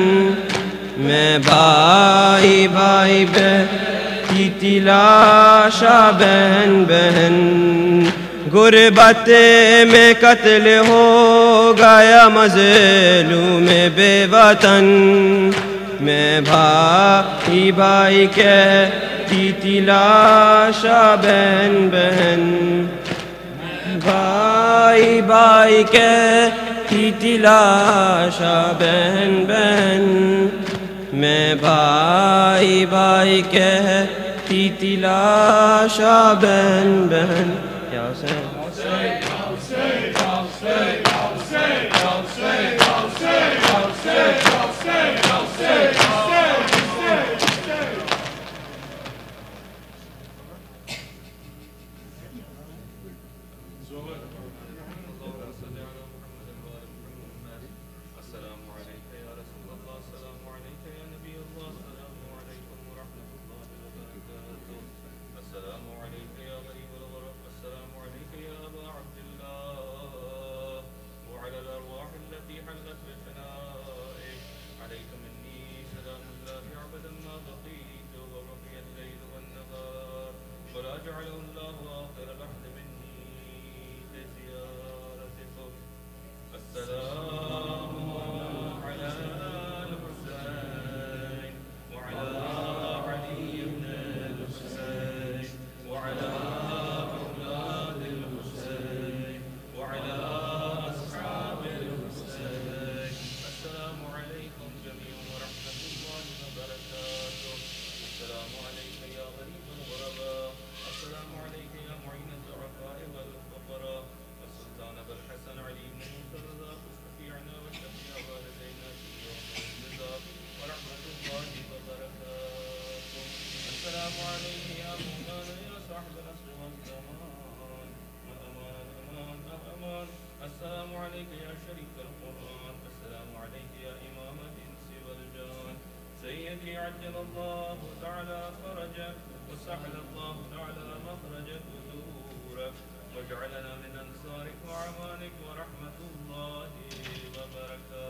میں بھائی بھائی کہتی تلاشا بہن بہن غربت میں قتل ہو گیا مظلوم بے وطن میں بھائی بھائی کہتی تھی لاشا بہن بہن بھائی بھائی کہتی تھی لاشا بہن بہن میں بھائی بھائی کہتی تھی لاشا بہن بہن یا حسین عجل الله تعالى فرجك وسهل الله تعالى مخرجك ودورك واجعلنا من أنصارك وعوانك ورحمة الله وبركاته.